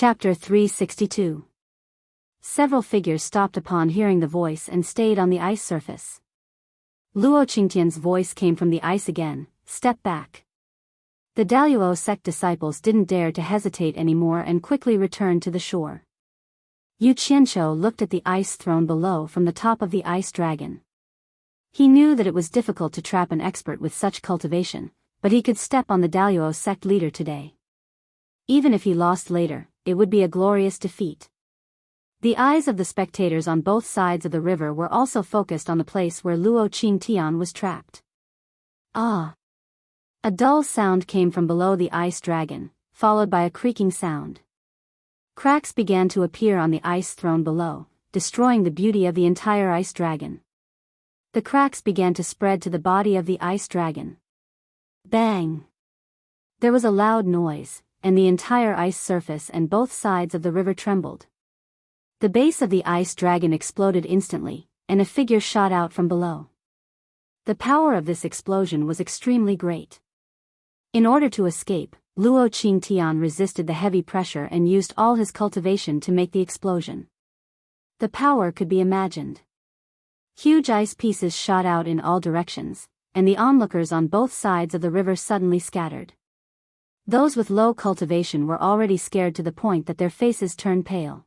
Chapter 362. Several figures stopped upon hearing the voice and stayed on the ice surface. Luo Qingtian's voice came from the ice again. Step back. The Daluo sect disciples didn't dare to hesitate anymore and quickly returned to the shore. Yu Qianqiu looked at the ice throne below from the top of the ice dragon. He knew that it was difficult to trap an expert with such cultivation, but he could step on the Daluo sect leader today. Even if he lost later, it would be a glorious defeat. The eyes of the spectators on both sides of the river were also focused on the place where Luo Qingtian was trapped. Ah! A dull sound came from below the ice dragon, followed by a creaking sound. Cracks began to appear on the ice throne below, destroying the beauty of the entire ice dragon. The cracks began to spread to the body of the ice dragon. Bang! There was a loud noise, and the entire ice surface and both sides of the river trembled. The base of the ice dragon exploded instantly, and a figure shot out from below. The power of this explosion was extremely great. In order to escape, Luo Qingtian resisted the heavy pressure and used all his cultivation to make the explosion. The power could be imagined. Huge ice pieces shot out in all directions, and the onlookers on both sides of the river suddenly scattered. Those with low cultivation were already scared to the point that their faces turned pale.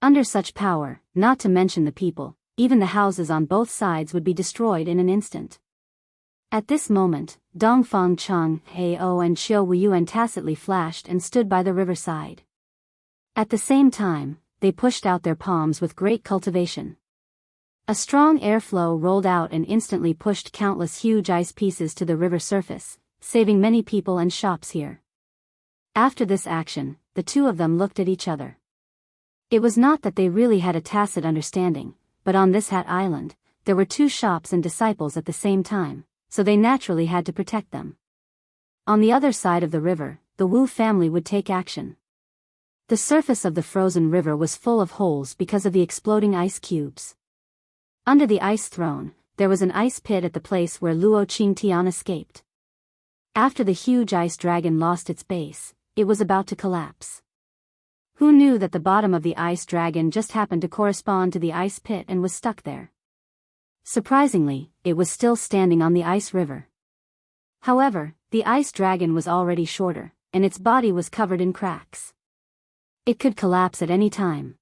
Under such power, not to mention the people, even the houses on both sides would be destroyed in an instant. At this moment, Dongfang Cheng, Ao and Xiao Wuyuan tacitly flashed and stood by the riverside. At the same time, they pushed out their palms with great cultivation. A strong airflow rolled out and instantly pushed countless huge ice pieces to the river surface, saving many people and shops here. After this action, the two of them looked at each other. It was not that they really had a tacit understanding, but on this Hat Island, there were two shops and disciples at the same time, so they naturally had to protect them. On the other side of the river, the Wu family would take action. The surface of the frozen river was full of holes because of the exploding ice cubes. Under the ice throne, there was an ice pit at the place where Luo Qingtian escaped. After the huge ice dragon lost its base, it was about to collapse. Who knew that the bottom of the ice dragon just happened to correspond to the ice pit and was stuck there? Surprisingly, it was still standing on the ice river. However, the ice dragon was already shorter, and its body was covered in cracks. It could collapse at any time.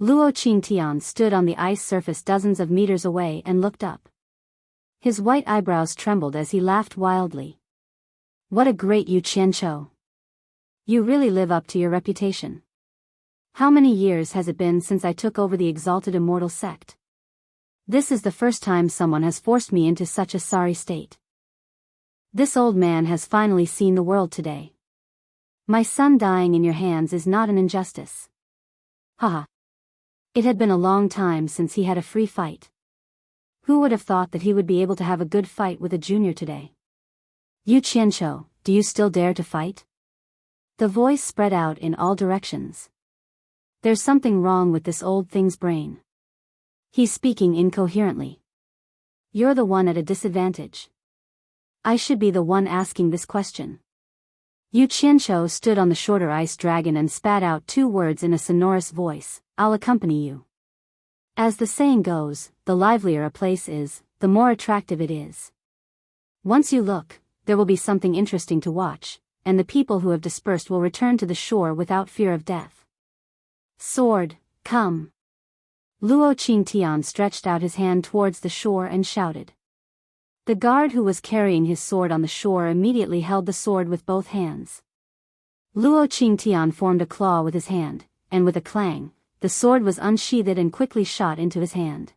Luo Qingtian stood on the ice surface dozens of meters away and looked up. His white eyebrows trembled as he laughed wildly. What a great Yu Qianqiu! You really live up to your reputation. How many years has it been since I took over the exalted immortal sect? This is the first time someone has forced me into such a sorry state. This old man has finally seen the world today. My son dying in your hands is not an injustice. Haha. It had been a long time since he had a free fight. Who would have thought that he would be able to have a good fight with a junior today? Yu Qianqiu, do you still dare to fight? The voice spread out in all directions. There's something wrong with this old thing's brain. He's speaking incoherently. You're the one at a disadvantage. I should be the one asking this question. Yu Qianqiu stood on the shorter ice dragon and spat out two words in a sonorous voice, I'll accompany you. As the saying goes, the livelier a place is, the more attractive it is. Once you look, there will be something interesting to watch, and the people who have dispersed will return to the shore without fear of death. Sword, come. Luo Qingtian stretched out his hand towards the shore and shouted. The guard who was carrying his sword on the shore immediately held the sword with both hands. Luo Qingtian formed a claw with his hand, and with a clang, the sword was unsheathed and quickly shot into his hand.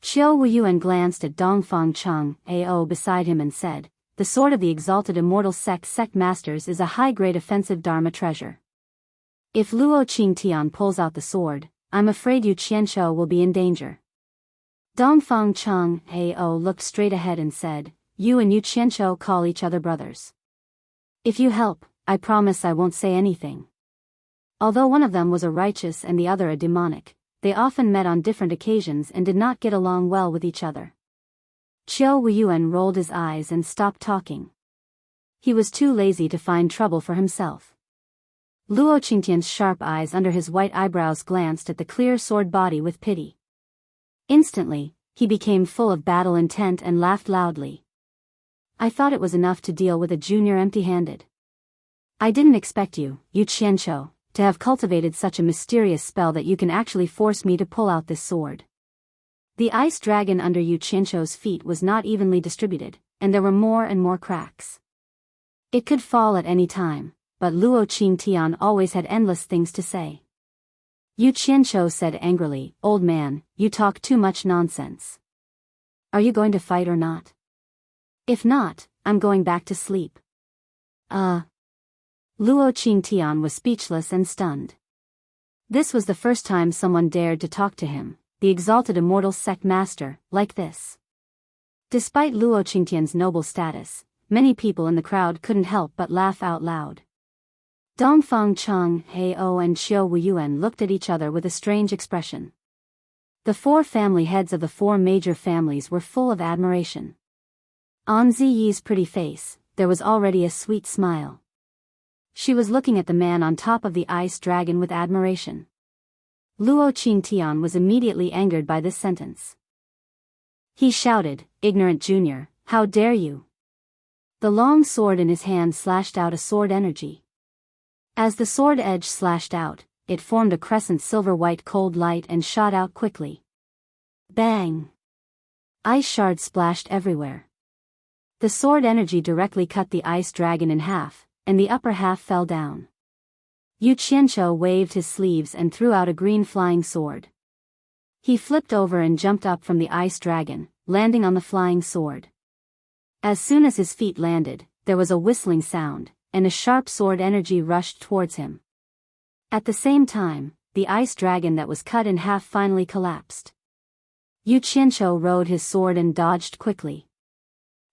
Xiao Wuyuan glanced at Dongfang Cheng, Ao beside him and said, the sword of the exalted immortal sect masters is a high-grade offensive dharma treasure. If Luo Qingtian pulls out the sword, I'm afraid Yu Qianqiu will be in danger. Dongfang Cheng, Ao looked straight ahead and said, you and Yu Qianqiu call each other brothers. If you help, I promise I won't say anything. Although one of them was a righteous and the other a demonic, they often met on different occasions and did not get along well with each other. Xiao Wuyuan rolled his eyes and stopped talking. He was too lazy to find trouble for himself. Luo Qingtian's sharp eyes under his white eyebrows glanced at the clear sword body with pity. Instantly, he became full of battle intent and laughed loudly. I thought it was enough to deal with a junior empty-handed. I didn't expect you, Yu Qianqiu, to have cultivated such a mysterious spell that you can actually force me to pull out this sword. The ice dragon under Yu Qianqiu's feet was not evenly distributed, and there were more and more cracks. It could fall at any time, but Luo Qingtian always had endless things to say. Yu Qianqiu said angrily, "Old man, you talk too much nonsense. Are you going to fight or not? If not, I'm going back to sleep." Luo Qingtian was speechless and stunned. This was the first time someone dared to talk to him, the exalted immortal sect master, like this. Despite Luo Qingtian's noble status, many people in the crowd couldn't help but laugh out loud. Dongfang Cheng, Heo and Xiao Wuyuan looked at each other with a strange expression. The four family heads of the four major families were full of admiration. On Ziyi's pretty face, there was already a sweet smile. She was looking at the man on top of the ice dragon with admiration. Luo Qingtian was immediately angered by this sentence. He shouted, "Ignorant junior, how dare you!" The long sword in his hand slashed out a sword energy. As the sword edge slashed out, it formed a crescent silver-white cold light and shot out quickly. Bang! Ice shards splashed everywhere. The sword energy directly cut the ice dragon in half, and the upper half fell down. Yu Qianqiu waved his sleeves and threw out a green flying sword. He flipped over and jumped up from the ice dragon, landing on the flying sword. As soon as his feet landed, there was a whistling sound, and a sharp sword energy rushed towards him. At the same time, the ice dragon that was cut in half finally collapsed. Yu Qianqiu rode his sword and dodged quickly.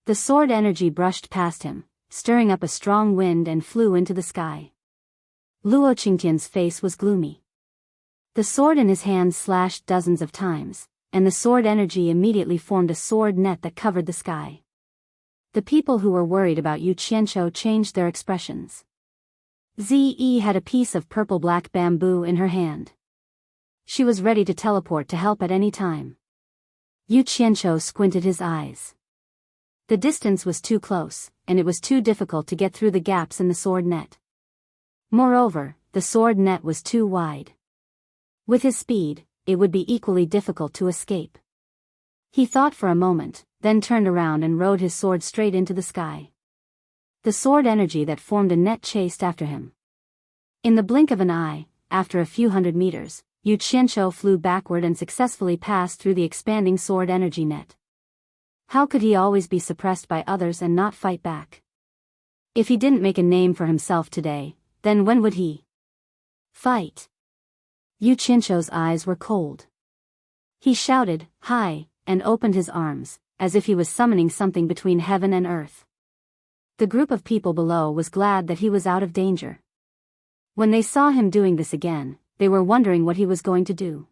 The sword energy brushed past him, stirring up a strong wind and flew into the sky. Luo Qingtian's face was gloomy. The sword in his hand slashed dozens of times, and the sword energy immediately formed a sword net that covered the sky. The people who were worried about Yu Qianqiu changed their expressions. Ziyi had a piece of purple-black bamboo in her hand. She was ready to teleport to help at any time. Yu Qianqiu squinted his eyes. The distance was too close, and it was too difficult to get through the gaps in the sword net. Moreover, the sword net was too wide. With his speed, it would be equally difficult to escape. He thought for a moment, then turned around and rode his sword straight into the sky. The sword energy that formed a net chased after him. In the blink of an eye, after a few hundred meters, Yu Qianqiu flew backward and successfully passed through the expanding sword energy net. How could he always be suppressed by others and not fight back? If he didn't make a name for himself today, then when would he fight? Yu Qianqiu's eyes were cold. He shouted, "Hi," and opened his arms, as if he was summoning something between heaven and earth. The group of people below was glad that he was out of danger. When they saw him doing this again, they were wondering what he was going to do.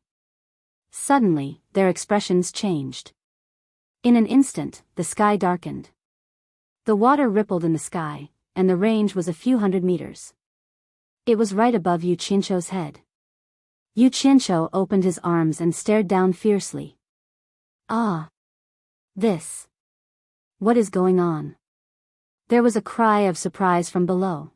Suddenly, their expressions changed. In an instant, the sky darkened. The water rippled in the sky, and the range was a few hundred meters. It was right above Yu Qianqiu's head. Yu Qianqiu opened his arms and stared down fiercely. Ah! This! What is going on? There was a cry of surprise from below.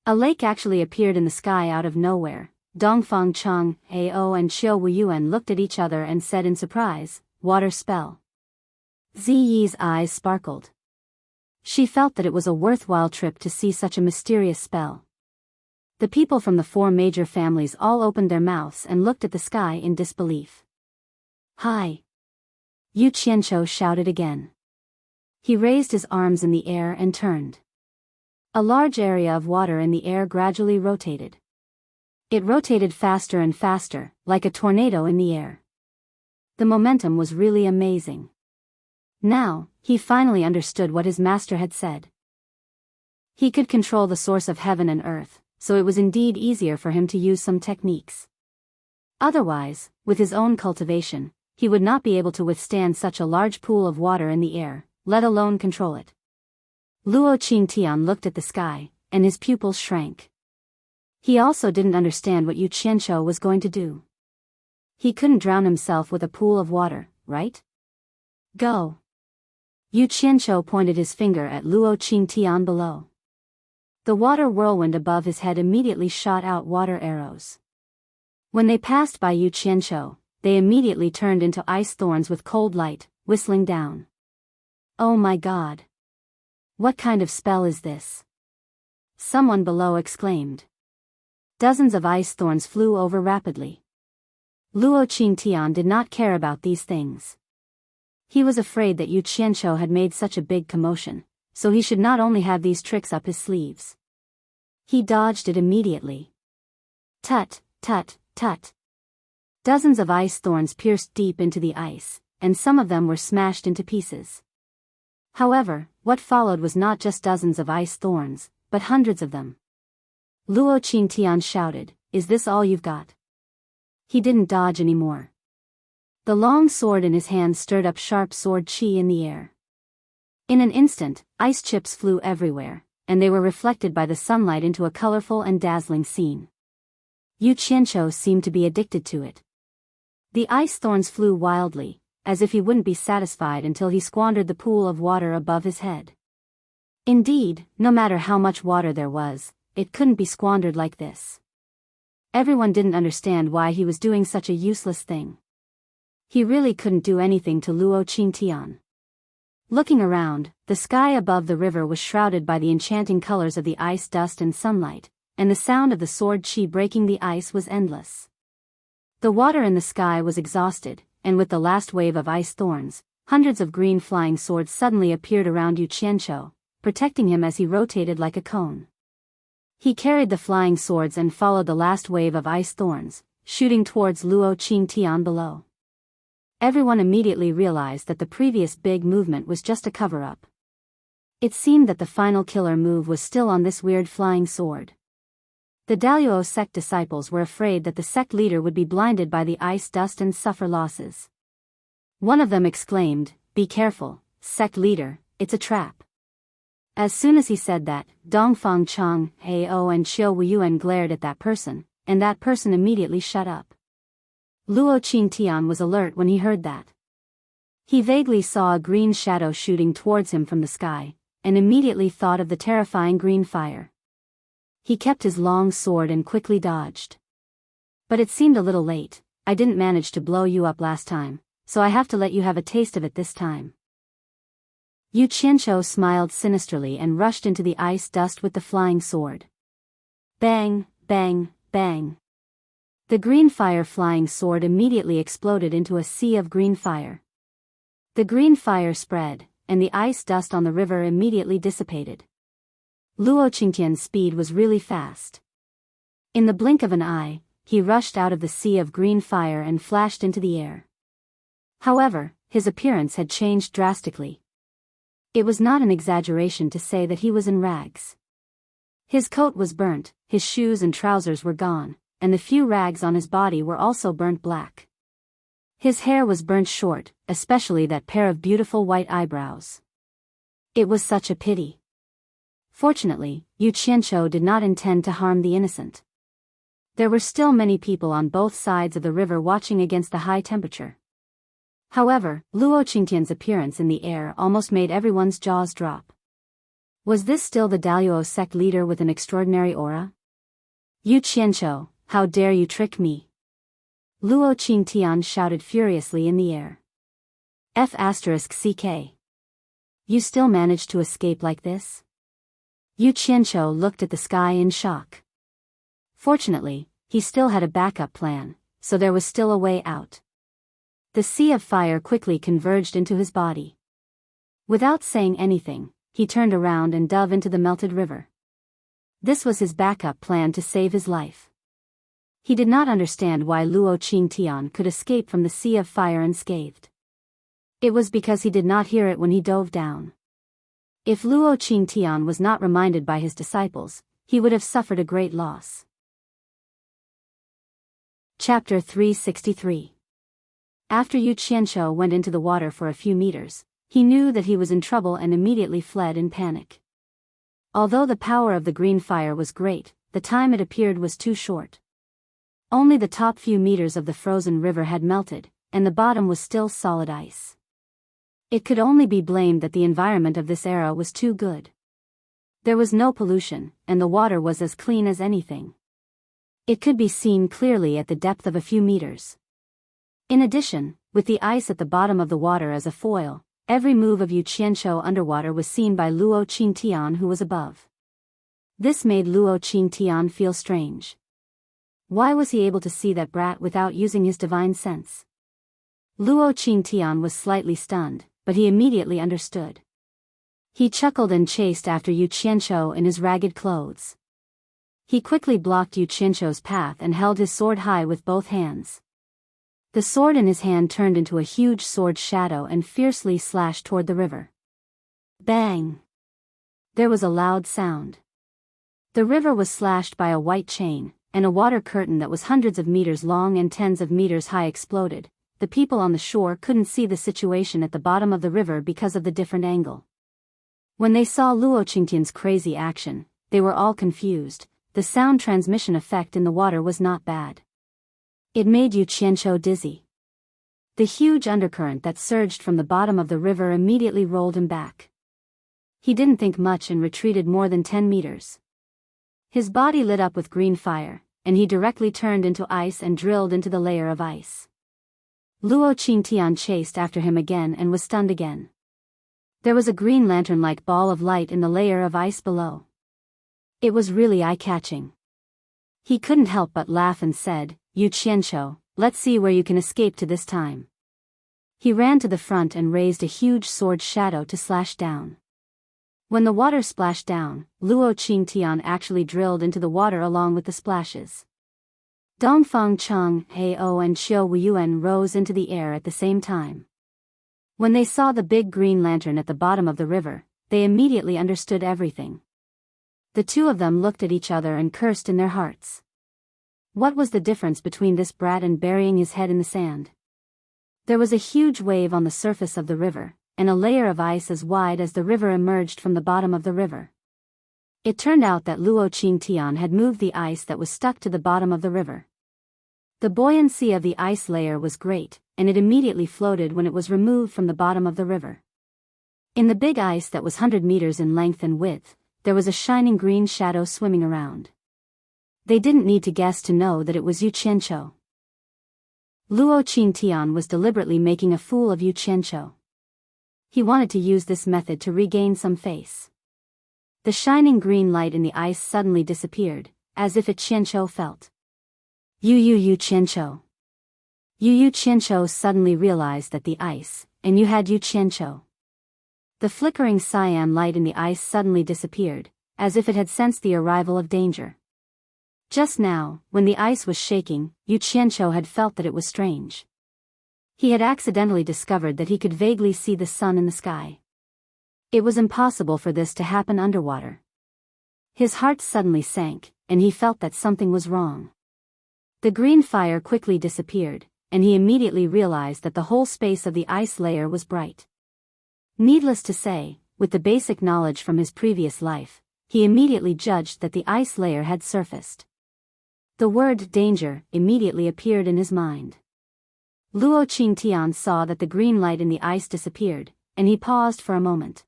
A lake actually appeared in the sky out of nowhere. Dongfang Cheng, Ao and Xiao Wuyuan looked at each other and said in surprise, "Water spell." Ziyi's eyes sparkled. She felt that it was a worthwhile trip to see such a mysterious spell. The people from the four major families all opened their mouths and looked at the sky in disbelief. "Hi!" Yu Qianqiu shouted again. He raised his arms in the air and turned. A large area of water in the air gradually rotated. It rotated faster and faster, like a tornado in the air. The momentum was really amazing. Now, he finally understood what his master had said. He could control the source of heaven and earth, so it was indeed easier for him to use some techniques. Otherwise, with his own cultivation, he would not be able to withstand such a large pool of water in the air, let alone control it. Luo Qingtian looked at the sky, and his pupils shrank. He also didn't understand what Yu Qianqiu was going to do. He couldn't drown himself with a pool of water, right? Go. Yu Qianqiu pointed his finger at Luo Qingtian below. The water whirlwind above his head immediately shot out water arrows. When they passed by Yu Qianqiu, they immediately turned into ice thorns with cold light, whistling down. Oh my God! What kind of spell is this? Someone below exclaimed. Dozens of ice thorns flew over rapidly. Luo Qingtian did not care about these things. He was afraid that Yu Qianqiu had made such a big commotion, so he should not only have these tricks up his sleeves. He dodged it immediately. Tut, tut, tut. Dozens of ice thorns pierced deep into the ice, and some of them were smashed into pieces. However, what followed was not just dozens of ice thorns, but hundreds of them. Luo Qingtian shouted, "Is this all you've got?" He didn't dodge anymore. The long sword in his hand stirred up sharp sword qi in the air. In an instant, ice chips flew everywhere, and they were reflected by the sunlight into a colorful and dazzling scene. Yu Qianqiu seemed to be addicted to it. The ice thorns flew wildly, as if he wouldn't be satisfied until he squandered the pool of water above his head. Indeed, no matter how much water there was, it couldn't be squandered like this. Everyone didn't understand why he was doing such a useless thing. He really couldn't do anything to Luo Qingtian. Looking around, the sky above the river was shrouded by the enchanting colors of the ice dust and sunlight, and the sound of the sword qi breaking the ice was endless. The water in the sky was exhausted, and with the last wave of ice thorns, hundreds of green flying swords suddenly appeared around Yu Qianqiu, protecting him as he rotated like a cone. He carried the flying swords and followed the last wave of ice thorns, shooting towards Luo Qingtian below. Everyone immediately realized that the previous big movement was just a cover-up. It seemed that the final killer move was still on this weird flying sword. The Daluo sect disciples were afraid that the sect leader would be blinded by the ice dust and suffer losses. One of them exclaimed, "Be careful, sect leader, it's a trap." As soon as he said that, Dongfang Chang, Ao and Qiu Wuyuan glared at that person, and that person immediately shut up. Luo Qingtian was alert when he heard that. He vaguely saw a green shadow shooting towards him from the sky, and immediately thought of the terrifying green fire. He kept his long sword and quickly dodged. But it seemed a little late. "I didn't manage to blow you up last time, so I have to let you have a taste of it this time." Yu Qianqiu smiled sinisterly and rushed into the ice dust with the flying sword. Bang, bang, bang. The green fire flying sword immediately exploded into a sea of green fire. The green fire spread, and the ice dust on the river immediately dissipated. Luo Qingtian's speed was really fast. In the blink of an eye, he rushed out of the sea of green fire and flashed into the air. However, his appearance had changed drastically. It was not an exaggeration to say that he was in rags. His coat was burnt, his shoes and trousers were gone, and the few rags on his body were also burnt black. His hair was burnt short, especially that pair of beautiful white eyebrows. It was such a pity. Fortunately, Yu Qianqiu did not intend to harm the innocent. There were still many people on both sides of the river watching against the high temperature. However, Luo Qingtian's appearance in the air almost made everyone's jaws drop. Was this still the Daluo sect leader with an extraordinary aura? "Yu Qianqiu, how dare you trick me?" Luo Qingtian shouted furiously in the air. F***ck. You still managed to escape like this? Yu Qianqiu looked at the sky in shock. Fortunately, he still had a backup plan, so there was still a way out. The sea of fire quickly converged into his body. Without saying anything, he turned around and dove into the melted river. This was his backup plan to save his life. He did not understand why Luo Qingtian could escape from the sea of fire unscathed. It was because he did not hear it when he dove down. If Luo Qingtian was not reminded by his disciples, he would have suffered a great loss. Chapter 363. After Yu Qianqiu went into the water for a few meters, he knew that he was in trouble and immediately fled in panic. Although the power of the green fire was great, the time it appeared was too short. Only the top few meters of the frozen river had melted, and the bottom was still solid ice. It could only be blamed that the environment of this era was too good. There was no pollution, and the water was as clean as anything. It could be seen clearly at the depth of a few meters. In addition, with the ice at the bottom of the water as a foil, every move of Yu Qianqiu underwater was seen by Luo Qingtian, who was above. This made Luo Qingtian feel strange. Why was he able to see that brat without using his divine sense? Luo Qingtian was slightly stunned, but he immediately understood. He chuckled and chased after Yu Qianqiu in his ragged clothes. He quickly blocked Yu Qianqiu's path and held his sword high with both hands. The sword in his hand turned into a huge sword shadow and fiercely slashed toward the river. Bang! There was a loud sound. The river was slashed by a white chain, and a water curtain that was hundreds of meters long and tens of meters high exploded. The people on the shore couldn't see the situation at the bottom of the river because of the different angle. When they saw Luo Qingtian's crazy action, they were all confused. The sound transmission effect in the water was not bad. It made Yu Qianqiu dizzy. The huge undercurrent that surged from the bottom of the river immediately rolled him back. He didn't think much and retreated more than 10 meters. His body lit up with green fire, and he directly turned into ice and drilled into the layer of ice. Luo Qingtian chased after him again and was stunned again. There was a green lantern-like ball of light in the layer of ice below. It was really eye-catching. He couldn't help but laugh and said, "Yu Qianqiu, let's see where you can escape to this time." He ran to the front and raised a huge sword shadow to slash down. When the water splashed down, Luo Qingtian actually drilled into the water along with the splashes. Dongfang Cheng, Hao and Xiu Wuyuan rose into the air at the same time. When they saw the big green lantern at the bottom of the river, they immediately understood everything. The two of them looked at each other and cursed in their hearts. What was the difference between this brat and burying his head in the sand? There was a huge wave on the surface of the river, and a layer of ice as wide as the river emerged from the bottom of the river. It turned out that Luo Qingtian had moved the ice that was stuck to the bottom of the river. The buoyancy of the ice layer was great, and it immediately floated when it was removed from the bottom of the river. In the big ice that was 100 meters in length and width, there was a shining green shadow swimming around. They didn't need to guess to know that it was Yu Qianqiu. Luo Qingtian was deliberately making a fool of Yu Qianqiu. He wanted to use this method to regain some face. The shining green light in the ice suddenly disappeared, as if Qianqiu felt. Yu Qianqiu. Yu Qianqiu suddenly realized that the ice, and you had Yu Qianqiu. The flickering cyan light in the ice suddenly disappeared, as if it had sensed the arrival of danger. Just now, when the ice was shaking, Yu Qianqiu had felt that it was strange. He had accidentally discovered that he could vaguely see the sun in the sky. It was impossible for this to happen underwater. His heart suddenly sank, and he felt that something was wrong. The green fire quickly disappeared, and he immediately realized that the whole space of the ice layer was bright. Needless to say, with the basic knowledge from his previous life, he immediately judged that the ice layer had surfaced. The word danger immediately appeared in his mind. Luo Qingtian saw that the green light in the ice disappeared, and he paused for a moment.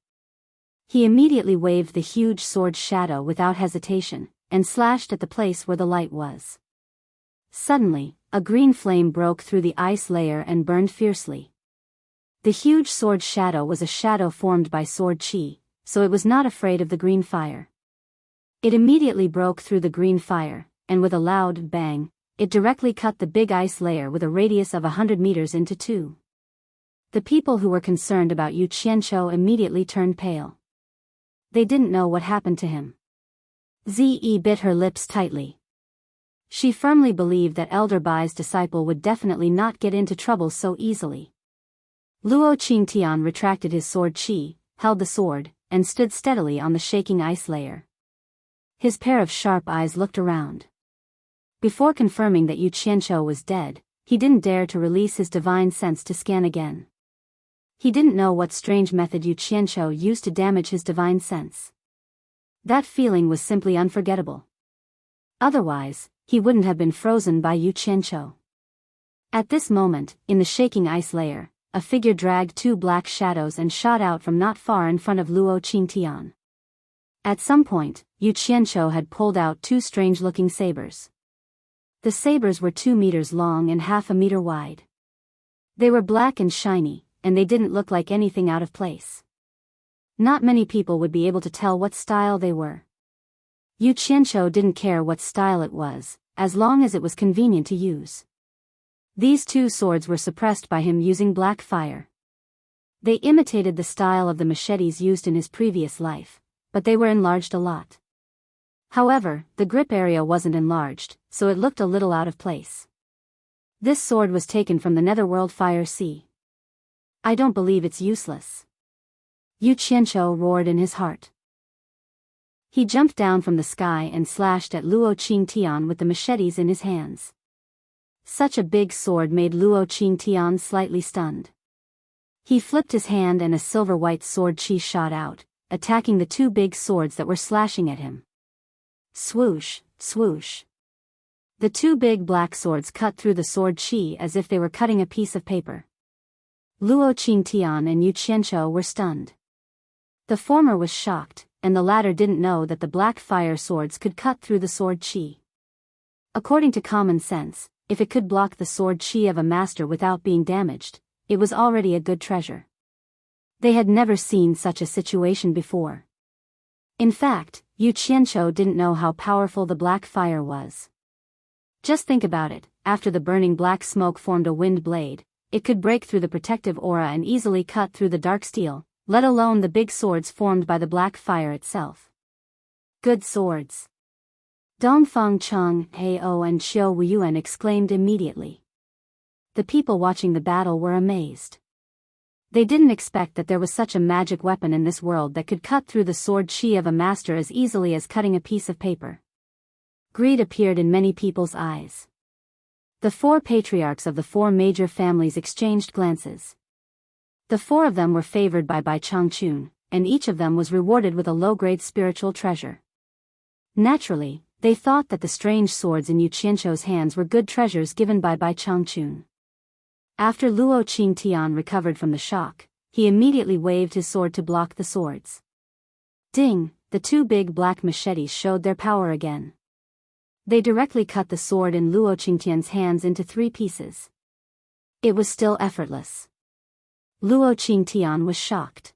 He immediately waved the huge sword shadow without hesitation, and slashed at the place where the light was. Suddenly, a green flame broke through the ice layer and burned fiercely. The huge sword shadow was a shadow formed by sword qi, so it was not afraid of the green fire. It immediately broke through the green fire, and with a loud bang, it directly cut the big ice layer with a radius of 100 meters into two. The people who were concerned about Yu Qianqiu immediately turned pale. They didn't know what happened to him. Ze bit her lips tightly. She firmly believed that Elder Bai's disciple would definitely not get into trouble so easily. Luo Qingtian retracted his sword qi, held the sword, and stood steadily on the shaking ice layer. His pair of sharp eyes looked around. Before confirming that Yu Qianqiu was dead, he didn't dare to release his divine sense to scan again. He didn't know what strange method Yu Qianqiu used to damage his divine sense. That feeling was simply unforgettable. Otherwise, he wouldn't have been frozen by Yu Qianqiu. At this moment, in the shaking ice layer, a figure dragged two black shadows and shot out from not far in front of Luo Qingtian. At some point, Yu Qianqiu had pulled out two strange-looking sabers. The sabers were 2 meters long and half a meter wide. They were black and shiny, and they didn't look like anything out of place. Not many people would be able to tell what style they were. Yu Qianqiu didn't care what style it was, as long as it was convenient to use. These two swords were suppressed by him using black fire. They imitated the style of the machetes used in his previous life, but they were enlarged a lot. However, the grip area wasn't enlarged, so it looked a little out of place. This sword was taken from the Netherworld Fire Sea. I don't believe it's useless. Yu Qianqiu roared in his heart. He jumped down from the sky and slashed at Luo Qingtian with the machetes in his hands. Such a big sword made Luo Qingtian slightly stunned. He flipped his hand and a silver-white sword chi shot out, attacking the two big swords that were slashing at him. Swoosh, swoosh. The two big black swords cut through the sword chi as if they were cutting a piece of paper. Luo Qingtian and Yu Qianqiu were stunned. The former was shocked, and the latter didn't know that the black fire swords could cut through the sword chi. According to common sense, if it could block the sword chi of a master without being damaged, it was already a good treasure. They had never seen such a situation before. In fact, Yu Qianqiu didn't know how powerful the black fire was. Just think about it, after the burning black smoke formed a wind blade, it could break through the protective aura and easily cut through the dark steel, let alone the big swords formed by the black fire itself. Good swords. Dongfang Cheng, Hao and Xiao Wuyuan exclaimed immediately. The people watching the battle were amazed. They didn't expect that there was such a magic weapon in this world that could cut through the sword chi of a master as easily as cutting a piece of paper. Greed appeared in many people's eyes. The 4 patriarchs of the 4 major families exchanged glances. The 4 of them were favored by Bai Changchun, and each of them was rewarded with a low-grade spiritual treasure. Naturally, they thought that the strange swords in Yu Qianqiu's hands were good treasures given by Bai Changchun. After Luo Qingtian recovered from the shock, he immediately waved his sword to block the swords. Ding! The 2 big black machetes showed their power again. They directly cut the sword in Luo Qingtian's hands into 3 pieces. It was still effortless. Luo Qingtian was shocked.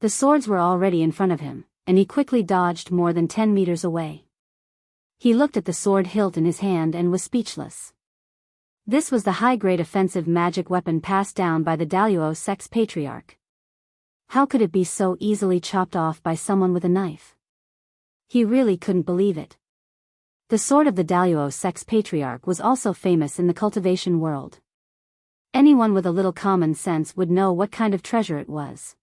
The swords were already in front of him, and he quickly dodged more than 10 meters away. He looked at the sword hilt in his hand and was speechless. This was the high-grade offensive magic weapon passed down by the Daluo sex patriarch. How could it be so easily chopped off by someone with a knife? He really couldn't believe it. The sword of the Daluo sex patriarch was also famous in the cultivation world. Anyone with a little common sense would know what kind of treasure it was.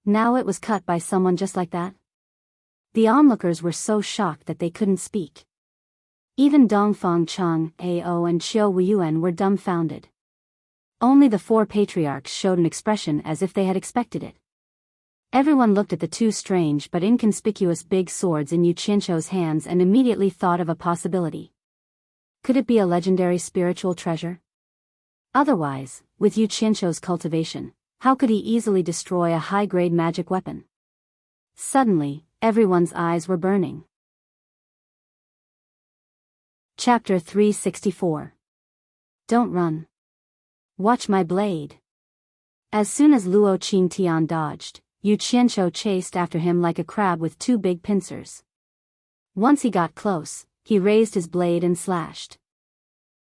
Now it was cut by someone just like that? The onlookers were so shocked that they couldn't speak. Even Dongfang Cheng, Ao and Xiao Wuyuan were dumbfounded. Only the 4 patriarchs showed an expression as if they had expected it. Everyone looked at the 2 strange but inconspicuous big swords in Yu Qianqiu's hands and immediately thought of a possibility. Could it be a legendary spiritual treasure? Otherwise, with Yu Qianqiu's cultivation, how could he easily destroy a high-grade magic weapon? Suddenly, everyone's eyes were burning. Chapter 364. Don't run. Watch my blade. As soon as Luo Qingtian dodged, Yu Qianqiu chased after him like a crab with 2 big pincers. Once he got close, he raised his blade and slashed.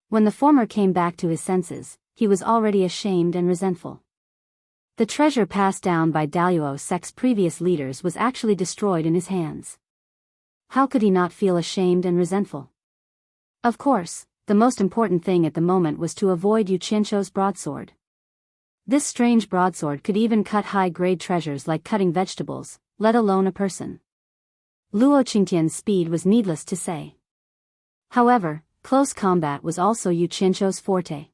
When the former came back to his senses, he was already ashamed and resentful. The treasure passed down by Daluo sect's previous leaders was actually destroyed in his hands. How could he not feel ashamed and resentful? Of course, the most important thing at the moment was to avoid Yu Qianqiu's broadsword. This strange broadsword could even cut high-grade treasures like cutting vegetables, let alone a person. Luo Qingtian's speed was needless to say. However, close combat was also Yu Qianqiu's forte.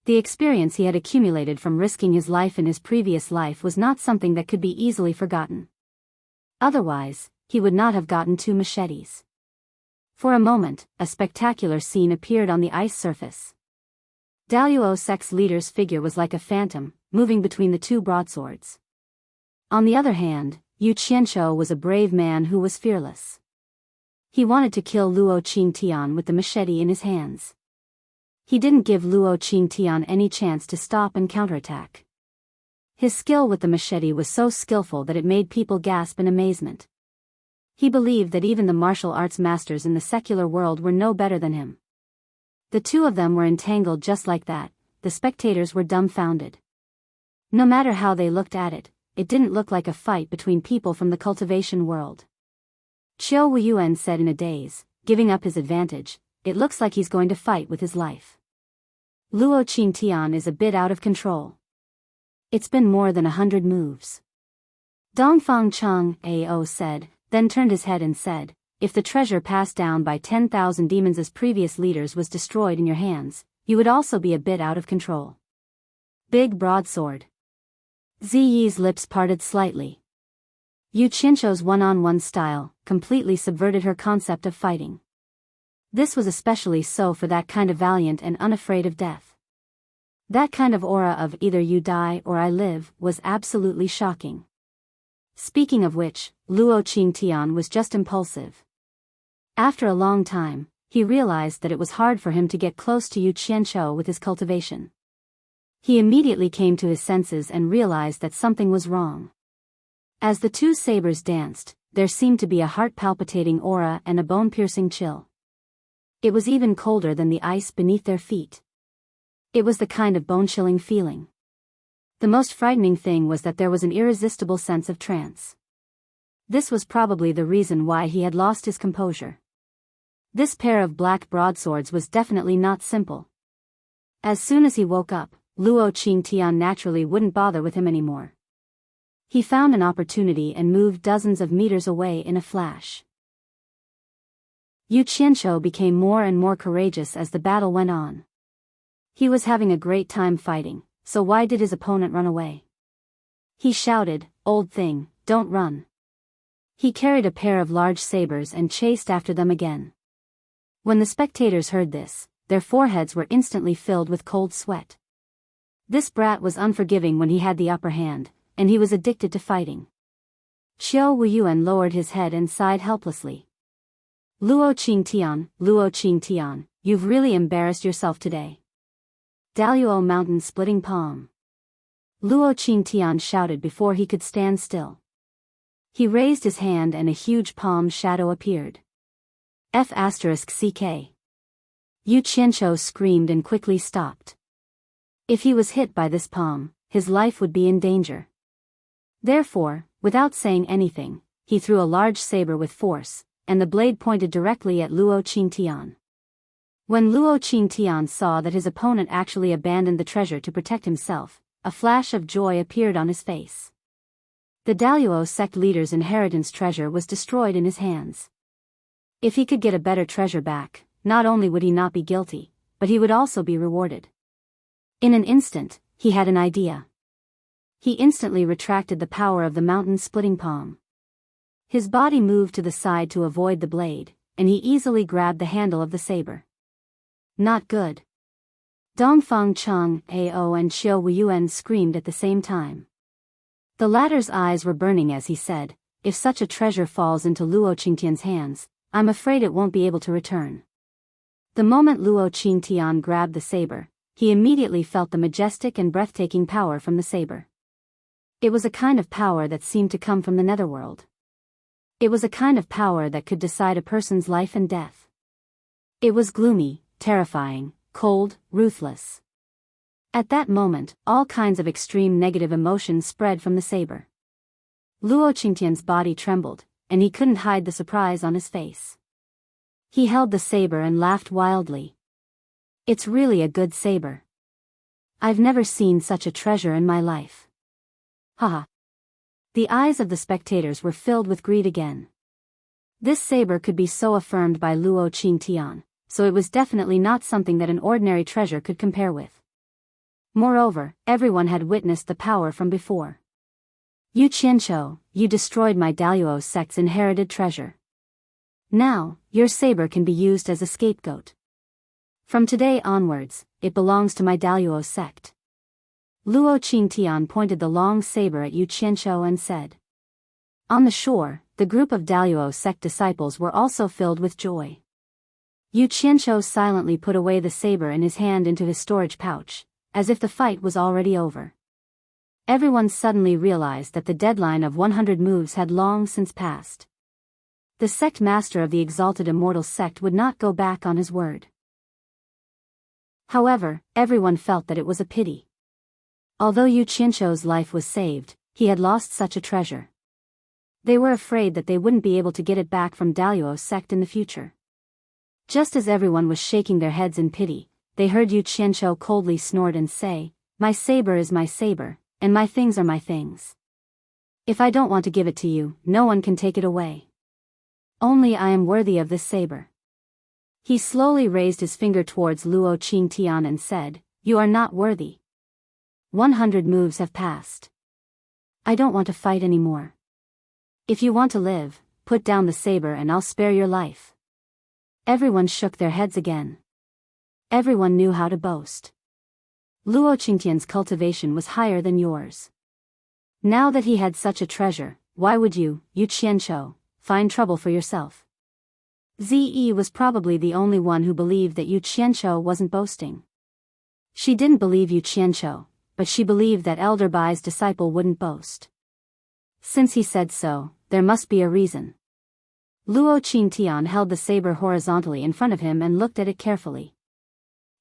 The experience he had accumulated from risking his life in his previous life was not something that could be easily forgotten. Otherwise, he would not have gotten 2 machetes. For a moment, a spectacular scene appeared on the ice surface. Daluo sect's leader's figure was like a phantom, moving between the two broadswords. On the other hand, Yu Qianzhou was a brave man who was fearless. He wanted to kill Luo Qingtian with the machete in his hands. He didn't give Luo Qingtian any chance to stop and counterattack. His skill with the machete was so skillful that it made people gasp in amazement. He believed that even the martial arts masters in the secular world were no better than him. The two of them were entangled just like that. The spectators were dumbfounded. No matter how they looked at it, it didn't look like a fight between people from the cultivation world. Qiu Wuyuan said in a daze, giving up his advantage, "It looks like he's going to fight with his life. Luo Qingtian is a bit out of control. It's been more than 100 moves." Dongfang Cheng Ao said, then turned his head and said, "If the treasure passed down by 10,000 demons as previous leaders was destroyed in your hands, you would also be a bit out of control." Big broadsword. Ziyi's lips parted slightly. Yu Qianzhou's one-on-one style completely subverted her concept of fighting. This was especially so for that kind of valiant and unafraid of death. That kind of aura of either you die or I live was absolutely shocking. Speaking of which, Luo Qingtian was just impulsive. After a long time, he realized that it was hard for him to get close to Yu Qianzhou with his cultivation. He immediately came to his senses and realized that something was wrong. As the two sabers danced, there seemed to be a heart-palpitating aura and a bone-piercing chill. It was even colder than the ice beneath their feet. It was the kind of bone-chilling feeling. The most frightening thing was that there was an irresistible sense of trance. This was probably the reason why he had lost his composure. This pair of black broadswords was definitely not simple. As soon as he woke up, Luo Qingtian naturally wouldn't bother with him anymore. He found an opportunity and moved dozens of meters away in a flash. Yu Qianzhou became more and more courageous as the battle went on. He was having a great time fighting, so why did his opponent run away? He shouted, "Old thing, don't run." He carried a pair of large sabers and chased after them again. When the spectators heard this, their foreheads were instantly filled with cold sweat. This brat was unforgiving when he had the upper hand, and he was addicted to fighting. Qiu Wuyuan lowered his head and sighed helplessly. Luo Qingtian, you've really embarrassed yourself today." Daluo Mountain splitting palm. Luo Qingtian shouted before he could stand still. He raised his hand and a huge palm shadow appeared. F***CK. Yu Qianzhou screamed and quickly stopped. If he was hit by this palm, his life would be in danger. Therefore, without saying anything, he threw a large saber with force, and the blade pointed directly at Luo Qingtian. When Luo Qingtian saw that his opponent actually abandoned the treasure to protect himself, a flash of joy appeared on his face. The Daluo sect leader's inheritance treasure was destroyed in his hands. If he could get a better treasure back, not only would he not be guilty, but he would also be rewarded. In an instant, he had an idea. He instantly retracted the power of the mountain-splitting palm. His body moved to the side to avoid the blade, and he easily grabbed the handle of the saber. Not good. Dongfang Cheng Ao and Qiu Wuyuan screamed at the same time. The latter's eyes were burning as he said, "If such a treasure falls into Luo Qingtian's hands, I'm afraid it won't be able to return." The moment Luo Qingtian grabbed the saber, he immediately felt the majestic and breathtaking power from the saber. It was a kind of power that seemed to come from the netherworld. It was a kind of power that could decide a person's life and death. It was gloomy, terrifying, cold, ruthless. At that moment, all kinds of extreme negative emotions spread from the saber. Luo Qingtian's body trembled, and he couldn't hide the surprise on his face. He held the saber and laughed wildly. "It's really a good saber. I've never seen such a treasure in my life." Haha. The eyes of the spectators were filled with greed again. This saber could be so affirmed by Luo Qingtian, so it was definitely not something that an ordinary treasure could compare with. Moreover, everyone had witnessed the power from before. "Yu Qianzhou, you destroyed my Daluo sect's inherited treasure. Now, your saber can be used as a scapegoat. From today onwards, it belongs to my Daluo sect. Luo Qingtian pointed the long saber at Yu Qianzhou and said. On the shore, the group of Daluo sect disciples were also filled with joy. Yu Qianzhou silently put away the saber in his hand into his storage pouch, as if the fight was already over. Everyone suddenly realized that the deadline of 100 moves had long since passed. The sect master of the exalted immortal sect would not go back on his word. However, everyone felt that it was a pity. Although Yu Qianzhou's life was saved, he had lost such a treasure. They were afraid that they wouldn't be able to get it back from Daluo sect in the future. Just as everyone was shaking their heads in pity, they heard Yu Qianzhou coldly snort and say, "My saber is my saber, and my things are my things. If I don't want to give it to you, no one can take it away. Only I am worthy of this saber." He slowly raised his finger towards Luo Qingtian and said, "You are not worthy. 100 moves have passed. I don't want to fight anymore. If you want to live, put down the saber and I'll spare your life." Everyone shook their heads again. Everyone knew how to boast. Luo Qingtian's cultivation was higher than yours. Now that he had such a treasure, why would you, Yu Qianzhou, find trouble for yourself? Ze was probably the only one who believed that Yu Qianzhou wasn't boasting. She didn't believe Yu Qianzhou, but she believed that Elder Bai's disciple wouldn't boast. Since he said so, there must be a reason. Luo Qingtian held the saber horizontally in front of him and looked at it carefully.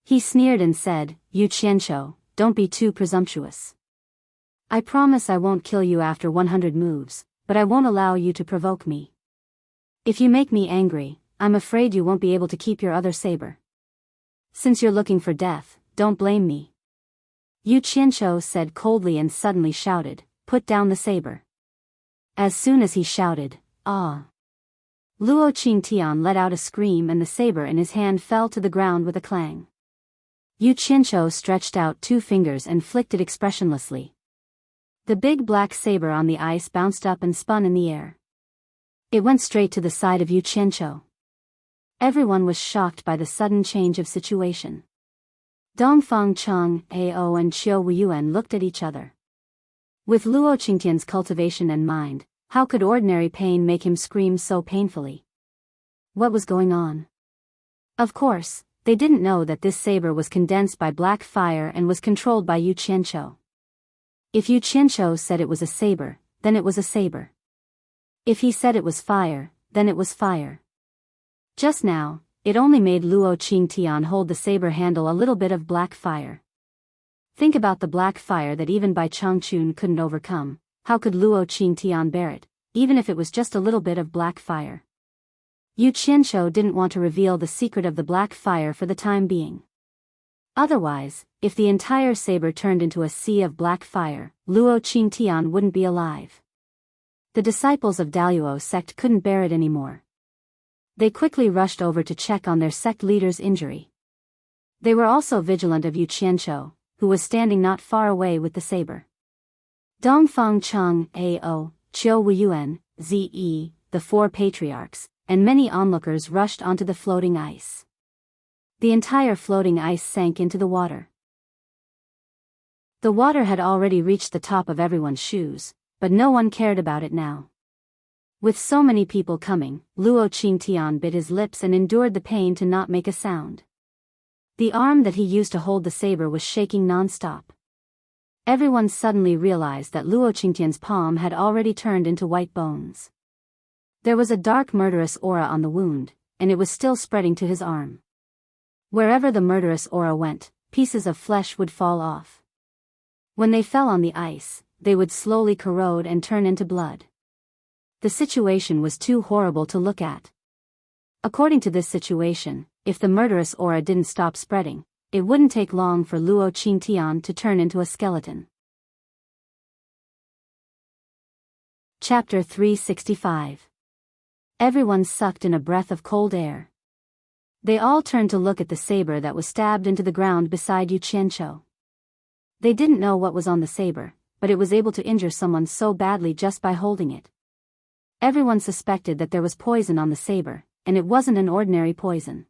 He sneered and said, "Yu Qianzhou, don't be too presumptuous. I promise I won't kill you after 100 moves, but I won't allow you to provoke me. If you make me angry, I'm afraid you won't be able to keep your other saber. Since you're looking for death, don't blame me." Yu Qianzhou said coldly and suddenly shouted, "Put down the saber." As soon as he shouted, "Ah!" Luo Qingtian let out a scream and the saber in his hand fell to the ground with a clang. Yu Qianzhou stretched out 2 fingers and flicked it expressionlessly. The big black saber on the ice bounced up and spun in the air. It went straight to the side of Yu Qianzhou. Everyone was shocked by the sudden change of situation. Dongfang Cheng, Ao and Qiu Wuyuan looked at each other. With Luo Qingtian's cultivation and mind, how could ordinary pain make him scream so painfully? What was going on? Of course, they didn't know that this saber was condensed by black fire and was controlled by Yu Qianzhou. If Yu Qianzhou said it was a saber, then it was a saber. If he said it was fire, then it was fire. Just now, it only made Luo Qingtian hold the saber handle a little bit of black fire. Think about the black fire that even Bai Changchun couldn't overcome. How could Luo Qingtian bear it, even if it was just a little bit of black fire? Yu Qianzhou didn't want to reveal the secret of the black fire for the time being. Otherwise, if the entire saber turned into a sea of black fire, Luo Qingtian wouldn't be alive. The disciples of Daluo sect couldn't bear it anymore. They quickly rushed over to check on their sect leader's injury. They were also vigilant of Yu Qianzhou, who was standing not far away with the saber. Dongfang Cheng, Ao, Qiu Wuyuan, Ze, the 4 patriarchs, and many onlookers rushed onto the floating ice. The entire floating ice sank into the water. The water had already reached the top of everyone's shoes, but no one cared about it now. With so many people coming, Luo Qingtian bit his lips and endured the pain to not make a sound. The arm that he used to hold the saber was shaking non-stop. Everyone suddenly realized that Luo Qingtian's palm had already turned into white bones. There was a dark murderous aura on the wound, and it was still spreading to his arm. Wherever the murderous aura went, pieces of flesh would fall off. When they fell on the ice, they would slowly corrode and turn into blood. The situation was too horrible to look at. According to this situation, if the murderous aura didn't stop spreading, it wouldn't take long for Luo Qingtian to turn into a skeleton. Chapter 365. Everyone sucked in a breath of cold air. They all turned to look at the saber that was stabbed into the ground beside Yu Qianzhou. They didn't know what was on the saber, but it was able to injure someone so badly just by holding it. Everyone suspected that there was poison on the saber, and it wasn't an ordinary poison.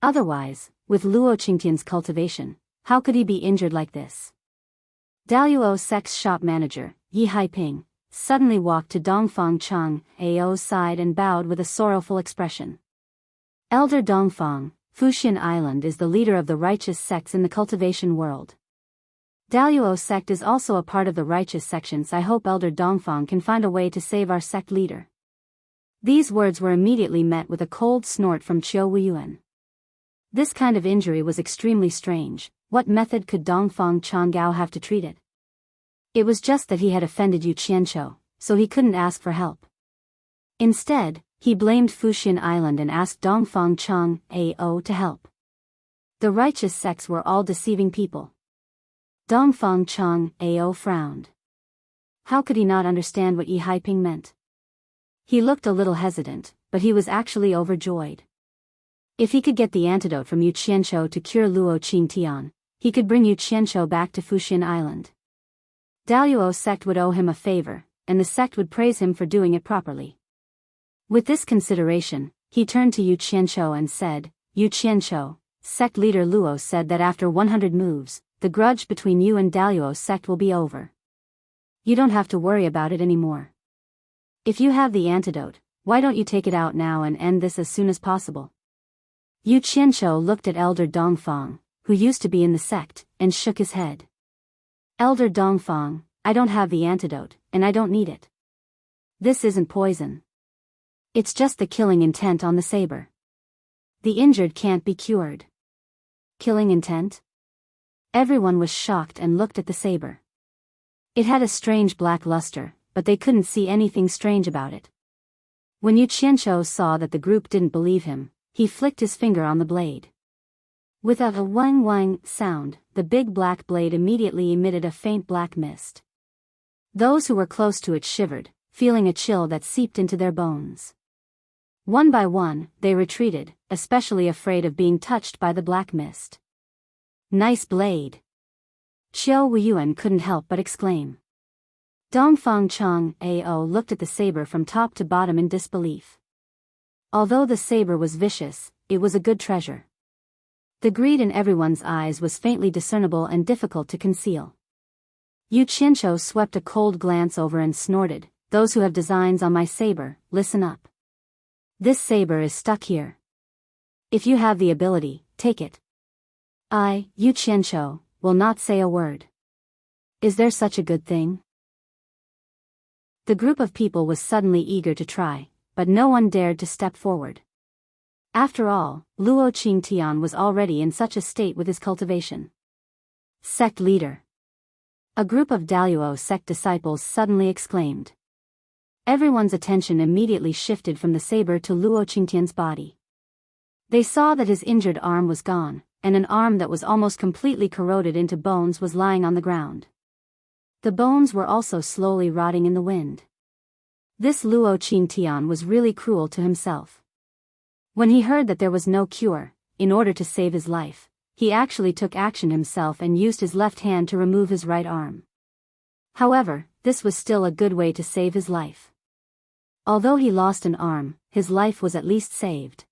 Otherwise, with Luo Qingtian's cultivation, how could he be injured like this? Daluo Sect's shop manager, Yi Haiping, suddenly walked to Dongfang Chang Ao's side and bowed with a sorrowful expression. Elder Dongfang, Fuxian Island is the leader of the righteous sects in the cultivation world. Daluo sect is also a part of the righteous sections. I hope Elder Dongfang can find a way to save our sect leader. These words were immediately met with a cold snort from Qiu Wuyuan. This kind of injury was extremely strange. What method could Dongfang Changgao have to treat it? It was just that he had offended Yu Qianqiu, so he couldn't ask for help. Instead, he blamed Fuxian Island and asked Dongfang Chang Ao to help. The righteous sects were all deceiving people. Dongfang Chang Ao frowned. How could he not understand what Yi Haiping meant? He looked a little hesitant, but he was actually overjoyed. If he could get the antidote from Yu Qianqiu to cure Luo Qingtian, he could bring Yu Qianqiu back to Fuxian Island. Daluo sect would owe him a favor, and the sect would praise him for doing it properly. With this consideration, he turned to Yu Qianqiu and said, Yu Qianqiu, sect leader Luo said that after 100 moves, the grudge between you and Daluo sect will be over. You don't have to worry about it anymore. If you have the antidote, why don't you take it out now and end this as soon as possible? Yu Qianqiu looked at Elder Dongfang, who used to be in the sect, and shook his head. Elder Dongfang, I don't have the antidote, and I don't need it. This isn't poison. It's just the killing intent on the saber. The injured can't be cured. Killing intent? Everyone was shocked and looked at the saber. It had a strange black luster, but they couldn't see anything strange about it. When Yu Qianqiu saw that the group didn't believe him, he flicked his finger on the blade. With a wang wang sound, the big black blade immediately emitted a faint black mist. Those who were close to it shivered, feeling a chill that seeped into their bones. One by one, they retreated, especially afraid of being touched by the black mist. Nice blade. Qiu Wuyuan couldn't help but exclaim. Dongfang Chang Ao looked at the saber from top to bottom in disbelief. Although the saber was vicious, it was a good treasure. The greed in everyone's eyes was faintly discernible and difficult to conceal. Yu Qianqiu swept a cold glance over and snorted, Those who have designs on my saber, listen up. This saber is stuck here. If you have the ability, take it. I, Yu Qianqiu, will not say a word. Is there such a good thing? The group of people was suddenly eager to try, but no one dared to step forward. After all, Luo Qingtian was already in such a state with his cultivation. Sect leader. A group of Daluo sect disciples suddenly exclaimed. Everyone's attention immediately shifted from the saber to Luo Qingtian's body. They saw that his injured arm was gone, and an arm that was almost completely corroded into bones was lying on the ground. The bones were also slowly rotting in the wind. This Luo Qingtian was really cruel to himself. When he heard that there was no cure, in order to save his life, he actually took action himself and used his left hand to remove his right arm. However, this was still a good way to save his life. Although he lost an arm, his life was at least saved.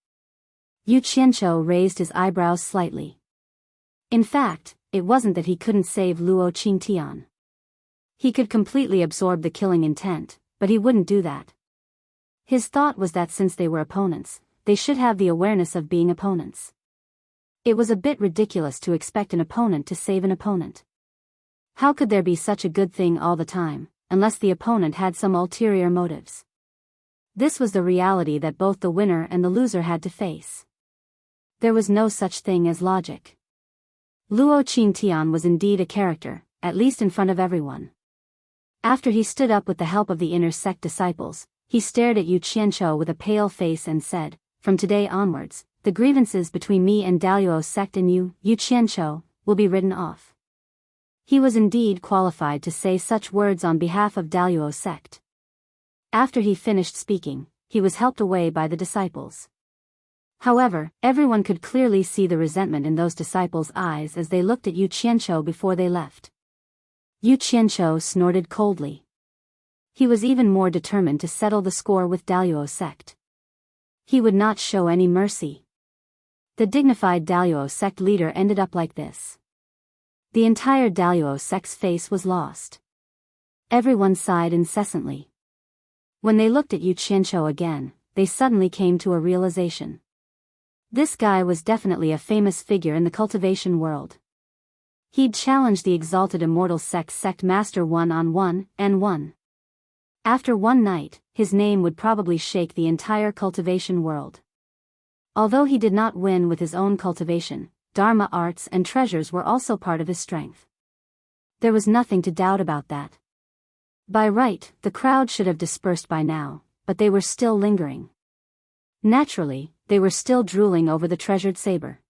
Yu Qianqiu raised his eyebrows slightly. In fact, it wasn't that he couldn't save Luo Qingtian. He could completely absorb the killing intent, but he wouldn't do that. His thought was that since they were opponents, they should have the awareness of being opponents. It was a bit ridiculous to expect an opponent to save an opponent. How could there be such a good thing all the time, unless the opponent had some ulterior motives? This was the reality that both the winner and the loser had to face. There was no such thing as logic. Luo Qingtian was indeed a character, at least in front of everyone. After he stood up with the help of the inner sect disciples, he stared at Yu Qianqiu with a pale face and said, "From today onwards, the grievances between me and Daluo sect and you, Yu Qianqiu, will be written off." He was indeed qualified to say such words on behalf of Daluo sect. After he finished speaking, he was helped away by the disciples. However, everyone could clearly see the resentment in those disciples' eyes as they looked at Yu Qianqiu before they left. Yu Qianqiu snorted coldly. He was even more determined to settle the score with Daluo sect. He would not show any mercy. The dignified Daluo sect leader ended up like this. The entire Daluo sect's face was lost. Everyone sighed incessantly. When they looked at Yu Qianqiu again, they suddenly came to a realization. This guy was definitely a famous figure in the cultivation world. He'd challenged the exalted immortal sect master one-on-one and won. After one night, his name would probably shake the entire cultivation world. Although he did not win with his own cultivation, Dharma arts and treasures were also part of his strength. There was nothing to doubt about that. By right, the crowd should have dispersed by now, but they were still lingering. Naturally, they were still drooling over the treasured saber.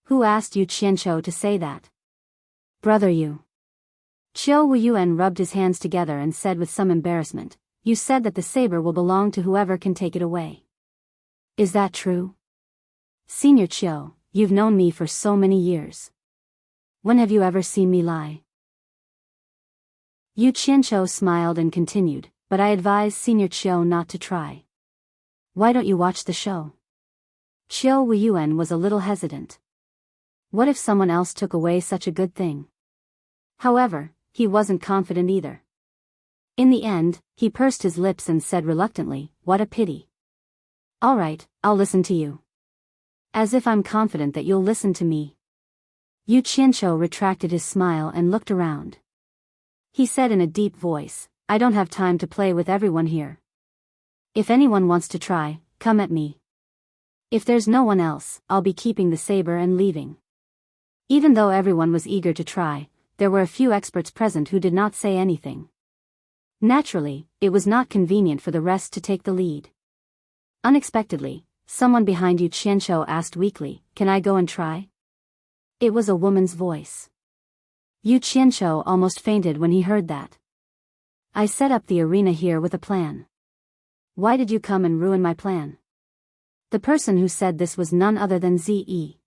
Who asked Yu Qianqiu to say that? Brother Yu. Qiu Wuyuan rubbed his hands together and said with some embarrassment, "You said that the saber will belong to whoever can take it away. Is that true? Senior Qiu, you've known me for so many years. When have you ever seen me lie?" Yu Qianqiu smiled and continued, "But I advise Senior Qiu not to try. Why don't you watch the show?" Qiu Wuyuan was a little hesitant. What if someone else took away such a good thing? However, he wasn't confident either. In the end, he pursed his lips and said reluctantly, "What a pity. All right, I'll listen to you. As if I'm confident that you'll listen to me." Yu Qianqiu retracted his smile and looked around. He said in a deep voice, "I don't have time to play with everyone here. If anyone wants to try, come at me. If there's no one else, I'll be keeping the saber and leaving." Even though everyone was eager to try, there were a few experts present who did not say anything. Naturally, it was not convenient for the rest to take the lead. Unexpectedly, someone behind Yu Qianqiu asked weakly, "Can I go and try?" It was a woman's voice. Yu Qianqiu almost fainted when he heard that. "I set up the arena here with a plan. Why did you come and ruin my plan?" The person who said this was none other than Ze.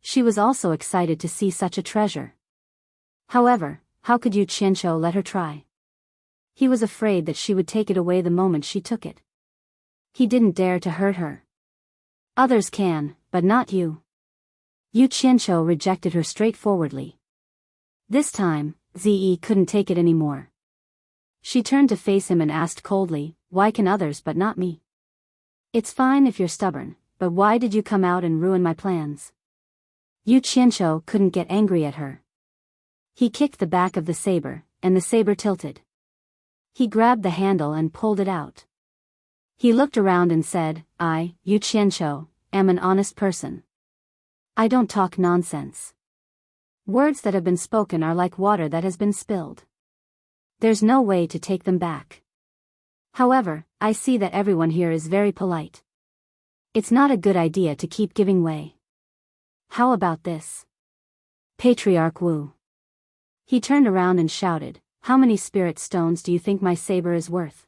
She was also excited to see such a treasure. However, how could Yu Qianqiu let her try? He was afraid that she would take it away the moment she took it. He didn't dare to hurt her. Others can, but not you. Yu Qianqiu rejected her straightforwardly. This time, Ze couldn't take it anymore. She turned to face him and asked coldly, "Why can others but not me? It's fine if you're stubborn, but why did you come out and ruin my plans?" Yu Qianqiu couldn't get angry at her. He kicked the back of the saber, and the saber tilted. He grabbed the handle and pulled it out. He looked around and said, "I, Yu Qianqiu, am an honest person. I don't talk nonsense. Words that have been spoken are like water that has been spilled. There's no way to take them back. However, I see that everyone here is very polite. It's not a good idea to keep giving way. How about this? Patriarch Wu." He turned around and shouted, "How many spirit stones do you think my saber is worth?"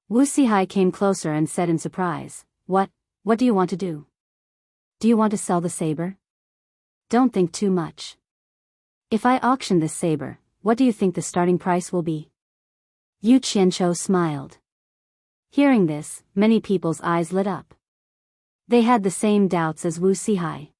Wu Sihai came closer and said in surprise, What do you want to do? Do you want to sell the saber? Don't think too much. If I auction this saber, what do you think the starting price will be?" Yu Qianqiu smiled. Hearing this, many people's eyes lit up. They had the same doubts as Wu Sihai.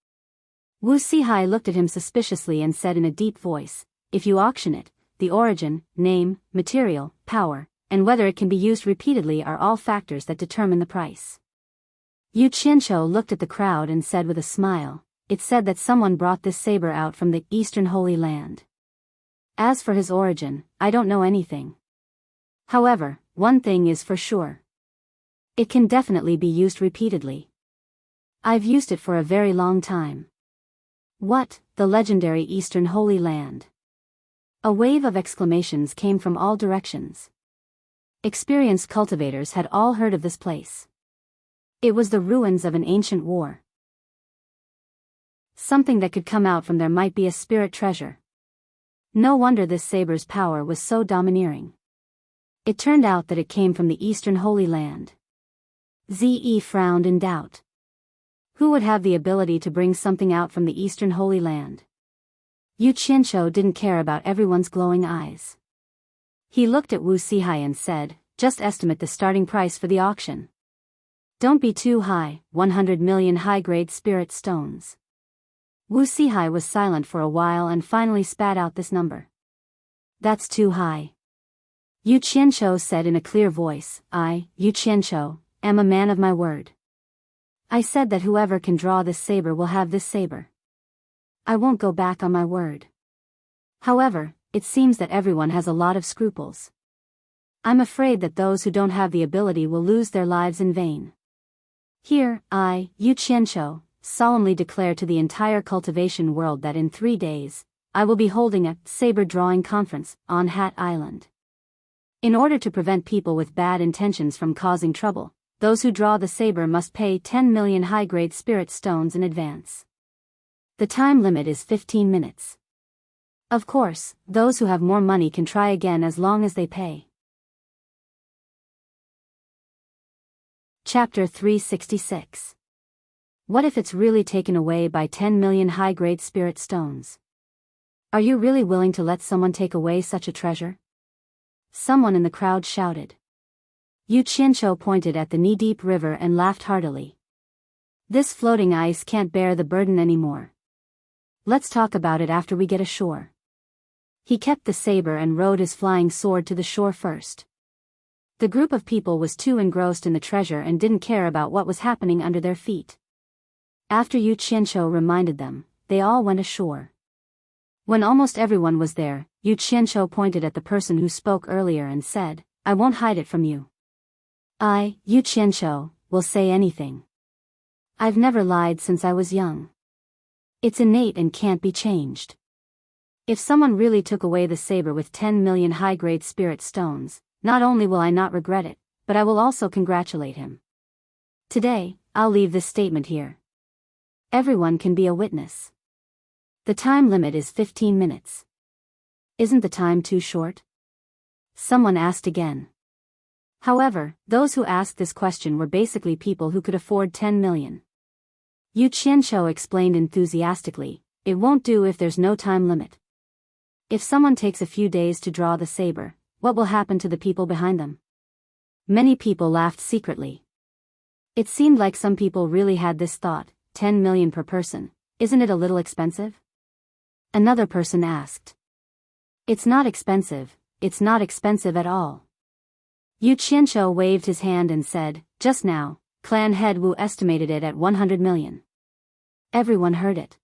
Wu Sihai looked at him suspiciously and said in a deep voice, "If you auction it, the origin, name, material, power, and whether it can be used repeatedly are all factors that determine the price." Yu Qianqiu looked at the crowd and said with a smile, "It's said that someone brought this saber out from the Eastern Holy Land. As for his origin, I don't know anything. However, one thing is for sure. It can definitely be used repeatedly. I've used it for a very long time." "What, the legendary Eastern Holy Land?" A wave of exclamations came from all directions. Experienced cultivators had all heard of this place. It was the ruins of an ancient war. Something that could come out from there might be a spirit treasure. No wonder this saber's power was so domineering. It turned out that it came from the Eastern Holy Land. Ze frowned in doubt. Who would have the ability to bring something out from the Eastern Holy Land? Yu Qianqiu didn't care about everyone's glowing eyes. He looked at Wu Sihai and said, "Just estimate the starting price for the auction." Don't be too high, 100 million high-grade spirit stones. Wu Sihai was silent for a while and finally spat out this number. That's too high. Yu Qianqiu said in a clear voice, I, Yu Qianqiu, am a man of my word. I said that whoever can draw this saber will have this saber. I won't go back on my word. However, it seems that everyone has a lot of scruples. I'm afraid that those who don't have the ability will lose their lives in vain. Here, I, Yu Qianqiu, solemnly declare to the entire cultivation world that in 3 days, I will be holding a saber drawing conference on Hat Island. In order to prevent people with bad intentions from causing trouble, those who draw the saber must pay 10 million high-grade spirit stones in advance. The time limit is 15 minutes. Of course, those who have more money can try again as long as they pay. Chapter 366. What if it's really taken away by 10 million high-grade spirit stones? Are you really willing to let someone take away such a treasure? Someone in the crowd shouted. Yu Qianqiu pointed at the knee-deep river and laughed heartily. This floating ice can't bear the burden anymore. Let's talk about it after we get ashore. He kept the saber and rode his flying sword to the shore first. The group of people was too engrossed in the treasure and didn't care about what was happening under their feet. After Yu Qianqiu reminded them, they all went ashore. When almost everyone was there, Yu Qianqiu pointed at the person who spoke earlier and said, I won't hide it from you. I, Yu Qianqiu, will say anything. I've never lied since I was young. It's innate and can't be changed. If someone really took away the saber with 10 million high-grade spirit stones, not only will I not regret it, but I will also congratulate him. Today, I'll leave this statement here. Everyone can be a witness. The time limit is 15 minutes. Isn't the time too short? Someone asked again. However, those who asked this question were basically people who could afford 10 million. Yu Qianqiu explained enthusiastically, it won't do if there's no time limit. If someone takes a few days to draw the saber, what will happen to the people behind them? Many people laughed secretly. It seemed like some people really had this thought, 10 million per person, isn't it a little expensive? Another person asked. It's not expensive at all. Yu Qianqiu waved his hand and said, just now, Clan Head Wu estimated it at 100 million. Everyone heard it.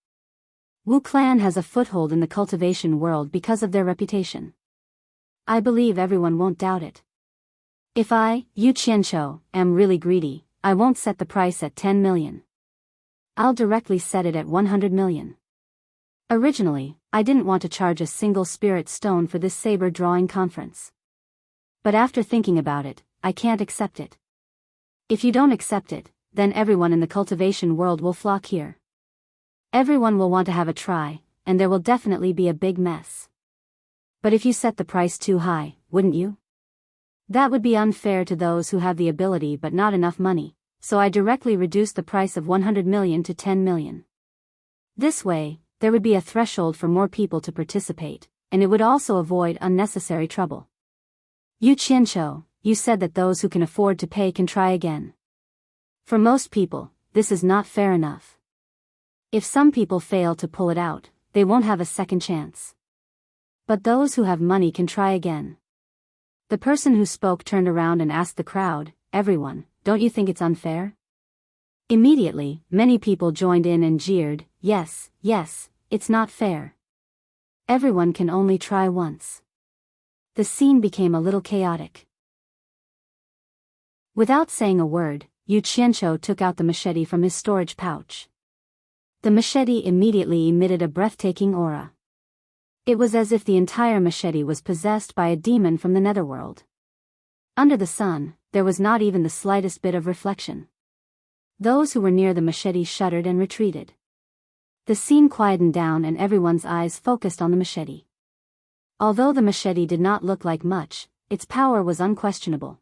Wu Clan has a foothold in the cultivation world because of their reputation. I believe everyone won't doubt it. If I, Yu Qianqiu, am really greedy, I won't set the price at 10 million. I'll directly set it at 100 million. Originally, I didn't want to charge a single spirit stone for this saber drawing conference. But after thinking about it, I can't accept it. If you don't accept it, then everyone in the cultivation world will flock here. Everyone will want to have a try, and there will definitely be a big mess. But if you set the price too high, wouldn't you? That would be unfair to those who have the ability but not enough money, so I directly reduced the price of 100 million to 10 million. This way, there would be a threshold for more people to participate, and it would also avoid unnecessary trouble. Yu Qianqiu, you said that those who can afford to pay can try again. For most people, this is not fair enough. If some people fail to pull it out, they won't have a second chance. But those who have money can try again. The person who spoke turned around and asked the crowd, everyone, don't you think it's unfair? Immediately, many people joined in and jeered, yes, it's not fair. Everyone can only try once. The scene became a little chaotic. Without saying a word, Yu Qianqiu took out the machete from his storage pouch. The machete immediately emitted a breathtaking aura. It was as if the entire machete was possessed by a demon from the netherworld. Under the sun, there was not even the slightest bit of reflection. Those who were near the machete shuddered and retreated. The scene quietened down and everyone's eyes focused on the machete. Although the machete did not look like much, its power was unquestionable.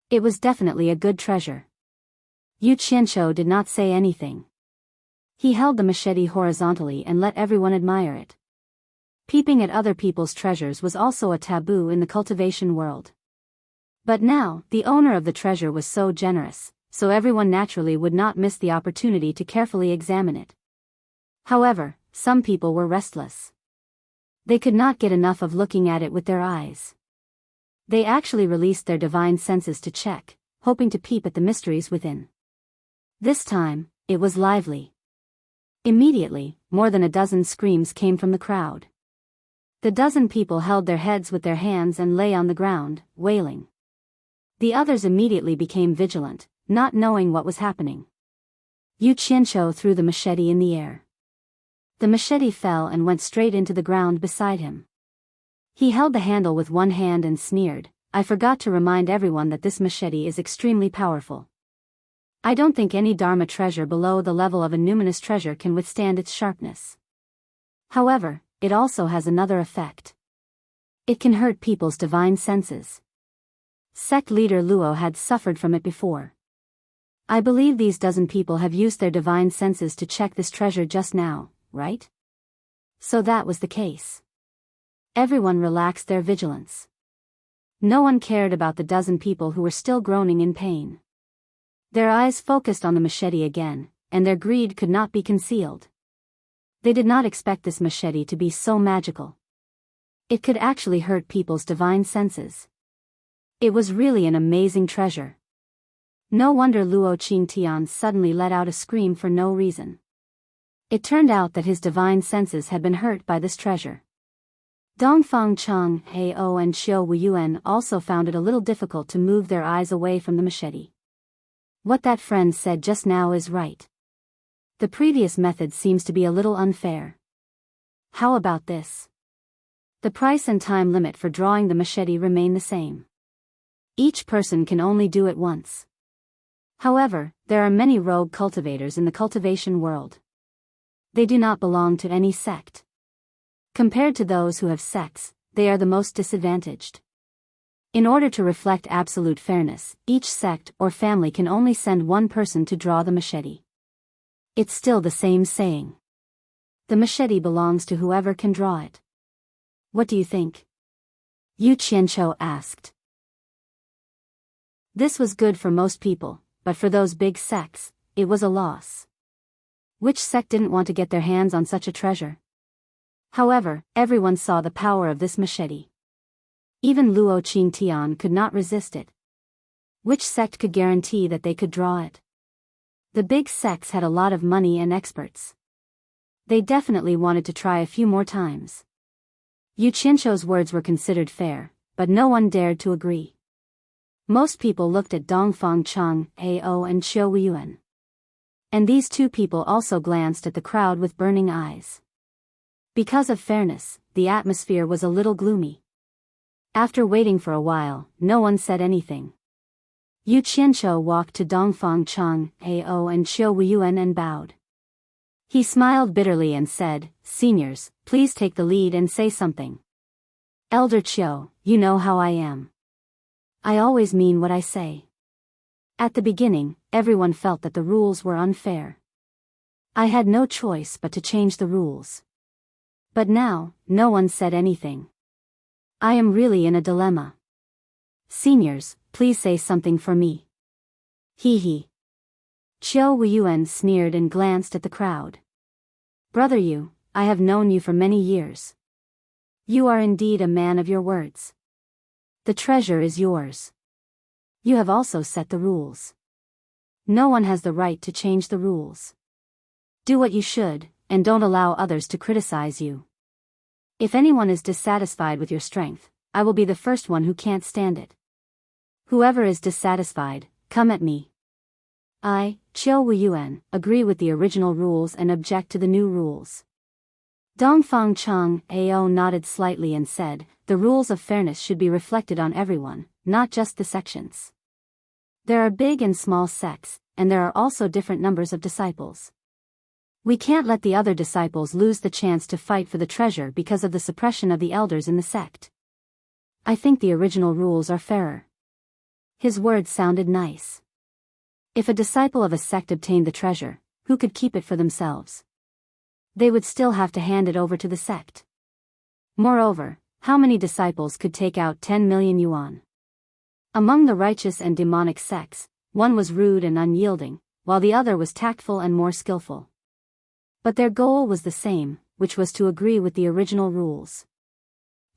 It was definitely a good treasure. Yu Qianqiu did not say anything. He held the machete horizontally and let everyone admire it. Peeping at other people's treasures was also a taboo in the cultivation world. But now, the owner of the treasure was so generous, so everyone naturally would not miss the opportunity to carefully examine it. However, some people were restless. They could not get enough of looking at it with their eyes. They actually released their divine senses to check, hoping to peep at the mysteries within. This time, it was lively. Immediately, more than a dozen screams came from the crowd. The dozen people held their heads with their hands and lay on the ground, wailing. The others immediately became vigilant, not knowing what was happening. Yu Qianqiu threw the machete in the air. The machete fell and went straight into the ground beside him. He held the handle with one hand and sneered, "I forgot to remind everyone that this machete is extremely powerful. I don't think any Dharma treasure below the level of a numinous treasure can withstand its sharpness. However, it also has another effect. It can hurt people's divine senses. Sect leader Luo had suffered from it before. I believe these dozen people have used their divine senses to check this treasure just now, right?" So that was the case. Everyone relaxed their vigilance. No one cared about the dozen people who were still groaning in pain. Their eyes focused on the machete again, and their greed could not be concealed. They did not expect this machete to be so magical. It could actually hurt people's divine senses. It was really an amazing treasure. No wonder Luo Qingtian suddenly let out a scream for no reason. It turned out that his divine senses had been hurt by this treasure. Dongfang Chang, Hao and Xiao Wuyuan also found it a little difficult to move their eyes away from the machete. What that friend said just now is right. The previous method seems to be a little unfair. How about this? The price and time limit for drawing the machete remain the same. Each person can only do it once. However, there are many rogue cultivators in the cultivation world. They do not belong to any sect. Compared to those who have sects, they are the most disadvantaged. In order to reflect absolute fairness, each sect or family can only send one person to draw the machete. It's still the same saying. The machete belongs to whoever can draw it. What do you think? Yu Qianqiu asked. This was good for most people, but for those big sects, it was a loss. Which sect didn't want to get their hands on such a treasure? However, everyone saw the power of this machete. Even Luo Qingtian could not resist it. Which sect could guarantee that they could draw it? The big sects had a lot of money and experts. They definitely wanted to try a few more times. Yu Qianqiu's words were considered fair, but no one dared to agree. Most people looked at Dongfang Chang, Hao and Xiao Wuyuan. And these two people also glanced at the crowd with burning eyes. Because of fairness, the atmosphere was a little gloomy. After waiting for a while, no one said anything. Yu Qianqiu walked to Dongfang Chang, Hao and Xiao Wuyuan and bowed. He smiled bitterly and said, "Seniors, please take the lead and say something. Elder Qiu, you know how I am. I always mean what I say." At the beginning, everyone felt that the rules were unfair. I had no choice but to change the rules. But now, no one said anything. I am really in a dilemma. Seniors, please say something for me. Hee hee. Xiao Wuyuan sneered and glanced at the crowd. Brother Yu, I have known you for many years. You are indeed a man of your words. The treasure is yours. You have also set the rules. No one has the right to change the rules. Do what you should, and don't allow others to criticize you. If anyone is dissatisfied with your strength, I will be the first one who can't stand it. Whoever is dissatisfied, come at me. I, Qiu Wuyuan, agree with the original rules and object to the new rules. Dongfang Chang, Hao nodded slightly and said, the rules of fairness should be reflected on everyone, not just the sections. There are big and small sects, and there are also different numbers of disciples. We can't let the other disciples lose the chance to fight for the treasure because of the suppression of the elders in the sect. I think the original rules are fairer. His words sounded nice. If a disciple of a sect obtained the treasure, who could keep it for themselves? They would still have to hand it over to the sect. Moreover, how many disciples could take out 10 million yuan? Among the righteous and demonic sects, One was rude and unyielding, while the other was tactful and more skillful. But their goal was the same, which was to agree with the original rules.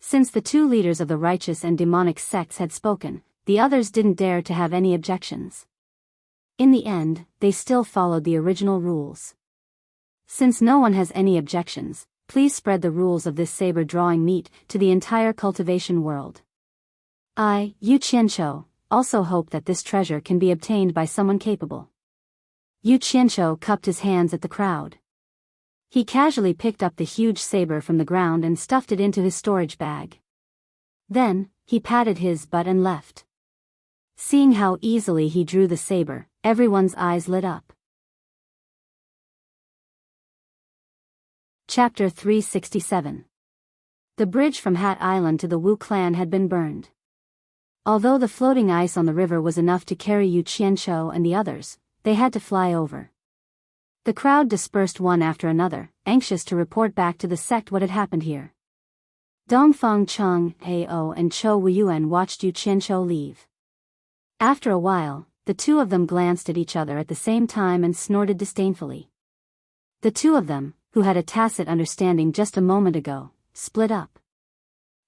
Since the two leaders of the righteous and demonic sects had spoken, the others didn't dare to have any objections. In the end, they still followed the original rules. Since no one has any objections, please spread the rules of this saber-drawing meet to the entire cultivation world. I, Yu Qianqiu, also hope that this treasure can be obtained by someone capable. Yu Qianqiu cupped his hands at the crowd. He casually picked up the huge saber from the ground and stuffed it into his storage bag. Then, he patted his butt and left. Seeing how easily he drew the saber, everyone's eyes lit up. Chapter 367. The bridge from Hat Island to the Wu clan had been burned. Although the floating ice on the river was enough to carry Yu Qianqiu and the others, they had to fly over. The crowd dispersed one after another, anxious to report back to the sect what had happened here. Dongfeng Cheng, Ao and Chou Wuyuan watched Yu Qianqiu leave. After a while, the two of them glanced at each other at the same time and snorted disdainfully. The two of them, who had a tacit understanding just a moment ago, split up.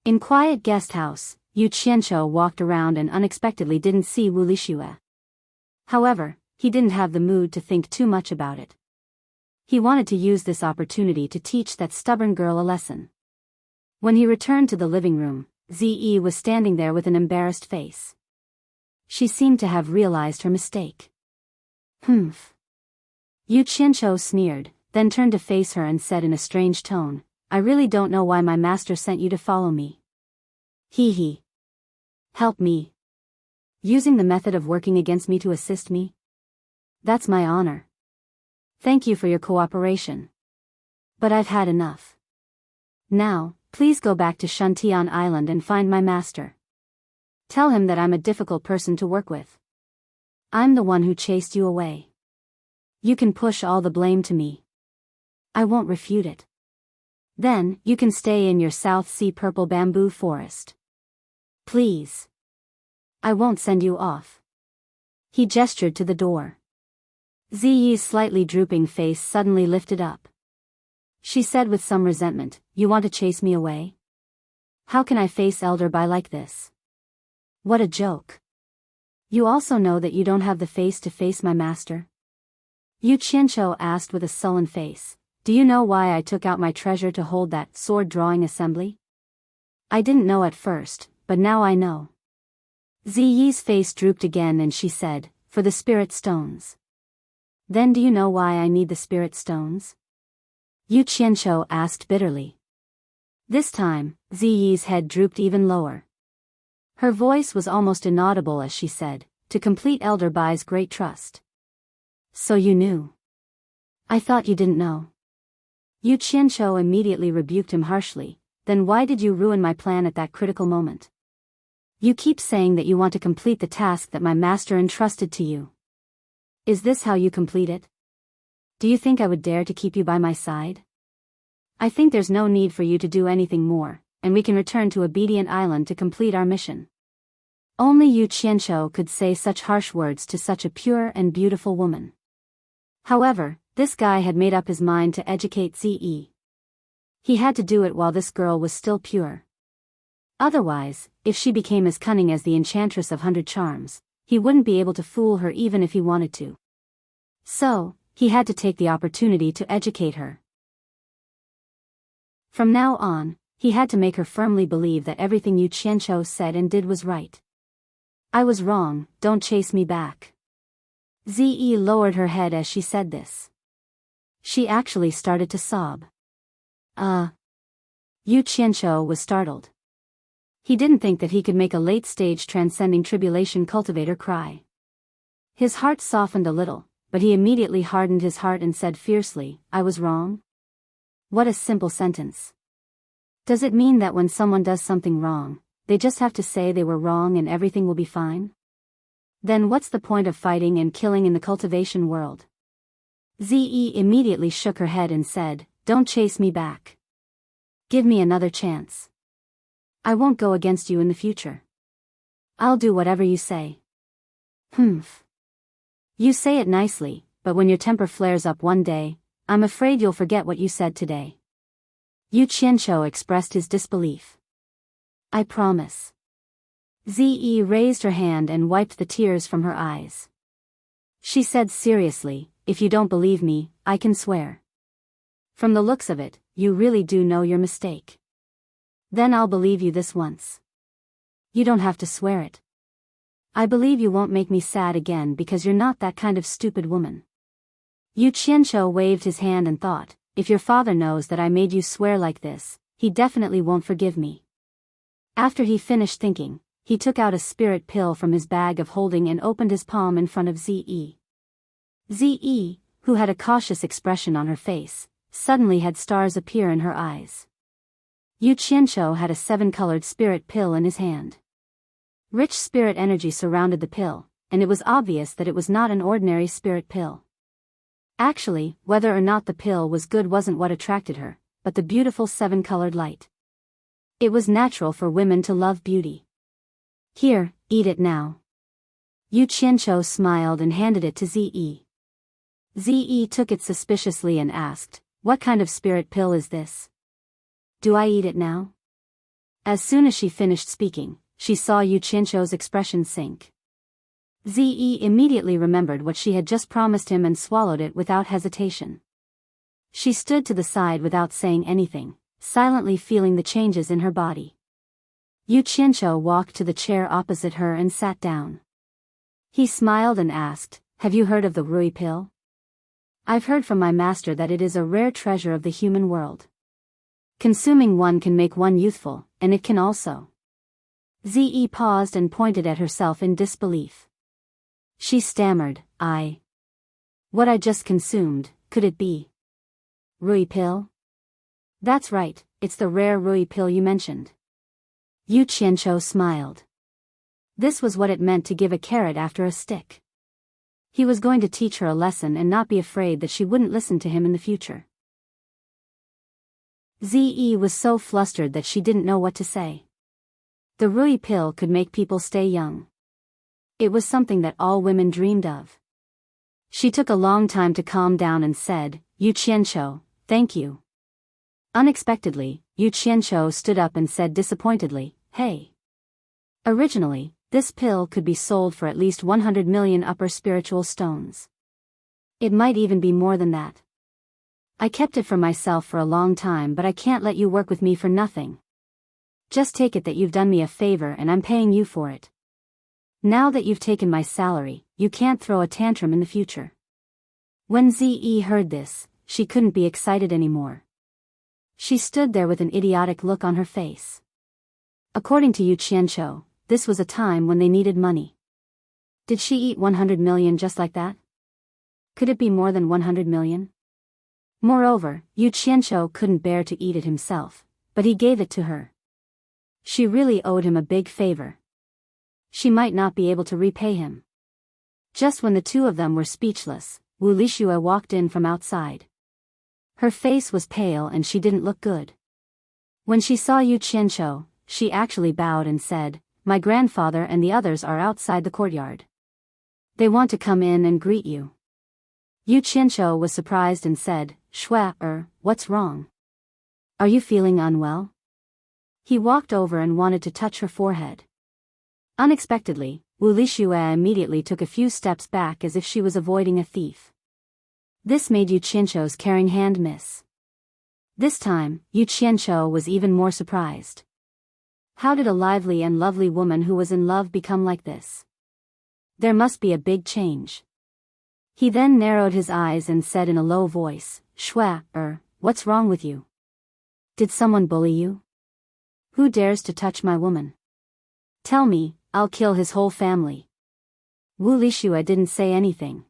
In quiet guest house, Yu Qianqiu walked around and unexpectedly didn't see Wu Lixue. However, he didn't have the mood to think too much about it. He wanted to use this opportunity to teach that stubborn girl a lesson. When he returned to the living room, Zi was standing there with an embarrassed face. She seemed to have realized her mistake. Humph. Yu Qianqiu sneered, then turned to face her and said in a strange tone, I really don't know why my master sent you to follow me. He. Help me. Using the method of working against me to assist me? That's my honor. Thank you for your cooperation. But I've had enough. Now, please go back to Shuntian Island and find my master. Tell him that I'm a difficult person to work with. I'm the one who chased you away. You can push all the blame to me. I won't refute it. Then, you can stay in your South Sea purple bamboo forest. Please. I won't send you off. He gestured to the door. Ziyi's slightly drooping face suddenly lifted up. She said with some resentment, You want to chase me away? How can I face Elder Bai like this? What a joke. You also know that you don't have the face to face my master? Yu Qianqiu asked with a sullen face, Do you know why I took out my treasure to hold that sword-drawing assembly? I didn't know at first, but now I know. Ziyi's face drooped again and she said, For the spirit stones. Then do you know why I need the spirit stones? Yu Qianqiu asked bitterly. This time, Ziyi's head drooped even lower. Her voice was almost inaudible as she said, To complete Elder Bai's great trust. So you knew. I thought you didn't know. Yu Qianqiu immediately rebuked him harshly, Then why did you ruin my plan at that critical moment? You keep saying that you want to complete the task that my master entrusted to you. Is this how you complete it? Do you think I would dare to keep you by my side? I think there's no need for you to do anything more, and we can return to Obedient Island to complete our mission. Only Yu Qianqiu could say such harsh words to such a pure and beautiful woman. However, this guy had made up his mind to educate Zi. He had to do it while this girl was still pure. Otherwise, if she became as cunning as the Enchantress of 100 Charms, he wouldn't be able to fool her even if he wanted to. So, he had to take the opportunity to educate her. From now on, he had to make her firmly believe that everything Yu Qianqiu said and did was right. I was wrong, don't chase me back. Zi lowered her head as she said this. She actually started to sob. Yu Qianqiu was startled. He didn't think that he could make a late-stage transcending tribulation cultivator cry. His heart softened a little, but he immediately hardened his heart and said fiercely, I was wrong? What a simple sentence. Does it mean that when someone does something wrong, they just have to say they were wrong and everything will be fine? Then what's the point of fighting and killing in the cultivation world? Zi immediately shook her head and said, Don't chase me back. Give me another chance. I won't go against you in the future. I'll do whatever you say. Humph. You say it nicely, but when your temper flares up one day, I'm afraid you'll forget what you said today. Yu Qianqiu expressed his disbelief. I promise. Zi raised her hand and wiped the tears from her eyes. She said seriously, if you don't believe me, I can swear. From the looks of it, you really do know your mistake. Then I'll believe you this once. You don't have to swear it. I believe you won't make me sad again because you're not that kind of stupid woman. Yu Qianqiu waved his hand and thought, if your father knows that I made you swear like this, he definitely won't forgive me. After he finished thinking, he took out a spirit pill from his bag of holding and opened his palm in front of Zi. Zi, who had a cautious expression on her face, suddenly had stars appear in her eyes. Yu Qianqiu had a 7-colored spirit pill in his hand. Rich spirit energy surrounded the pill, and it was obvious that it was not an ordinary spirit pill. Actually, whether or not the pill was good wasn't what attracted her, but the beautiful 7-colored light. It was natural for women to love beauty. Here, eat it now. Yu Qianqiu smiled and handed it to Zi. Zi took it suspiciously and asked, what kind of spirit pill is this? Do I eat it now? As soon as she finished speaking, she saw Yu Qianqiu's expression sink. Zi immediately remembered what she had just promised him and swallowed it without hesitation. She stood to the side without saying anything, silently feeling the changes in her body. Yu Qianqiu walked to the chair opposite her and sat down. He smiled and asked, have you heard of the Rui pill? I've heard from my master that it is a rare treasure of the human world. Consuming one can make one youthful, and it can also. Zi paused and pointed at herself in disbelief. She stammered, what I just consumed, could it be? Rui pill? That's right, it's the rare Rui pill you mentioned. Yu Qianqiu smiled. This was what it meant to give a carrot after a stick. He was going to teach her a lesson and not be afraid that she wouldn't listen to him in the future. Zi was so flustered that she didn't know what to say. The Rui pill could make people stay young. It was something that all women dreamed of. She took a long time to calm down and said, Yu Qianqiu, thank you. Unexpectedly, Yu Qianqiu stood up and said disappointedly, hey. Originally, this pill could be sold for at least 100 million upper spiritual stones. It might even be more than that. I kept it for myself for a long time, but I can't let you work with me for nothing. Just take it that you've done me a favor and I'm paying you for it. Now that you've taken my salary, you can't throw a tantrum in the future. When Zi heard this, she couldn't be excited anymore. She stood there with an idiotic look on her face. According to Yu Qianqiu, this was a time when they needed money. Did she eat 100 million just like that? Could it be more than 100 million? Moreover, Yu Qianqiu couldn't bear to eat it himself, but he gave it to her. She really owed him a big favor. She might not be able to repay him. Just when the two of them were speechless, Wu Lixue walked in from outside. Her face was pale and she didn't look good. When she saw Yu Qianqiu, she actually bowed and said, my grandfather and the others are outside the courtyard. They want to come in and greet you. Yu Qianqiu was surprised and said, Shua, what's wrong? Are you feeling unwell? He walked over and wanted to touch her forehead. Unexpectedly, Wu Lixue immediately took a few steps back as if she was avoiding a thief. This made Yu Qianqiu's caring hand miss. This time, Yu Qianqiu was even more surprised. How did a lively and lovely woman who was in love become like this? There must be a big change. He then narrowed his eyes and said in a low voice, Shua, what's wrong with you? Did someone bully you? Who dares to touch my woman? Tell me, I'll kill his whole family. Wu Lixue didn't say anything.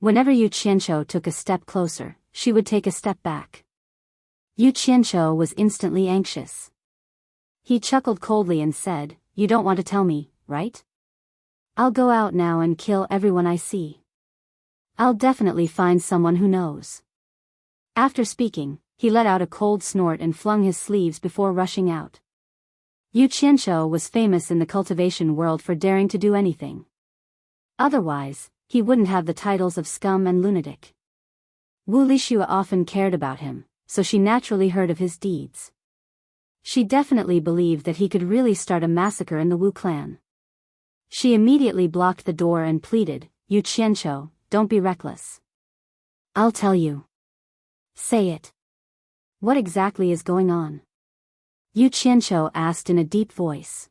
Whenever Yu Qianqiu took a step closer, she would take a step back. Yu Qianqiu was instantly anxious. He chuckled coldly and said, you don't want to tell me, right? I'll go out now and kill everyone I see. I'll definitely find someone who knows. After speaking, he let out a cold snort and flung his sleeves before rushing out. Yu Qianqiu was famous in the cultivation world for daring to do anything. Otherwise, he wouldn't have the titles of scum and lunatic. Wu Lixue often cared about him, so she naturally heard of his deeds. She definitely believed that he could really start a massacre in the Wu clan. She immediately blocked the door and pleaded, "Yu Qianqiu, don't be reckless. I'll tell you." "Say it. What exactly is going on?" Yu Qianqiu asked in a deep voice.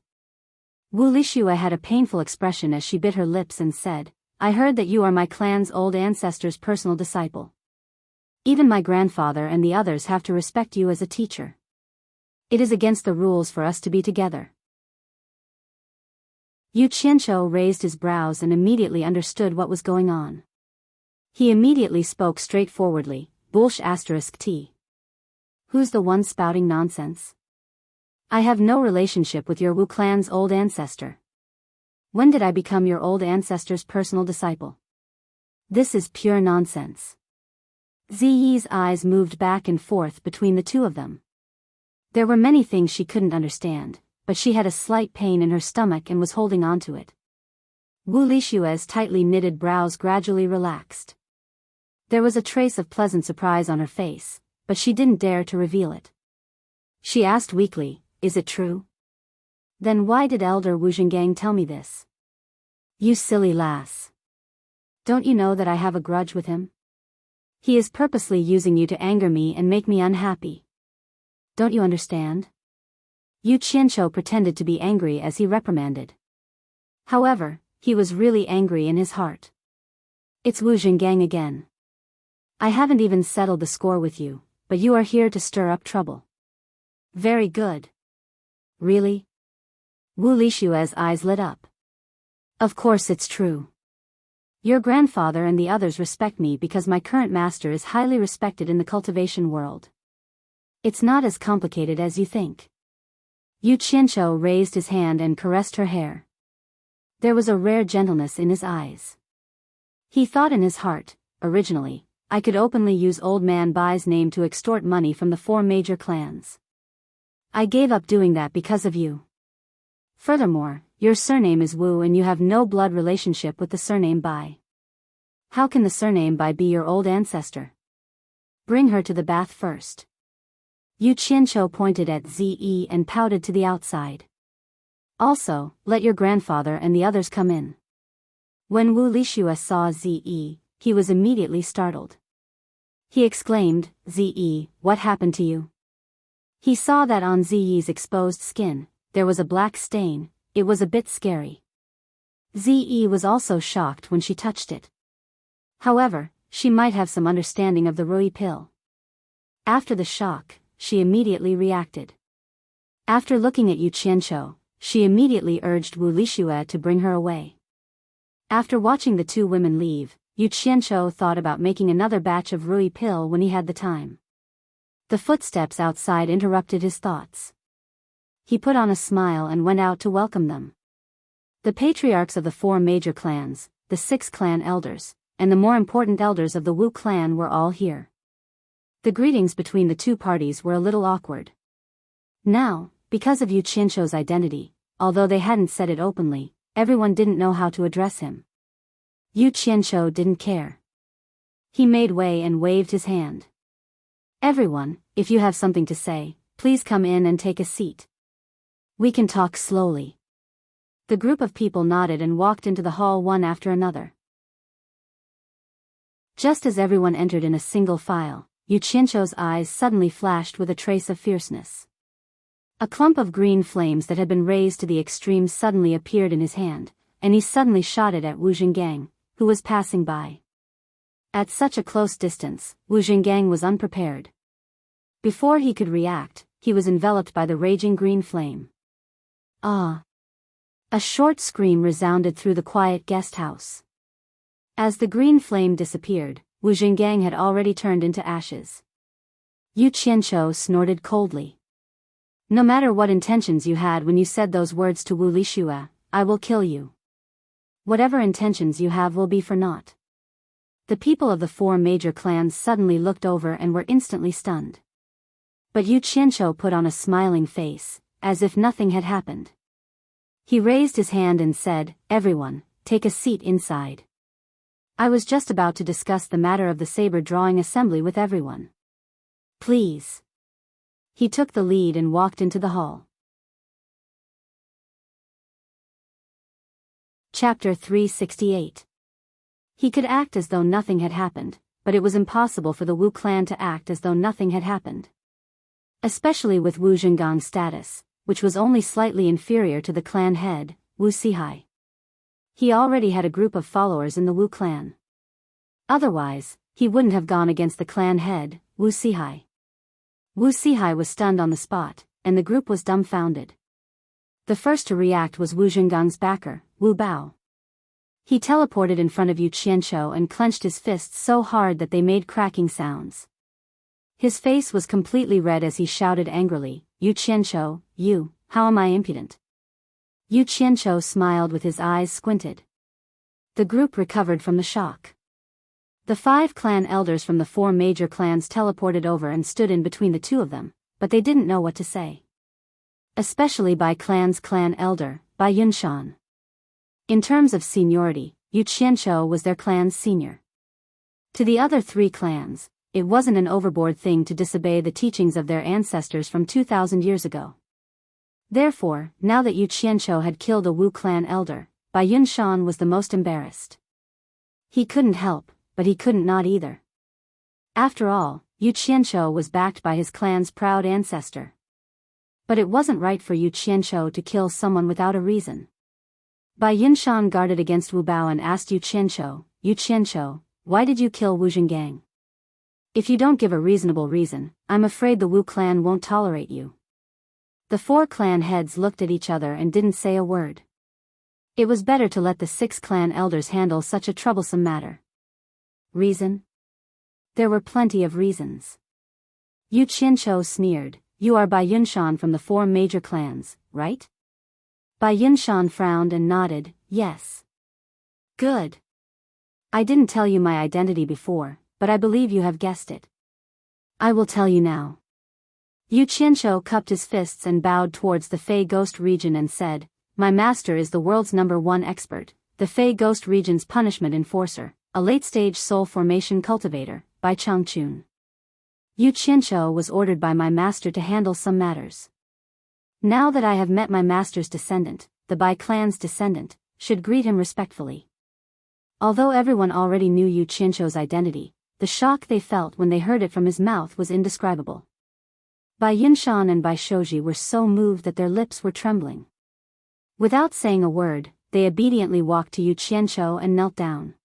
Wu Lixue had a painful expression as she bit her lips and said, "I heard that you are my clan's old ancestor's personal disciple. Even my grandfather and the others have to respect you as a teacher. It is against the rules for us to be together." Yu Qianqiu raised his brows and immediately understood what was going on. He immediately spoke straightforwardly, "Bullsh*t. Who's the one spouting nonsense? I have no relationship with your Wu clan's old ancestor. When did I become your old ancestor's personal disciple? This is pure nonsense." Ziyi's eyes moved back and forth between the two of them. There were many things she couldn't understand, but she had a slight pain in her stomach and was holding on to it. Wu Lixue's tightly knitted brows gradually relaxed. There was a trace of pleasant surprise on her face, but she didn't dare to reveal it. She asked weakly, "Is it true? Then why did Elder Wu Zhengang tell me this?" "You silly lass. Don't you know that I have a grudge with him? He is purposely using you to anger me and make me unhappy. Don't you understand?" Yu Qianqiu pretended to be angry as he reprimanded. However, he was really angry in his heart. "It's Wu Zhengang again. I haven't even settled the score with you, but you are here to stir up trouble. Very good. Really?" Wu Lixue's eyes lit up. "Of course it's true. Your grandfather and the others respect me because my current master is highly respected in the cultivation world. It's not as complicated as you think." Yu Qianqiu raised his hand and caressed her hair. There was a rare gentleness in his eyes. He thought in his heart, "Originally, I could openly use Old Man Bai's name to extort money from the 4 major clans. I gave up doing that because of you. Furthermore, your surname is Wu and you have no blood relationship with the surname Bai. How can the surname Bai be your old ancestor? Bring her to the bath first." Yu Qianqiu pointed at Ziyi and pouted to the outside. "Also, let your grandfather and the others come in." When Wu Lixue saw Ziyi, he was immediately startled. He exclaimed, "Ziyi, what happened to you?" He saw that on Ziyi's exposed skin, there was a black stain. It was a bit scary. Ziyi was also shocked when she touched it. However, she might have some understanding of the Rui pill. After the shock, she immediately reacted. After looking at Yu Qianqiu, she immediately urged Wu Lixue to bring her away. After watching the two women leave, Yu Qianqiu thought about making another batch of Rui pill when he had the time. The footsteps outside interrupted his thoughts. He put on a smile and went out to welcome them. The patriarchs of the 4 major clans, the 6 clan elders, and the more important elders of the Wu clan were all here. The greetings between the two parties were a little awkward. Now, because of Yu Qianqiu's identity, although they hadn't said it openly, everyone didn't know how to address him. Yu Qianqiu didn't care. He made way and waved his hand. "Everyone, if you have something to say, please come in and take a seat. We can talk slowly." The group of people nodded and walked into the hall one after another. Just as everyone entered in a single file, Yu Qianqiu's eyes suddenly flashed with a trace of fierceness. A clump of green flames that had been raised to the extreme suddenly appeared in his hand, and he suddenly shot it at Wu Zhengang, who was passing by. At such a close distance, Wu Zhengang was unprepared. Before he could react, he was enveloped by the raging green flame. "Ah!" A short scream resounded through the quiet guest house. As the green flame disappeared, Wu Zhengang had already turned into ashes. Yu Qianqiu snorted coldly. "No matter what intentions you had when you said those words to Wu Lixue, I will kill you. Whatever intentions you have will be for naught." The people of the 4 major clans suddenly looked over and were instantly stunned. But Yu Qianqiu put on a smiling face, as if nothing had happened. He raised his hand and said, "Everyone, take a seat inside." I was just about to discuss the matter of the saber drawing assembly with everyone. Please. He took the lead and walked into the hall. Chapter 368. He could act as though nothing had happened, but it was impossible for the Wu clan to act as though nothing had happened. Especially with Wu Zhenggang's status, which was only slightly inferior to the clan head, Wu Sihai. He already had a group of followers in the Wu clan. Otherwise, he wouldn't have gone against the clan head, Wu Sihai. Wu Sihai was stunned on the spot, and the group was dumbfounded. The first to react was Wu Zhenggang's backer, Wu Bao. He teleported in front of Yu Qianqiu and clenched his fists so hard that they made cracking sounds. His face was completely red as he shouted angrily, "Yu Qianqiu, you, how am I impudent?" Yu Qianqiu smiled with his eyes squinted. The group recovered from the shock. The 5 clan elders from the 4 major clans teleported over and stood in between the two of them, but they didn't know what to say. Especially Bai Clan's clan elder, Bai Yunshan. In terms of seniority, Yu Qianqiu was their clan's senior. To the other 3 clans, it wasn't an overboard thing to disobey the teachings of their ancestors from 2,000 years ago. Therefore, now that Yu Qianqiu had killed a Wu clan elder, Bai Yunshan was the most embarrassed. He couldn't help, but he couldn't not either. After all, Yu Qianqiu was backed by his clan's proud ancestor. But it wasn't right for Yu Qianqiu to kill someone without a reason. Bai Yunshan guarded against Wu Bao and asked Yu Qianqiu, why did you kill Wu Zhengang? If you don't give a reasonable reason, I'm afraid the Wu clan won't tolerate you. The 4 clan heads looked at each other and didn't say a word. It was better to let the 6 clan elders handle such a troublesome matter. Reason? There were plenty of reasons. Yu Qianqiu sneered, "You are Bai Yunshan from the 4 major clans, right?" Bai Yunshan frowned and nodded, "Yes." "Good. I didn't tell you my identity before, but I believe you have guessed it. I will tell you now." Yu Qianqiu cupped his fists and bowed towards the Fey Ghost region and said, "My master is the world's #1 expert, the Fey Ghost region's punishment enforcer, a late-stage soul formation cultivator, Bai Changchun. Yu Qianqiu was ordered by my master to handle some matters. Now that I have met my master's descendant, the Bai clan's descendant, should greet him respectfully." Although everyone already knew Yu Qianqiu's identity, the shock they felt when they heard it from his mouth was indescribable. Bai Yunshan and Bai Shouji were so moved that their lips were trembling. Without saying a word, they obediently walked to Yu Qianqiu and knelt down.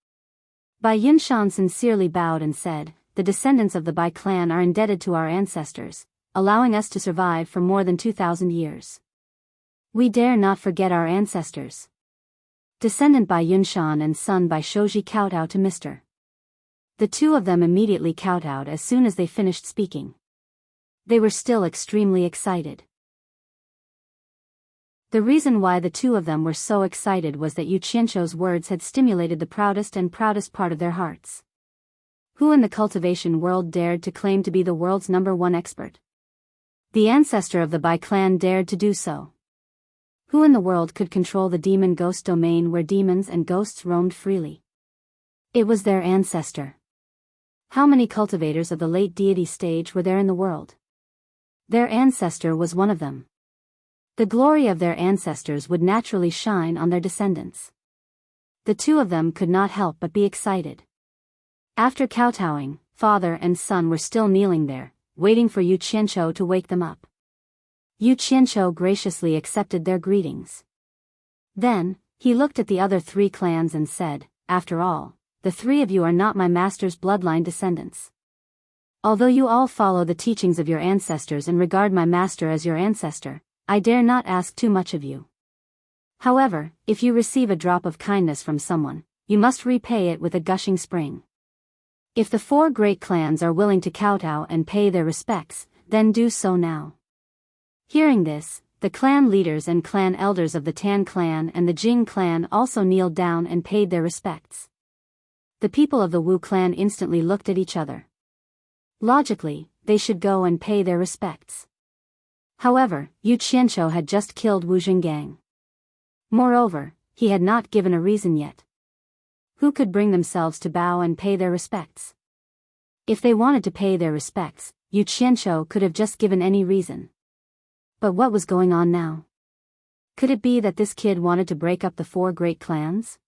Bai Yunshan sincerely bowed and said, "The descendants of the Bai clan are indebted to our ancestors, allowing us to survive for more than 2,000 years. We dare not forget our ancestors." Descendant Bai Yunshan and son Bai Shouji kowtowed to Mr. The 2 of them immediately kowtowed as soon as they finished speaking. They were still extremely excited. The reason why the 2 of them were so excited was that Yu Qianqiu's words had stimulated the proudest part of their hearts. Who in the cultivation world dared to claim to be the world's #1 expert? The ancestor of the Bai clan dared to do so. Who in the world could control the demon ghost domain where demons and ghosts roamed freely? It was their ancestor. How many cultivators of the late deity stage were there in the world? Their ancestor was one of them. The glory of their ancestors would naturally shine on their descendants. The 2 of them could not help but be excited. After kowtowing, father and son were still kneeling there, waiting for Yu Qianqiu to wake them up. Yu Qianqiu graciously accepted their greetings. Then, he looked at the other 3 clans and said, "After all, the 3 of you are not my master's bloodline descendants. Although you all follow the teachings of your ancestors and regard my master as your ancestor, I dare not ask too much of you. However, if you receive a drop of kindness from someone, you must repay it with a gushing spring. If the 4 great clans are willing to kowtow and pay their respects, then do so now." Hearing this, the clan leaders and clan elders of the Tan clan and the Jing clan also kneeled down and paid their respects. The people of the Wu clan instantly looked at each other. Logically, they should go and pay their respects. However, Yu Qianqiu had just killed Wu Zhengang. Moreover, he had not given a reason yet. Who could bring themselves to bow and pay their respects? If they wanted to pay their respects, Yu Qianqiu could have just given any reason. But what was going on now? Could it be that this kid wanted to break up the four great clans?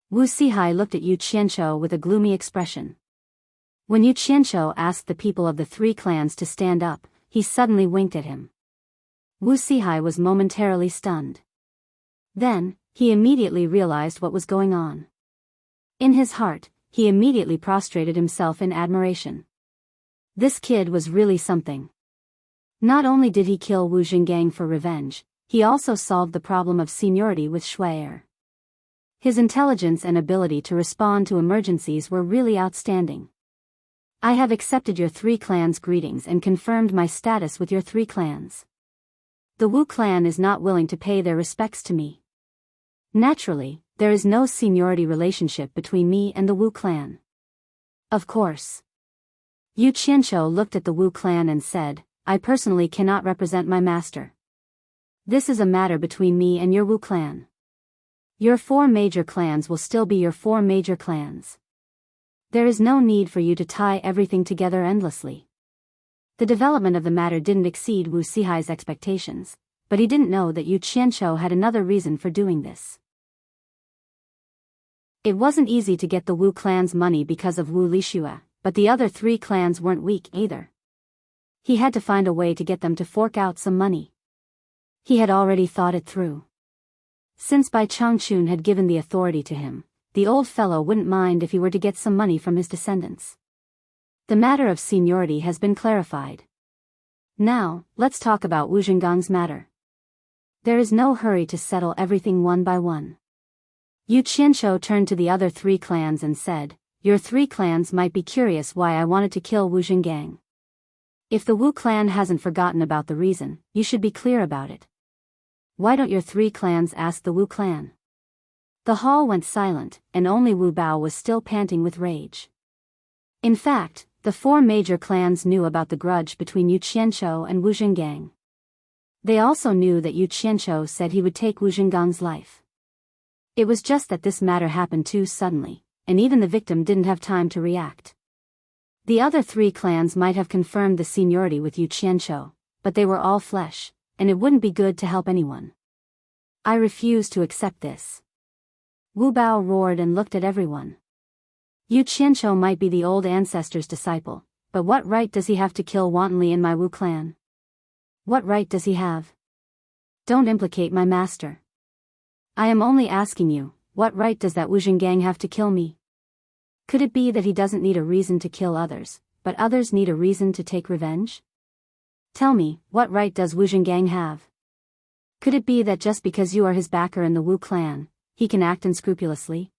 Wu Sihai looked at Yu Qianqiu with a gloomy expression. When Yu Qianqiu asked the people of the three clans to stand up, he suddenly winked at him. Wu Sihai was momentarily stunned. Then, he immediately realized what was going on. In his heart, he immediately prostrated himself in admiration. This kid was really something. Not only did he kill Wu Jinggang for revenge, he also solved the problem of seniority with Shuai. His intelligence and ability to respond to emergencies were really outstanding. I have accepted your three clans' greetings and confirmed my status with your three clans. The Wu clan is not willing to pay their respects to me. Naturally, there is no seniority relationship between me and the Wu clan. Of course. Yu Qianqiu looked at the Wu clan and said, I personally cannot represent my master. This is a matter between me and your Wu clan. Your four major clans will still be your four major clans. There is no need for you to tie everything together endlessly. The development of the matter didn't exceed Wu Sihai's expectations, but he didn't know that Yu Qianqiu had another reason for doing this. It wasn't easy to get the Wu clan's money because of Wu Lixue, but the other three clans weren't weak either. He had to find a way to get them to fork out some money. He had already thought it through. Since Bai Changchun had given the authority to him, the old fellow wouldn't mind if he were to get some money from his descendants. The matter of seniority has been clarified. Now, let's talk about Wu Jinggang's matter. There is no hurry to settle everything one by one. Yu Qianqiu turned to the other three clans and said, Your three clans might be curious why I wanted to kill Wu Jinggang. If the Wu clan hasn't forgotten about the reason, you should be clear about it. Why don't your three clans ask the Wu clan? The hall went silent, and only Wu Bao was still panting with rage. In fact, the four major clans knew about the grudge between Yu Qianqiu and Wu Jinggang. They also knew that Yu Qianqiu said he would take Wu Jinggang's life. It was just that this matter happened too suddenly, and even the victim didn't have time to react. The other three clans might have confirmed the seniority with Yu Qianqiu, but they were all flesh, and it wouldn't be good to help anyone. I refuse to accept this. Wu Bao roared and looked at everyone. Yu Qianqiu might be the old ancestor's disciple, but what right does he have to kill wantonly in my Wu clan? What right does he have? Don't implicate my master. I am only asking you, what right does that Wu Jinggang have to kill me? Could it be that he doesn't need a reason to kill others, but others need a reason to take revenge? Tell me, what right does Wu Jinggang have? Could it be that just because you are his backer in the Wu clan, he can act unscrupulously?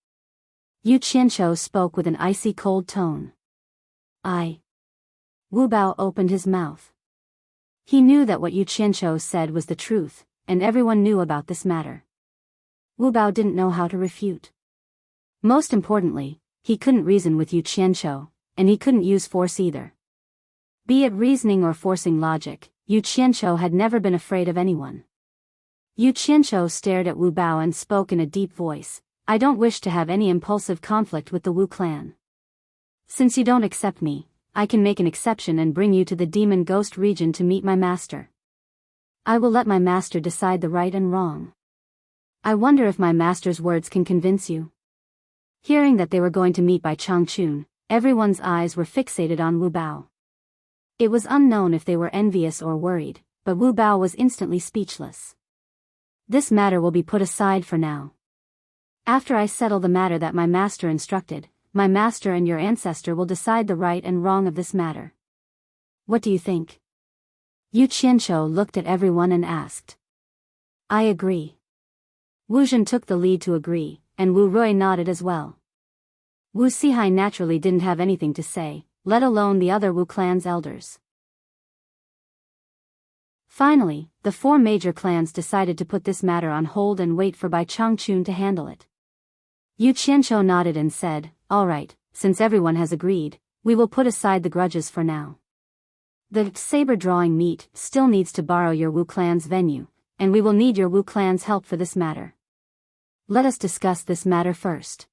Yu Qianqiu spoke with an icy cold tone. Wu Bao opened his mouth. He knew that what Yu Qianqiu said was the truth, and everyone knew about this matter. Wu Bao didn't know how to refute. Most importantly, he couldn't reason with Yu Qianqiu, and he couldn't use force either. Be it reasoning or forcing logic, Yu Qianqiu had never been afraid of anyone. Yu Qianqiu stared at Wu Bao and spoke in a deep voice, I don't wish to have any impulsive conflict with the Wu clan. Since you don't accept me, I can make an exception and bring you to the demon ghost region to meet my master. I will let my master decide the right and wrong. I wonder if my master's words can convince you. Hearing that they were going to meet Bai Changchun, everyone's eyes were fixated on Wu Bao. It was unknown if they were envious or worried, but Wu Bao was instantly speechless. This matter will be put aside for now. After I settle the matter that my master instructed, my master and your ancestor will decide the right and wrong of this matter. What do you think? Yu Qianqiu looked at everyone and asked. I agree. Wu Zhen took the lead to agree, and Wu Rui nodded as well. Wu Sihai naturally didn't have anything to say, let alone the other Wu clan's elders. Finally, the four major clans decided to put this matter on hold and wait for Bai Changchun to handle it. Yu Qianqiu nodded and said, all right, since everyone has agreed, we will put aside the grudges for now. The saber-drawing meet still needs to borrow your Wu clan's venue, and we will need your Wu clan's help for this matter. Let us discuss this matter first.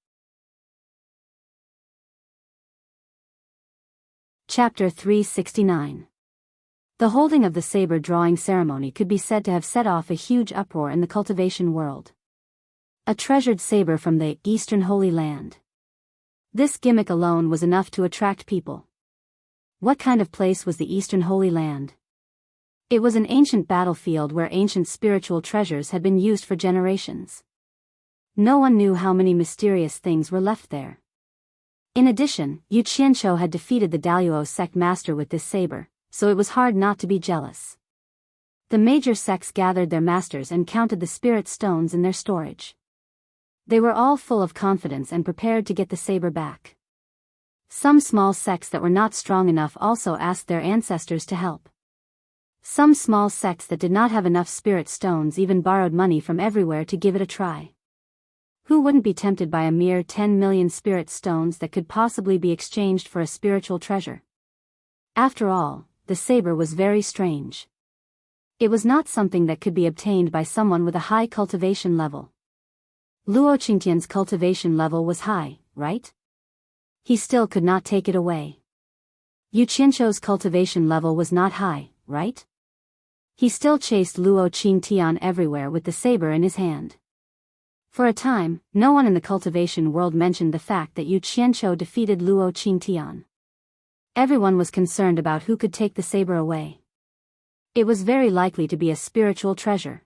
Chapter 369. The holding of the saber drawing ceremony could be said to have set off a huge uproar in the cultivation world. A treasured saber from the Eastern Holy Land. This gimmick alone was enough to attract people. What kind of place was the Eastern Holy Land? It was an ancient battlefield where ancient spiritual treasures had been used for generations. No one knew how many mysterious things were left there. In addition, Yu Qianqiu had defeated the Daluo sect master with this saber, so it was hard not to be jealous. The major sects gathered their masters and counted the spirit stones in their storage. They were all full of confidence and prepared to get the saber back. Some small sects that were not strong enough also asked their ancestors to help. Some small sects that did not have enough spirit stones even borrowed money from everywhere to give it a try. Who wouldn't be tempted by a mere 10 million spirit stones that could possibly be exchanged for a spiritual treasure? After all, the saber was very strange. It was not something that could be obtained by someone with a high cultivation level. Luo Qingtian's cultivation level was high, right? He still could not take it away. Yu Qianqiu's cultivation level was not high, right? He still chased Luo Qingtian everywhere with the saber in his hand. For a time, no one in the cultivation world mentioned the fact that Yu Qianqiu defeated Luo Qingtian. Everyone was concerned about who could take the saber away. It was very likely to be a spiritual treasure.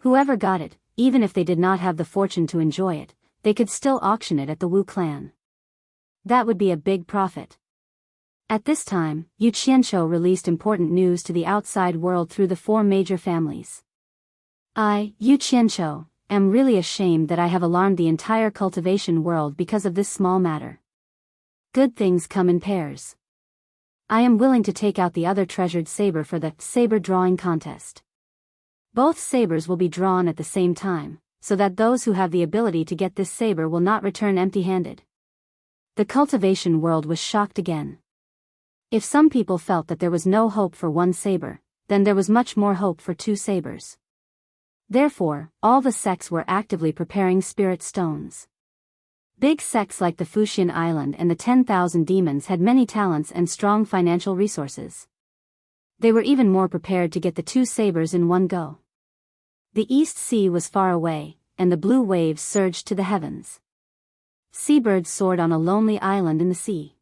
Whoever got it, even if they did not have the fortune to enjoy it, they could still auction it at the Wu clan. That would be a big profit. At this time, Yu Qianqiu released important news to the outside world through the 4 major families. I, Yu Qianqiu, am really ashamed that I have alarmed the entire cultivation world because of this small matter. Good things come in pairs. I am willing to take out the other treasured saber for the saber drawing contest. Both sabers will be drawn at the same time, so that those who have the ability to get this saber will not return empty-handed. The cultivation world was shocked again. If some people felt that there was no hope for one saber, then there was much more hope for 2 sabers. Therefore, all the sects were actively preparing spirit stones. Big sects like the Fuxian Island and the 10,000 Demons had many talents and strong financial resources. They were even more prepared to get the 2 sabers in one go. The East Sea was far away, and the blue waves surged to the heavens. Seabirds soared on a lonely island in the sea.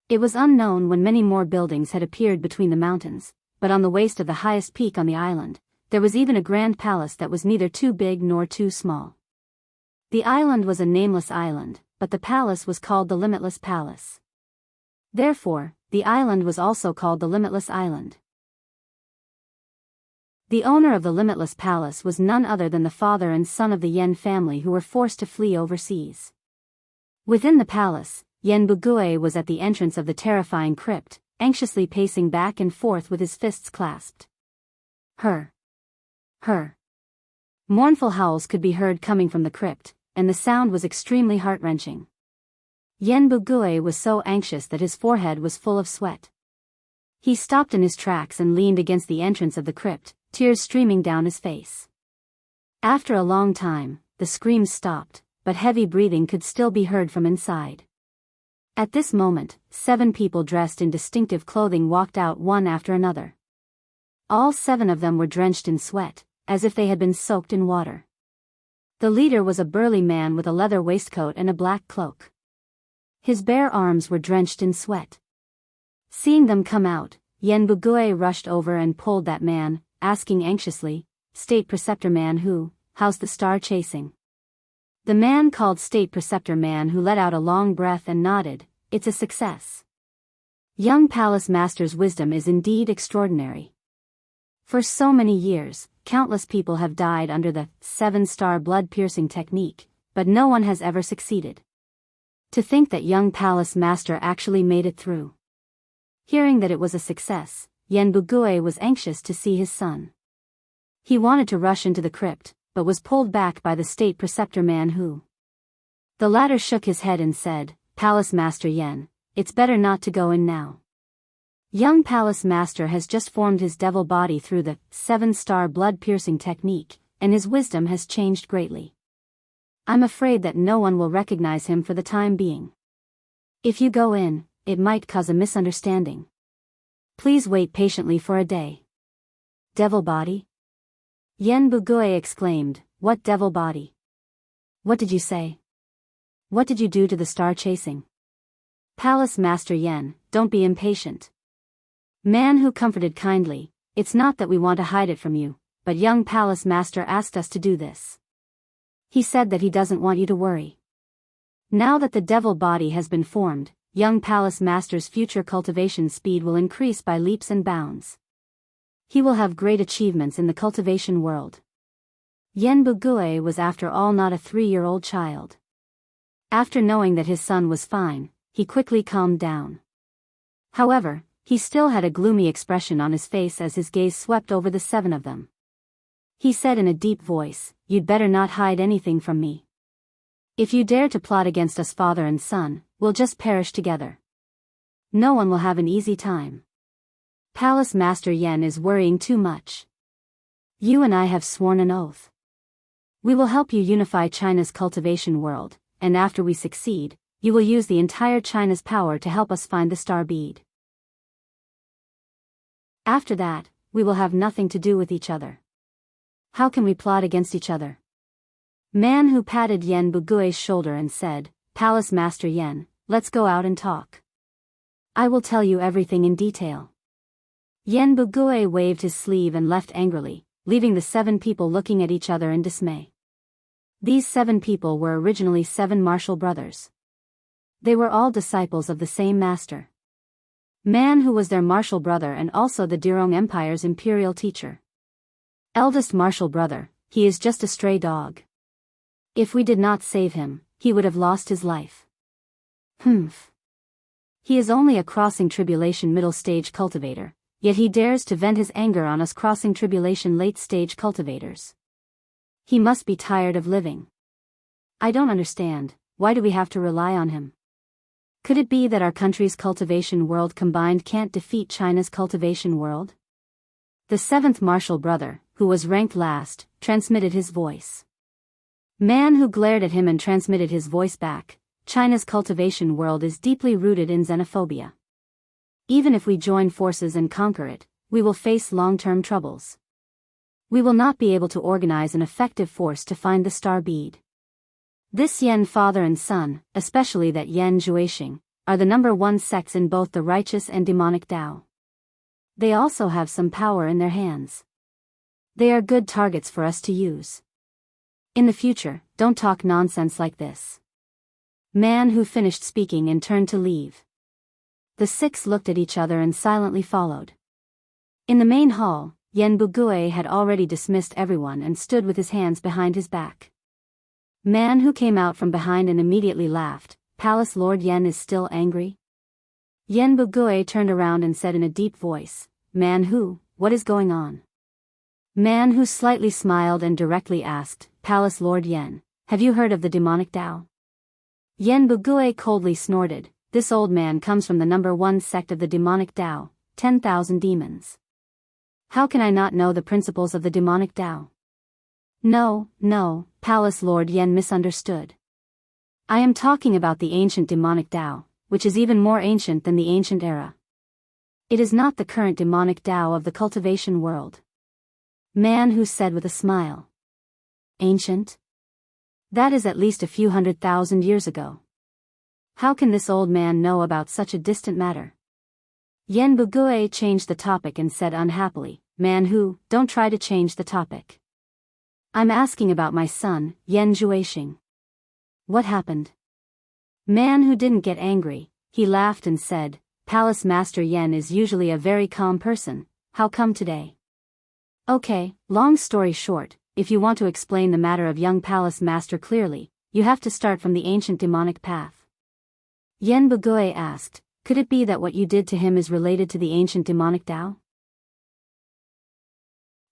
It was unknown when many more buildings had appeared between the mountains, but on the waist of the highest peak on the island, there was even a grand palace that was neither too big nor too small. The island was a nameless island, but the palace was called the Limitless Palace. Therefore, the island was also called the Limitless Island. The owner of the Limitless Palace was none other than the father and son of the Yen family who were forced to flee overseas. Within the palace, Yen Bugue was at the entrance of the terrifying crypt, anxiously pacing back and forth with his fists clasped. Her. Mournful howls could be heard coming from the crypt, and the sound was extremely heart-wrenching. Yen Bugue was so anxious that his forehead was full of sweat. He stopped in his tracks and leaned against the entrance of the crypt, tears streaming down his face. After a long time, the screams stopped, but heavy breathing could still be heard from inside. At this moment, 7 people dressed in distinctive clothing walked out one after another. All 7 of them were drenched in sweat, as if they had been soaked in water. The leader was a burly man with a leather waistcoat and a black cloak. His bare arms were drenched in sweat. Seeing them come out, Yen Bugue rushed over and pulled that man, asking anxiously, "State Preceptor Man how's the star chasing?" The man called State Preceptor Man who let out a long breath and nodded, "It's a success. Young Palace Master's wisdom is indeed extraordinary. For so many years, countless people have died under the 7-star blood-piercing technique, but no one has ever succeeded. To think that young Palace Master actually made it through." Hearing that it was a success, Yen Bugue was anxious to see his son. He wanted to rush into the crypt, but was pulled back by the State Preceptor Man who. The latter shook his head and said, "Palace Master Yen, it's better not to go in now. Young Palace Master has just formed his devil body through the 7-star blood-piercing technique, and his wisdom has changed greatly. I'm afraid that no one will recognize him for the time being. If you go in, it might cause a misunderstanding. Please wait patiently for a day. Devil body? Yen Bugui exclaimed, what devil body? What did you say? What did you do to the star chasing? Palace Master Yen, don't be impatient. Man who comforted kindly, it's not that we want to hide it from you, but young Palace Master asked us to do this. He said that he doesn't want you to worry. Now that the devil body has been formed, young Palace Master's future cultivation speed will increase by leaps and bounds. He will have great achievements in the cultivation world. Yen Bugui was after all not a 3-year-old child. After knowing that his son was fine, he quickly calmed down. However, he still had a gloomy expression on his face as his gaze swept over the 7 of them. He said in a deep voice, you'd better not hide anything from me. If you dare to plot against us father and son, we'll just perish together. No one will have an easy time. Palace Master Yen is worrying too much. You and I have sworn an oath. We will help you unify China's cultivation world, and after we succeed, you will use the entire China's power to help us find the star bead. After that, we will have nothing to do with each other. How can we plot against each other? Man who patted Yen Bugui's shoulder and said, Palace Master Yen, let's go out and talk. I will tell you everything in detail. Yen Bugui waved his sleeve and left angrily, leaving the 7 people looking at each other in dismay. These 7 people were originally 7 martial brothers. They were all disciples of the same master. Man who was their martial brother and also the Dirong Empire's imperial teacher. Eldest martial brother, he is just a stray dog. If we did not save him, he would have lost his life. Humph. He is only a crossing tribulation middle stage cultivator, yet he dares to vent his anger on us crossing tribulation late stage cultivators. He must be tired of living. I don't understand, why do we have to rely on him? Could it be that our country's cultivation world combined can't defeat China's cultivation world? The 7th martial brother, who was ranked last, transmitted his voice. Man who glared at him and transmitted his voice back, China's cultivation world is deeply rooted in xenophobia. Even if we join forces and conquer it, we will face long-term troubles. We will not be able to organize an effective force to find the star bead. This Yen father and son, especially that Yen Zhuixing, are the number 1 sects in both the righteous and demonic Tao. They also have some power in their hands. They are good targets for us to use. In the future, don't talk nonsense like this. Man who finished speaking and turned to leave. The 6 looked at each other and silently followed. In the main hall, Yen Bugui had already dismissed everyone and stood with his hands behind his back. Man who came out from behind and immediately laughed, Palace Lord Yen is still angry? Yen Bugui turned around and said in a deep voice, Man who, what is going on? Man who slightly smiled and directly asked, Palace Lord Yen, have you heard of the demonic Tao? Yen Bugui coldly snorted, this old man comes from the number 1 sect of the demonic Tao, 10,000 demons. How can I not know the principles of the demonic Tao? No, Palace Lord Yen misunderstood. I am talking about the ancient demonic Tao, which is even more ancient than the ancient era. It is not the current demonic Tao of the cultivation world. Man who said with a smile. Ancient? That is at least a few 100,000 years ago. How can this old man know about such a distant matter? Yen Bugui changed the topic and said unhappily, Man who, don't try to change the topic. I'm asking about my son, Yen Zhuixing. What happened? Man who didn't get angry, he laughed and said, Palace Master Yen is usually a very calm person, how come today? Okay, long story short, if you want to explain the matter of young Palace Master clearly, you have to start from the ancient demonic path. Yen Bugui asked, could it be that what you did to him is related to the ancient demonic Tao?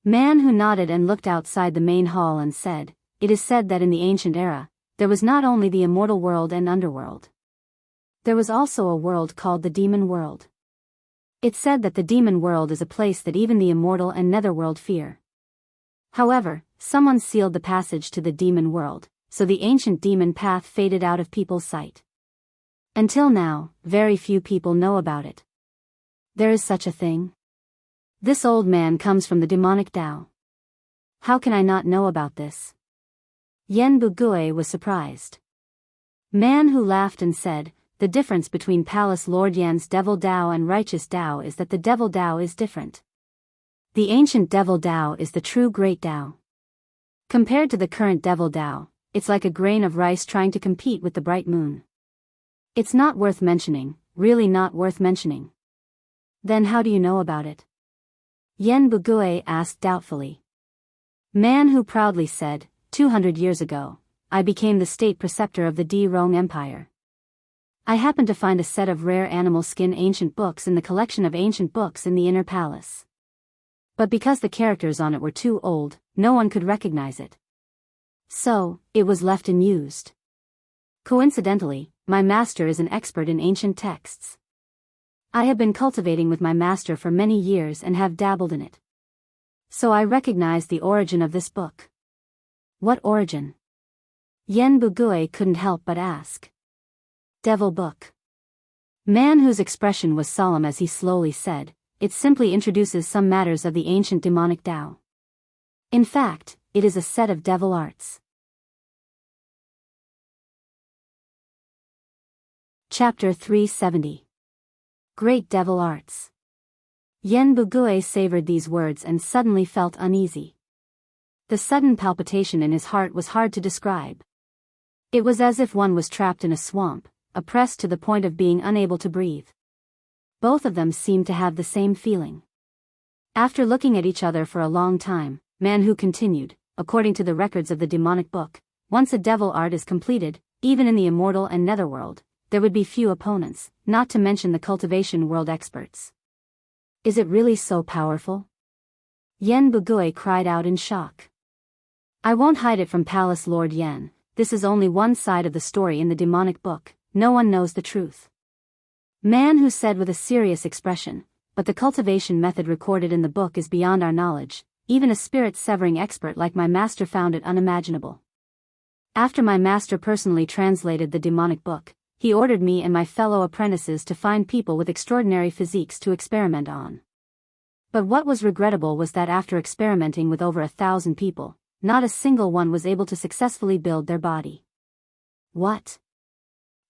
Man who nodded and looked outside the main hall and said, it is said that in the ancient era, there was not only the immortal world and underworld. There was also a world called the demon world. It said that the demon world is a place that even the immortal and netherworld fear. However, someone sealed the passage to the demon world, so the ancient demon path faded out of people's sight. Until now, very few people know about it. There is such a thing? This old man comes from the demonic Tao. How can I not know about this? Yen Bugui was surprised. Man who laughed and said, the difference between Palace Lord Yan's Devil Tao and righteous Tao is that the Devil Tao is different. The ancient Devil Tao is the true great Tao. Compared to the current Devil Tao, it's like a grain of rice trying to compete with the bright moon. It's not worth mentioning, really not worth mentioning. Then how do you know about it? Yen Bugui asked doubtfully. Man who proudly said, 200 years ago, I became the state preceptor of the Di Rong Empire. I happened to find a set of rare animal skin ancient books in the collection of ancient books in the inner palace. But because the characters on it were too old, no one could recognize it. So, it was left unused. Coincidentally, my master is an expert in ancient texts. I have been cultivating with my master for many years and have dabbled in it. So I recognize the origin of this book. What origin? Yen Bugui couldn't help but ask. Devil Book. Man whose expression was solemn as he slowly said, it simply introduces some matters of the ancient demonic Tao. In fact, it is a set of devil arts. Chapter 370. Great Devil Arts. Yen Bugui savored these words and suddenly felt uneasy. The sudden palpitation in his heart was hard to describe. It was as if one was trapped in a swamp, oppressed to the point of being unable to breathe. Both of them seemed to have the same feeling. After looking at each other for a long time, Man Hu continued, according to the records of the demonic book, once a devil art is completed, even in the immortal and netherworld, there would be few opponents, not to mention the cultivation world experts. Is it really so powerful? Yen Bugui cried out in shock. I won't hide it from Palace Lord Yen, this is only one side of the story in the demonic book, no one knows the truth. Man Hu said with a serious expression, but the cultivation method recorded in the book is beyond our knowledge, even a spirit-severing expert like my master found it unimaginable. After my master personally translated the demonic book, he ordered me and my fellow apprentices to find people with extraordinary physiques to experiment on. But what was regrettable was that after experimenting with over 1,000 people, not a single one was able to successfully build their body. What?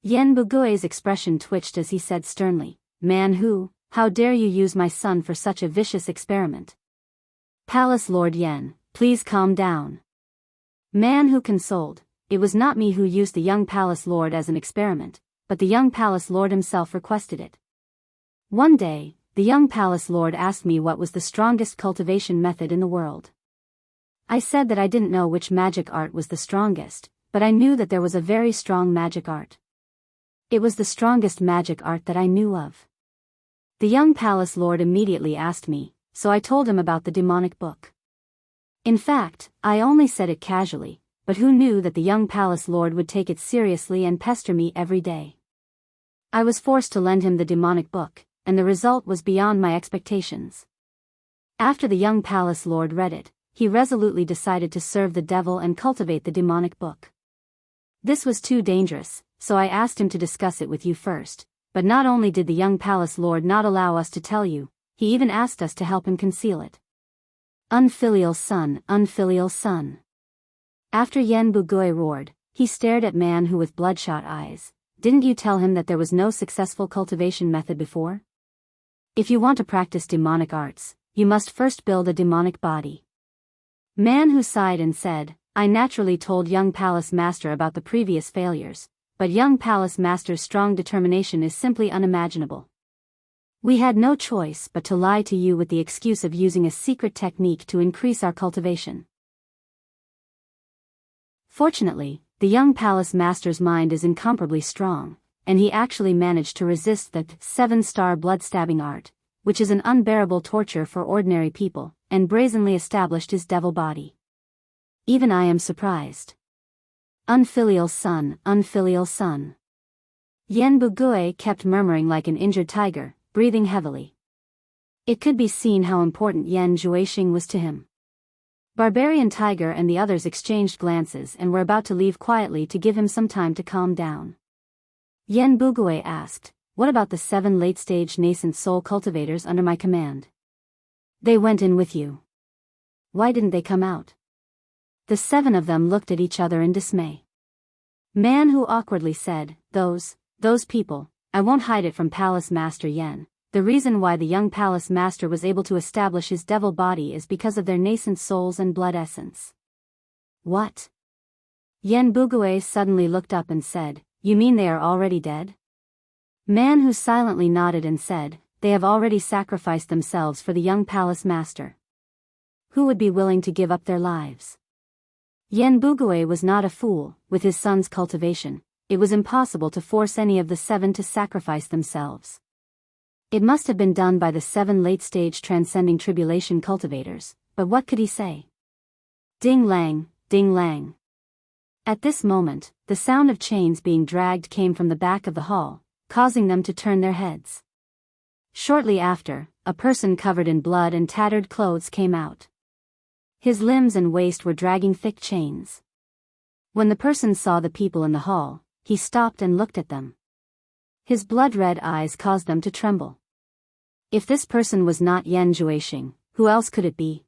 Yen Bugui's expression twitched as he said sternly, Man Hu, how dare you use my son for such a vicious experiment? Palace Lord Yen, please calm down. Man Hu consoled, it was not me who used the young Palace Lord as an experiment, but the young Palace Lord himself requested it. One day, the young Palace Lord asked me what was the strongest cultivation method in the world. I said that I didn't know which magic art was the strongest, but I knew that there was a very strong magic art. It was the strongest magic art that I knew of. The young Palace Lord immediately asked me, so I told him about the demonic book. In fact, I only said it casually, but who knew that the young Palace Lord would take it seriously and pester me every day. I was forced to lend him the demonic book, and the result was beyond my expectations. After the young Palace Lord read it, he resolutely decided to serve the devil and cultivate the demonic book. This was too dangerous, so I asked him to discuss it with you first, but not only did the young Palace Lord not allow us to tell you, he even asked us to help him conceal it. Unfilial son, unfilial son. After Yen Bugui roared, he stared at Man Hu with bloodshot eyes. Didn't you tell him that there was no successful cultivation method before? If you want to practice demonic arts, you must first build a demonic body. Man Hu sighed and said, I naturally told young Palace Master about the previous failures, but young Palace Master's strong determination is simply unimaginable. We had no choice but to lie to you with the excuse of using a secret technique to increase our cultivation. Fortunately, the young Palace Master's mind is incomparably strong, and he actually managed to resist the 7-star blood-stabbing art, which is an unbearable torture for ordinary people, and brazenly established his devil body. Even I am surprised. Unfilial son, unfilial son. Yen Bugui kept murmuring like an injured tiger, breathing heavily. It could be seen how important Yen Zhuixing was to him. Barbarian Tiger and the others exchanged glances and were about to leave quietly to give him some time to calm down. Yen Bugue asked, "What about the 7 late-stage nascent soul cultivators under my command? They went in with you. Why didn't they come out?" The 7 of them looked at each other in dismay. Man Hu awkwardly said, Those people, I won't hide it from Palace Master Yen. The reason why the young Palace Master was able to establish his devil body is because of their nascent souls and blood essence." "What?" Yen Bugue suddenly looked up and said, "You mean they are already dead?" Man Hu silently nodded and said, "They have already sacrificed themselves for the young Palace Master. Who would be willing to give up their lives?" Yen Bugue was not a fool. With his son's cultivation, it was impossible to force any of the 7 to sacrifice themselves. It must have been done by the 7 late-stage transcending tribulation cultivators, but what could he say? Ding lang, ding lang. At this moment, the sound of chains being dragged came from the back of the hall, causing them to turn their heads. Shortly after, a person covered in blood and tattered clothes came out. His limbs and waist were dragging thick chains. When the person saw the people in the hall, he stopped and looked at them. His blood-red eyes caused them to tremble. If this person was not Yan Juexing, who else could it be?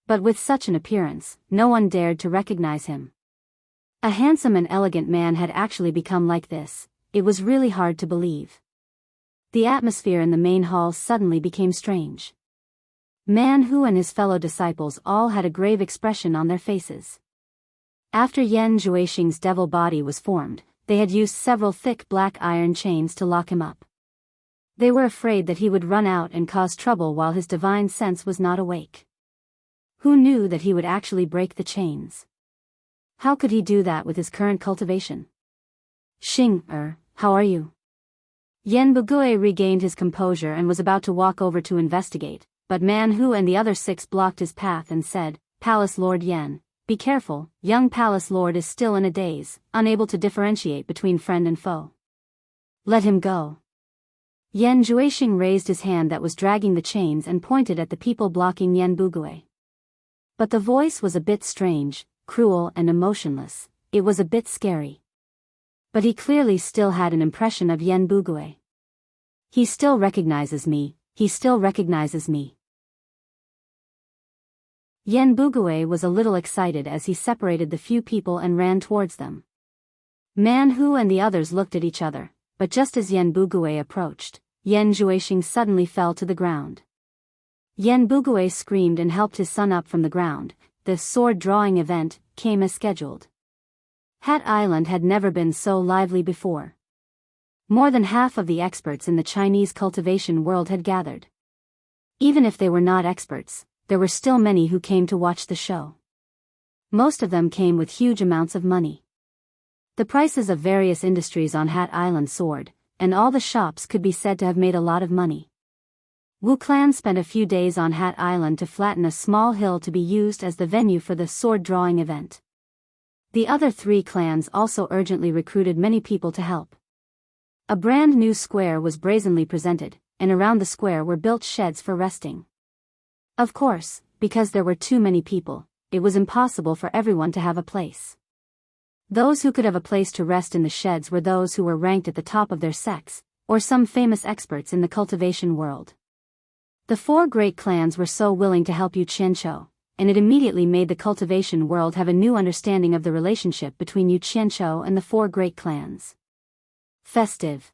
But with such an appearance, no one dared to recognize him. A handsome and elegant man had actually become like this. It was really hard to believe. The atmosphere in the main hall suddenly became strange. Man Hu and his fellow disciples all had a grave expression on their faces. After Yan Juexing's devil body was formed, they had used several thick black iron chains to lock him up. They were afraid that he would run out and cause trouble while his divine sense was not awake. Who knew that he would actually break the chains? How could he do that with his current cultivation? How are you?" Yen Bugue regained his composure and was about to walk over to investigate, but Man Hu and the other 6 blocked his path and said, "Palace Lord Yen, be careful, young Palace Lord is still in a daze, unable to differentiate between friend and foe. Let him go." Yen Juexing raised his hand that was dragging the chains and pointed at the people blocking Yen Bugue. But the voice was a bit strange, cruel and emotionless. It was a bit scary. But he clearly still had an impression of Yen Bugue. "He still recognizes me, he still recognizes me." Yen Bugue was a little excited as he separated the few people and ran towards them. Man Hu and the others looked at each other, but just as Yen Bugue approached, Yen Juexing suddenly fell to the ground. Yen Bugue screamed and helped his son up from the ground. The sword-drawing event came as scheduled. Hat Island had never been so lively before. More than half of the experts in the Chinese cultivation world had gathered. Even if they were not experts, there were still many who came to watch the show. Most of them came with huge amounts of money. The prices of various industries on Hat Island soared, and all the shops could be said to have made a lot of money. Wu Clan spent a few days on Hat Island to flatten a small hill to be used as the venue for the sword-drawing event. The other 3 clans also urgently recruited many people to help. A brand new square was brazenly presented, and around the square were built sheds for resting. Of course, because there were too many people, it was impossible for everyone to have a place. Those who could have a place to rest in the sheds were those who were ranked at the top of their sects, or some famous experts in the cultivation world. The 4 great clans were so willing to help Yu Qianqiu, and it immediately made the cultivation world have a new understanding of the relationship between Yu Qianqiu and the 4 great clans. Festive.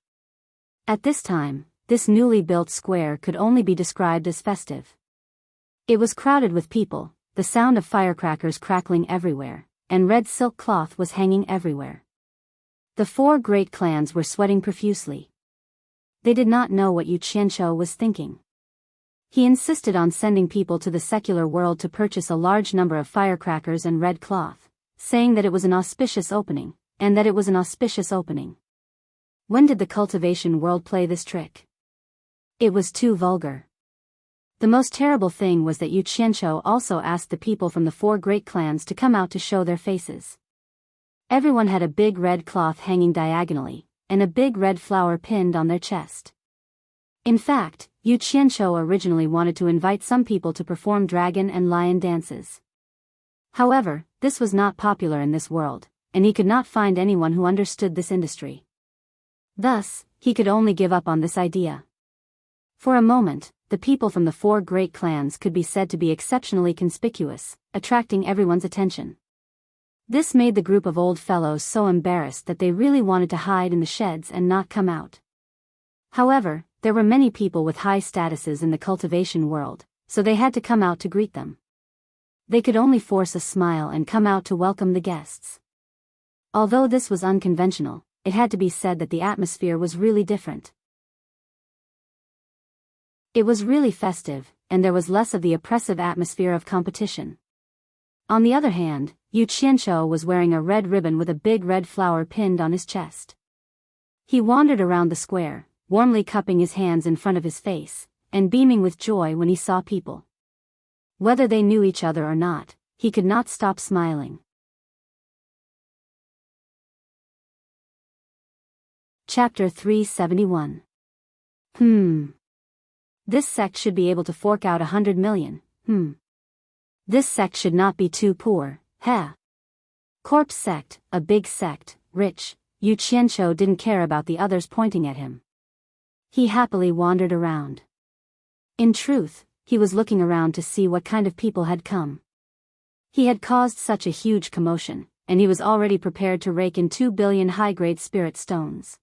At this time, this newly built square could only be described as festive. It was crowded with people, the sound of firecrackers crackling everywhere, and red silk cloth was hanging everywhere. The 4 great clans were sweating profusely. They did not know what Yu Qianqiu was thinking. He insisted on sending people to the secular world to purchase a large number of firecrackers and red cloth, saying that it was an auspicious opening, and that it was an auspicious opening. When did the cultivation world play this trick? It was too vulgar. The most terrible thing was that Yu Qianqiu also asked the people from the 4 great clans to come out to show their faces. Everyone had a big red cloth hanging diagonally, and a big red flower pinned on their chest. In fact, Yu Qianqiu originally wanted to invite some people to perform dragon and lion dances. However, this was not popular in this world, and he could not find anyone who understood this industry. Thus, he could only give up on this idea. For a moment, the people from the 4 great clans could be said to be exceptionally conspicuous, attracting everyone's attention. This made the group of old fellows so embarrassed that they really wanted to hide in the sheds and not come out. However, there were many people with high statuses in the cultivation world, so they had to come out to greet them. They could only force a smile and come out to welcome the guests. Although this was unconventional, it had to be said that the atmosphere was really different. It was really festive, and there was less of the oppressive atmosphere of competition. On the other hand, Yu Qianqiu was wearing a red ribbon with a big red flower pinned on his chest. He wandered around the square, warmly cupping his hands in front of his face, and beaming with joy when he saw people. Whether they knew each other or not, he could not stop smiling. Chapter 371. This sect should be able to fork out 100 million, This sect should not be too poor, Corpse sect, a big sect, rich. Yu Qianqiu didn't care about the others pointing at him. He happily wandered around. In truth, he was looking around to see what kind of people had come. He had caused such a huge commotion, and he was already prepared to rake in 2 billion high-grade spirit stones.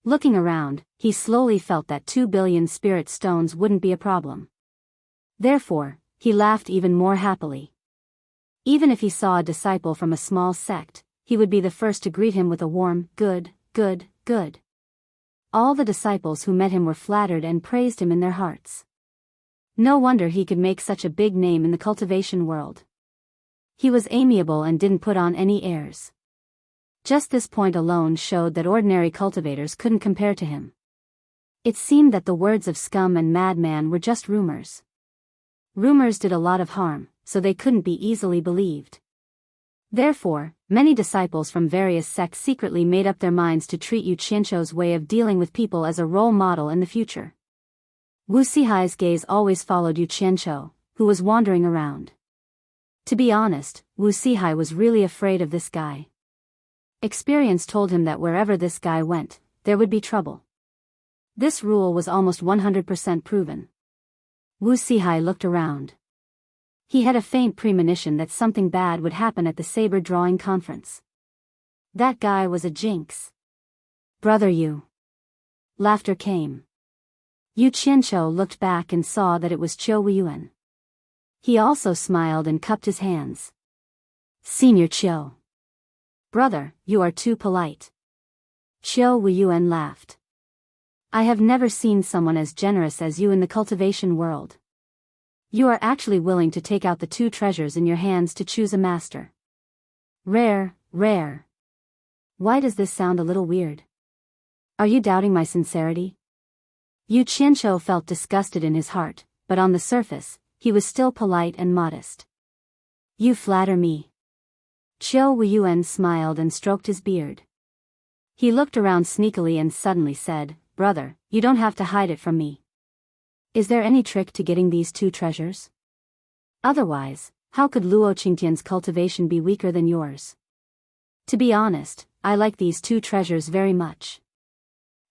Looking around, he slowly felt that 2 billion spirit stones wouldn't be a problem. Therefore, he laughed even more happily. Even if he saw a disciple from a small sect, he would be the first to greet him with a warm, good. All the disciples who met him were flattered and praised him in their hearts. No wonder he could make such a big name in the cultivation world. He was amiable and didn't put on any airs. Just this point alone showed that ordinary cultivators couldn't compare to him. It seemed that the words of scum and madman were just rumors. Rumors did a lot of harm, so they couldn't be easily believed. Therefore, many disciples from various sects secretly made up their minds to treat Yu Qianqiu's way of dealing with people as a role model in the future. Wu Sihai's gaze always followed Yu Qianqiu, who was wandering around. To be honest, Wu Sihai was really afraid of this guy. Experience told him that wherever this guy went, there would be trouble. This rule was almost 100% proven. Wu Sihai looked around. He had a faint premonition that something bad would happen at the saber drawing conference. That guy was a jinx. Brother Yu. Laughter came. Yu Qianqiu looked back and saw that it was Qiu Weiyuan. He also smiled and cupped his hands. Senior Qiu. Brother, you are too polite. Qiu Weiyuan laughed. I have never seen someone as generous as you in the cultivation world. You are actually willing to take out the 2 treasures in your hands to choose a master. Rare. Why does this sound a little weird? Are you doubting my sincerity? Yu Qianqiu felt disgusted in his heart, but on the surface, he was still polite and modest. You flatter me. Qiu Weiyuan smiled and stroked his beard. He looked around sneakily and suddenly said, Brother, you don't have to hide it from me. Is there any trick to getting these 2 treasures? Otherwise, how could Luo Qingtian's cultivation be weaker than yours? To be honest, I like these 2 treasures very much.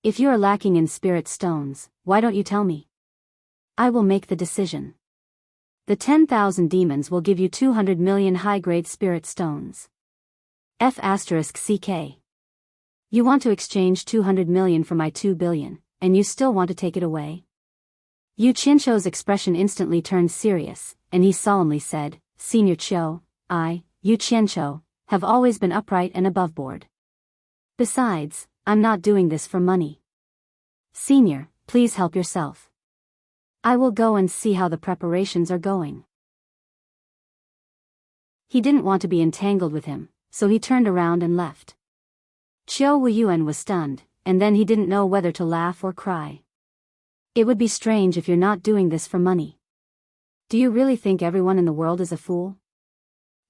If you are lacking in spirit stones, why don't you tell me? I will make the decision. The 10,000 demons will give you 200 million high-grade spirit stones. F*CK. You want to exchange 200 million for my 2 billion, and you still want to take it away? Yu Qianqiu's expression instantly turned serious, and he solemnly said, Senior Qiu, I, Yu Qianqiu, have always been upright and above board. Besides, I'm not doing this for money. Senior, please help yourself. I will go and see how the preparations are going. He didn't want to be entangled with him, so he turned around and left. Qiu Weiyuan was stunned, and then he didn't know whether to laugh or cry. It would be strange if you're not doing this for money. Do you really think everyone in the world is a fool?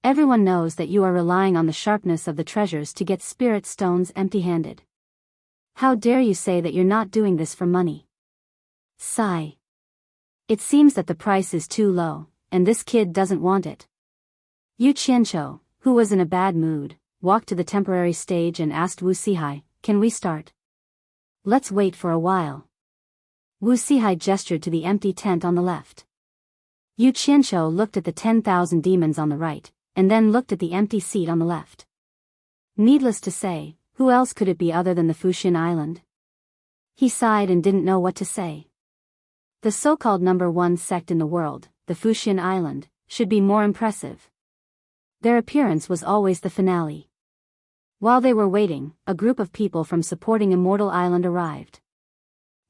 Everyone knows that you are relying on the sharpness of the treasures to get spirit stones empty-handed. How dare you say that you're not doing this for money? Sigh. It seems that the price is too low, and this kid doesn't want it. Yu Qianqiu, who was in a bad mood, walked to the temporary stage and asked Wu Sihai, Can we start? Let's wait for a while. Wu Sihai gestured to the empty tent on the left. Yu Qianqiu looked at the 10,000 demons on the right, and then looked at the empty seat on the left. Needless to say, who else could it be other than the Fuxian Island? He sighed and didn't know what to say. The so-called number one sect in the world, the Fuxian Island, should be more impressive. Their appearance was always the finale. While they were waiting, a group of people from supporting Immortal Island arrived.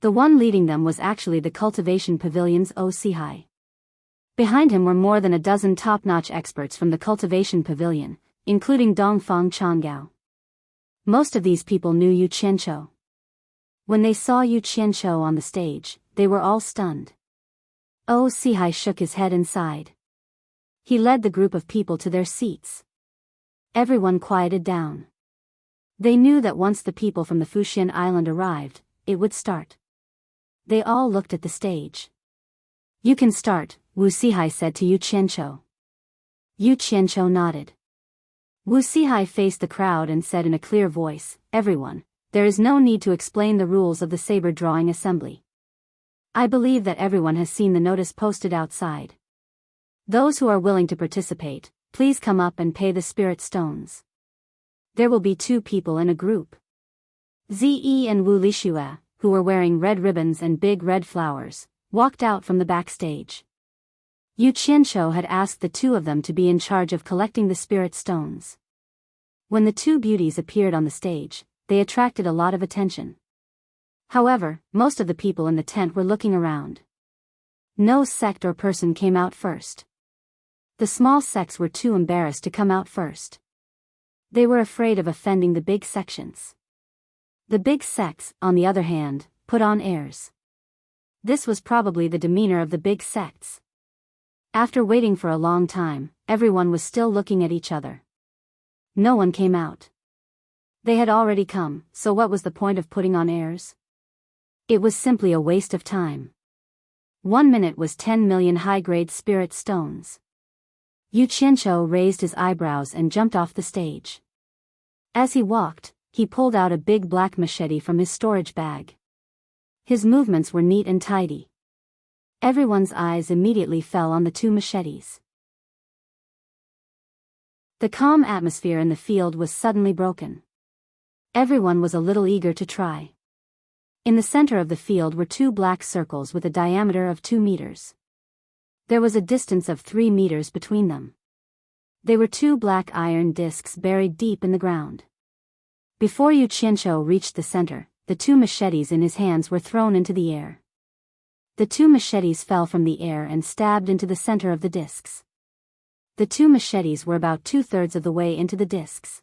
The one leading them was actually the Cultivation Pavilion's O Sihai. Behind him were more than a dozen top-notch experts from the Cultivation Pavilion, including Dongfang Changgao. Most of these people knew Yu Qianqiu. When they saw Yu Qianqiu on the stage, they were all stunned. O Sihai shook his head and sighed. He led the group of people to their seats. Everyone quieted down. They knew that once the people from the Fuxian Island arrived, it would start. They all looked at the stage. You can start, Wu Sihai said to Yu Qianqiu. Yu Qianqiu nodded. Wu Sihai faced the crowd and said in a clear voice, Everyone, there is no need to explain the rules of the saber drawing assembly. I believe that everyone has seen the notice posted outside. Those who are willing to participate, please come up and pay the spirit stones. There will be 2 people in a group. Zi and Wu Lixue, who were wearing red ribbons and big red flowers, walked out from the backstage. Yu Qianqiu had asked the 2 of them to be in charge of collecting the spirit stones. When the 2 beauties appeared on the stage, they attracted a lot of attention. However, most of the people in the tent were looking around. No sect or person came out first. The small sects were too embarrassed to come out first. They were afraid of offending the big sections. The big sects, on the other hand, put on airs. This was probably the demeanor of the big sects. After waiting for a long time, everyone was still looking at each other. No one came out. They had already come, so what was the point of putting on airs? It was simply a waste of time. 1 minute was 10 million high-grade spirit stones. Yu Qianqiu raised his eyebrows and jumped off the stage. As he walked, he pulled out a big black machete from his storage bag. His movements were neat and tidy. Everyone's eyes immediately fell on the 2 machetes. The calm atmosphere in the field was suddenly broken. Everyone was a little eager to try. In the center of the field were 2 black circles with a diameter of 2 meters. There was a distance of 3 meters between them. They were 2 black iron discs buried deep in the ground. Before Yu Qianqiu reached the center, the 2 machetes in his hands were thrown into the air. The 2 machetes fell from the air and stabbed into the center of the discs. The 2 machetes were about 2/3 of the way into the discs.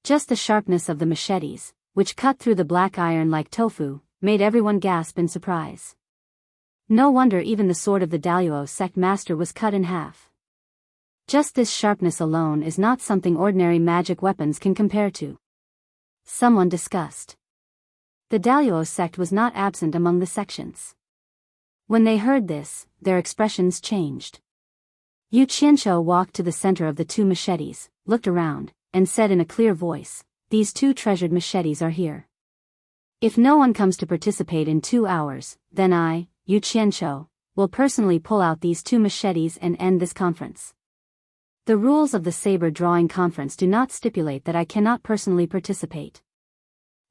Just the sharpness of the machetes, which cut through the black iron like tofu, made everyone gasp in surprise. No wonder even the sword of the Daluo sect master was cut in half. Just this sharpness alone is not something ordinary magic weapons can compare to. Someone discussed. The Daluo sect was not absent among the sections. When they heard this, their expressions changed. Yu Qianqiu walked to the center of the 2 machetes, looked around, and said in a clear voice, These 2 treasured machetes are here. If no one comes to participate in 2 hours, then I, Yu Qianqiu, will personally pull out these 2 machetes and end this conference. The rules of the saber drawing conference do not stipulate that I cannot personally participate.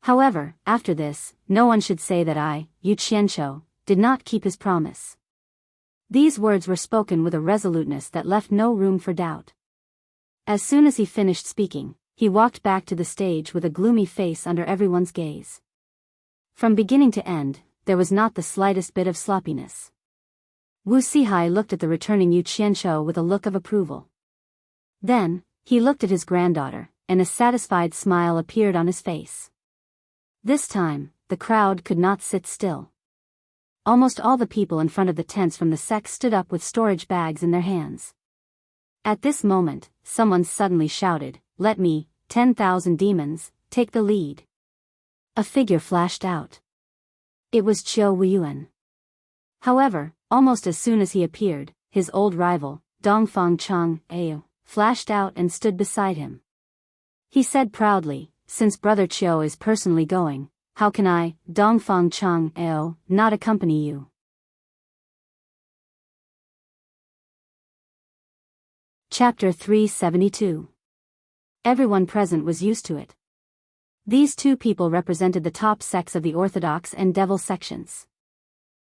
However, after this, no one should say that I, Yu Qianqiu, did not keep his promise. These words were spoken with a resoluteness that left no room for doubt. As soon as he finished speaking, he walked back to the stage with a gloomy face under everyone's gaze. From beginning to end, there was not the slightest bit of sloppiness. Wu Sihai looked at the returning Yu Qianqiu with a look of approval. Then, he looked at his granddaughter, and a satisfied smile appeared on his face. This time, the crowd could not sit still. Almost all the people in front of the tents from the sect stood up with storage bags in their hands. At this moment, someone suddenly shouted, Let me, 10,000 demons, take the lead. A figure flashed out. It was Qiu Weiyuan. However, almost as soon as he appeared, his old rival, Dongfang Changgao, flashed out and stood beside him. He said proudly, Since Brother Qiu is personally going, how can I, Dongfang Chang Ao, not accompany you? Chapter 372. Everyone present was used to it. These two people represented the top sects of the Orthodox and Devil sections.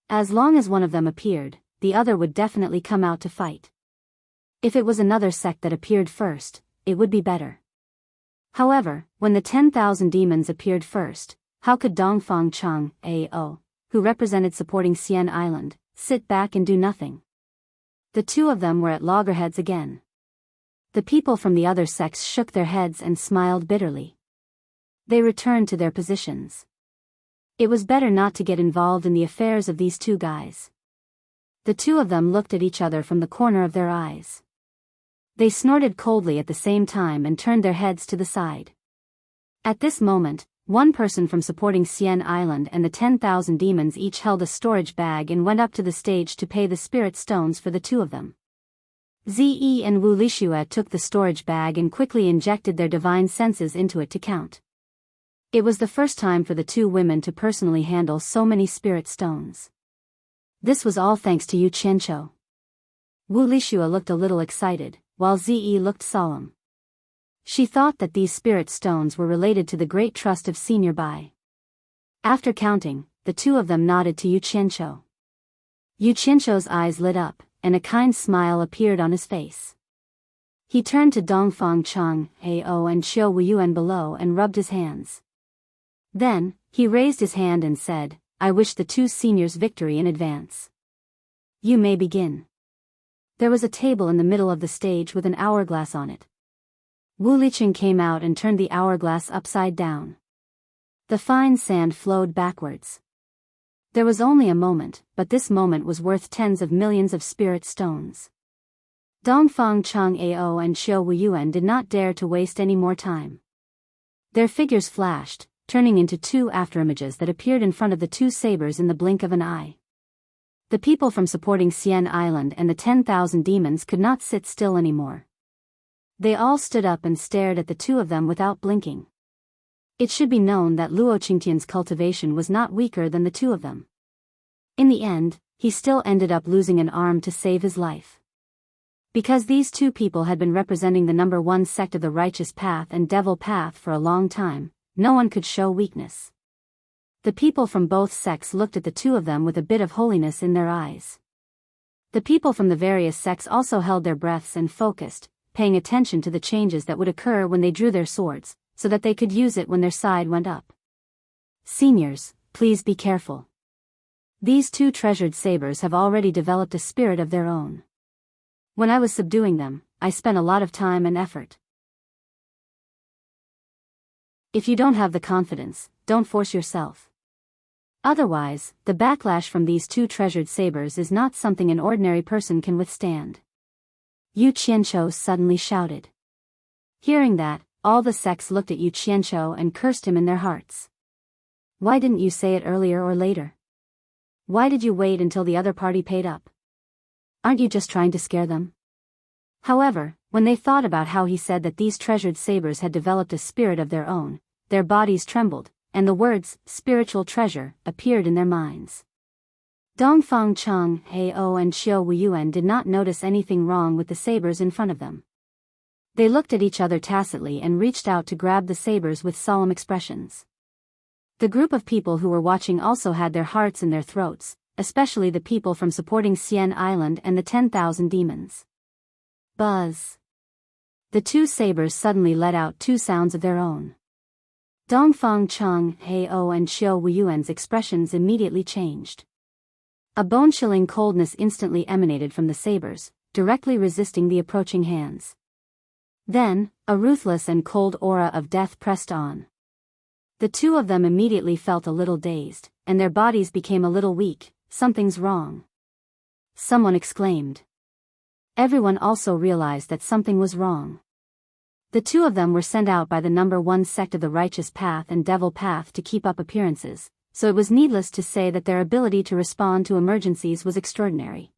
As long as one of them appeared, the other would definitely come out to fight. If it was another sect that appeared first, it would be better. However, when the 10,000 demons appeared first, how could Dongfang Chang Ao, who represented supporting Xian Island, sit back and do nothing? The two of them were at loggerheads again. The people from the other sects shook their heads and smiled bitterly. They returned to their positions. It was better not to get involved in the affairs of these two guys. The two of them looked at each other from the corner of their eyes. They snorted coldly at the same time and turned their heads to the side. At this moment, one person from supporting Xian Island and the 10,000 demons each held a storage bag and went up to the stage to pay the spirit stones for the two of them. Ze and Wu Lishua took the storage bag and quickly injected their divine senses into it to count. It was the first time for the two women to personally handle so many spirit stones. This was all thanks to Yu Qianqiu. Wu Lishua looked a little excited, while Ze looked solemn. She thought that these spirit stones were related to the great trust of Senior Bai. After counting, the two of them nodded to Yu Qianqiu. Yu Qianqiu's eyes lit up, and a kind smile appeared on his face. He turned to Dongfang Chang Ao and Xiao Wuyuan below and rubbed his hands. Then, he raised his hand and said, I wish the two seniors victory in advance. You may begin. There was a table in the middle of the stage with an hourglass on it. Wu Liqing came out and turned the hourglass upside down. The fine sand flowed backwards. There was only a moment, but this moment was worth tens of millions of spirit stones. Dongfang Chang Ao and Xiao Wuyuan did not dare to waste any more time. Their figures flashed, turning into two afterimages that appeared in front of the two sabers in the blink of an eye. The people from supporting Xian Island and the 10,000 demons could not sit still anymore. They all stood up and stared at the two of them without blinking. It should be known that Luo Qingtian's cultivation was not weaker than the two of them. In the end, he still ended up losing an arm to save his life. Because these two people had been representing the number one sect of the righteous path and devil path for a long time, no one could show weakness. The people from both sects looked at the two of them with a bit of holiness in their eyes. The people from the various sects also held their breaths and focused, paying attention to the changes that would occur when they drew their swords, so that they could use it when their side went up. Seniors, please be careful. These two treasured sabers have already developed a spirit of their own. When I was subduing them, I spent a lot of time and effort. If you don't have the confidence, don't force yourself. Otherwise, the backlash from these two treasured sabers is not something an ordinary person can withstand. Yu Qianqiu suddenly shouted. Hearing that, all the sects looked at Yu Qianqiu and cursed him in their hearts. Why didn't you say it earlier or later? Why did you wait until the other party paid up? Aren't you just trying to scare them? However, when they thought about how he said that these treasured sabers had developed a spirit of their own, their bodies trembled, and the words, spiritual treasure, appeared in their minds. Dongfang Chang Ao and Xiao Wuyuan did not notice anything wrong with the sabers in front of them. They looked at each other tacitly and reached out to grab the sabers with solemn expressions. The group of people who were watching also had their hearts in their throats, especially the people from supporting Xian Island and the 10,000 demons. Buzz. The two sabers suddenly let out two sounds of their own. Dongfang Chang Ao and Xiao Wuyuan's expressions immediately changed. A bone-chilling coldness instantly emanated from the sabers, directly resisting the approaching hands. Then, a ruthless and cold aura of death pressed on. The two of them immediately felt a little dazed, and their bodies became a little weak. Something's wrong. Someone exclaimed. Everyone also realized that something was wrong. The two of them were sent out by the number one sect of the righteous path and devil path to keep up appearances, so it was needless to say that their ability to respond to emergencies was extraordinary.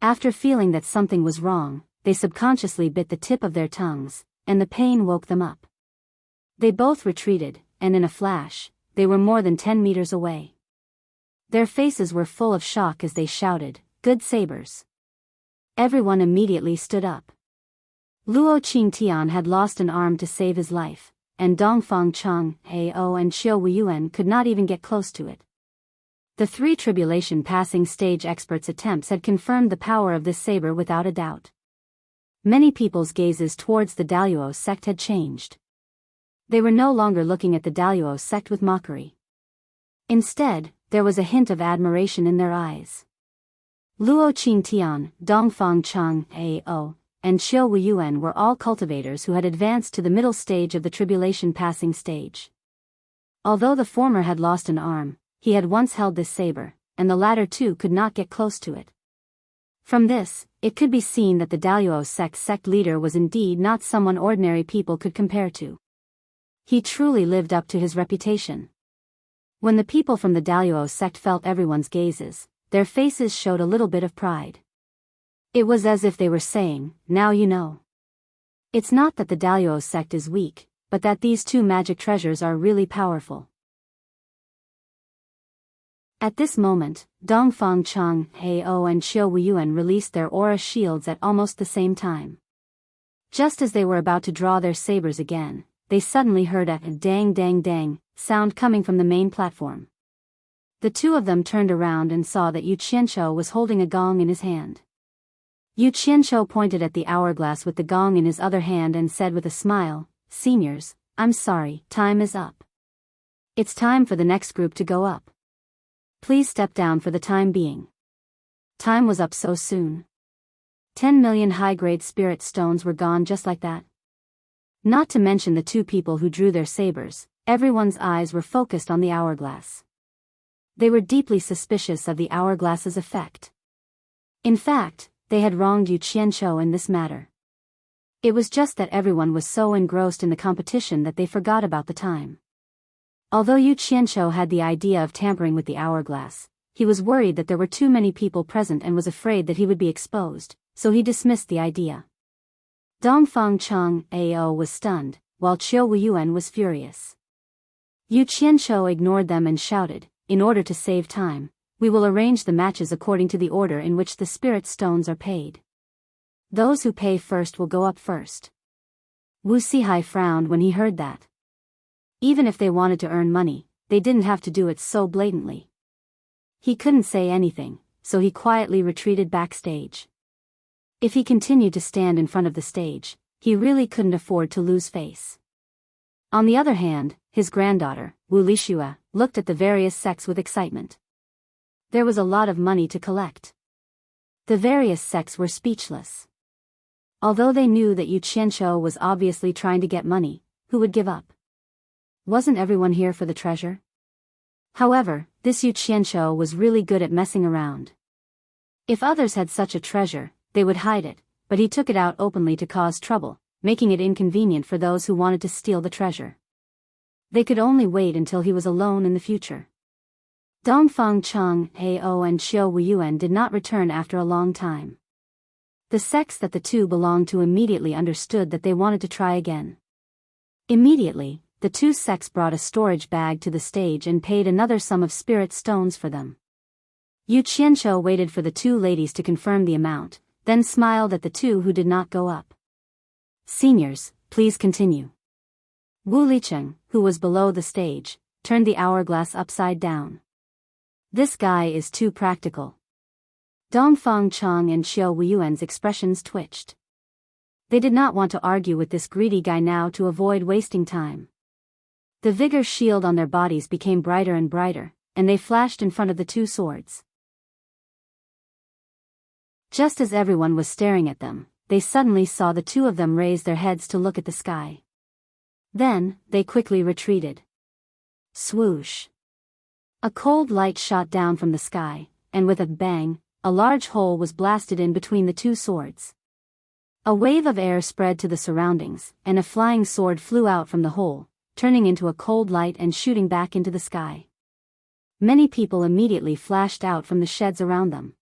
After feeling that something was wrong, they subconsciously bit the tip of their tongues, and the pain woke them up. They both retreated, and in a flash, they were more than 10 meters away. Their faces were full of shock as they shouted, "Good sabers!" Everyone immediately stood up. Luo Qingtian had lost an arm to save his life, and Dongfang Cheng, Ao and Xiao Wuyuan could not even get close to it. The three tribulation passing stage experts' attempts had confirmed the power of this saber without a doubt. Many people's gazes towards the Daluo sect had changed. They were no longer looking at the Daluo sect with mockery. Instead, there was a hint of admiration in their eyes. Luo Qingtian, Dongfang Cheng, Ao, and Xiao Wuyuan were all cultivators who had advanced to the middle stage of the tribulation passing stage. Although the former had lost an arm, he had once held this saber, and the latter too could not get close to it. From this, it could be seen that the Daluo sect leader was indeed not someone ordinary people could compare to. He truly lived up to his reputation. When the people from the Daluo sect felt everyone's gazes, their faces showed a little bit of pride. It was as if they were saying, "Now you know." It's not that the Daluo sect is weak, but that these two magic treasures are really powerful. At this moment, Dongfang Cheng, Ao and Xiao Wuyuan released their aura shields at almost the same time. Just as they were about to draw their sabers again, they suddenly heard a dang dang dang sound coming from the main platform. The two of them turned around and saw that Yu Qianshou was holding a gong in his hand. Yu Qianshou pointed at the hourglass with the gong in his other hand and said with a smile, "Seniors, I'm sorry, time is up. It's time for the next group to go up. Please step down for the time being." Time was up so soon. 10 million high-grade spirit stones were gone just like that. Not to mention the two people who drew their sabers, everyone's eyes were focused on the hourglass. They were deeply suspicious of the hourglass's effect. In fact, they had wronged Yu Qianshou in this matter. It was just that everyone was so engrossed in the competition that they forgot about the time. Although Yu Qianshou had the idea of tampering with the hourglass, he was worried that there were too many people present and was afraid that he would be exposed, so he dismissed the idea. Dongfang Cheng, Ao was stunned, while Xiao Wuyuan was furious. Yu Qianshou ignored them and shouted, "In order to save time, we will arrange the matches according to the order in which the spirit stones are paid. Those who pay first will go up first." Wu Sihai frowned when he heard that. Even if they wanted to earn money, they didn't have to do it so blatantly. He couldn't say anything, so he quietly retreated backstage. If he continued to stand in front of the stage, he really couldn't afford to lose face. On the other hand, his granddaughter, Wu Lixue, looked at the various sects with excitement. There was a lot of money to collect. The various sects were speechless. Although they knew that Yu Qianshou was obviously trying to get money, who would give up? Wasn't everyone here for the treasure? However, this Yu Qianshou was really good at messing around. If others had such a treasure, they would hide it, but he took it out openly to cause trouble, making it inconvenient for those who wanted to steal the treasure. They could only wait until he was alone in the future. Dongfang Cheng, Ao and Xiao Wuyuan did not return after a long time. The sects that the two belonged to immediately understood that they wanted to try again. Immediately, the two sects brought a storage bag to the stage and paid another sum of spirit stones for them. Yu Qianshou waited for the two ladies to confirm the amount, then smiled at the two who did not go up. "Seniors, please continue." Wu Licheng, who was below the stage, turned the hourglass upside down. "This guy is too practical." Dongfang Cheng and Xiao Wuyuan's expressions twitched. They did not want to argue with this greedy guy now to avoid wasting time. The vigor shield on their bodies became brighter and brighter, and they flashed in front of the two swords. Just as everyone was staring at them, they suddenly saw the two of them raise their heads to look at the sky. Then, they quickly retreated. Swoosh! A cold light shot down from the sky, and with a bang, a large hole was blasted in between the two swords. A wave of air spread to the surroundings, and a flying sword flew out from the hole, turning into a cold light and shooting back into the sky. Many people immediately flashed out from the sheds around them.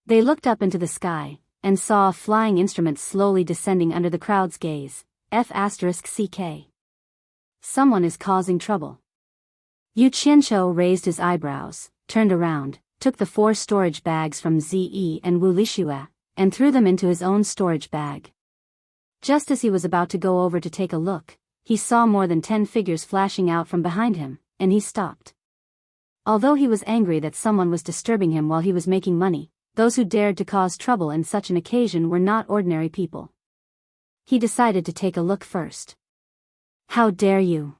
They looked up into the sky, and saw a flying instrument slowly descending under the crowd's gaze. F***CK. Someone is causing trouble. Yu Qianqiu raised his eyebrows, turned around, took the 4 storage bags from Ze and Wu Lixue, and threw them into his own storage bag. Just as he was about to go over to take a look, he saw more than 10 figures flashing out from behind him, and he stopped. Although he was angry that someone was disturbing him while he was making money, those who dared to cause trouble in such an occasion were not ordinary people. He decided to take a look first. How dare you?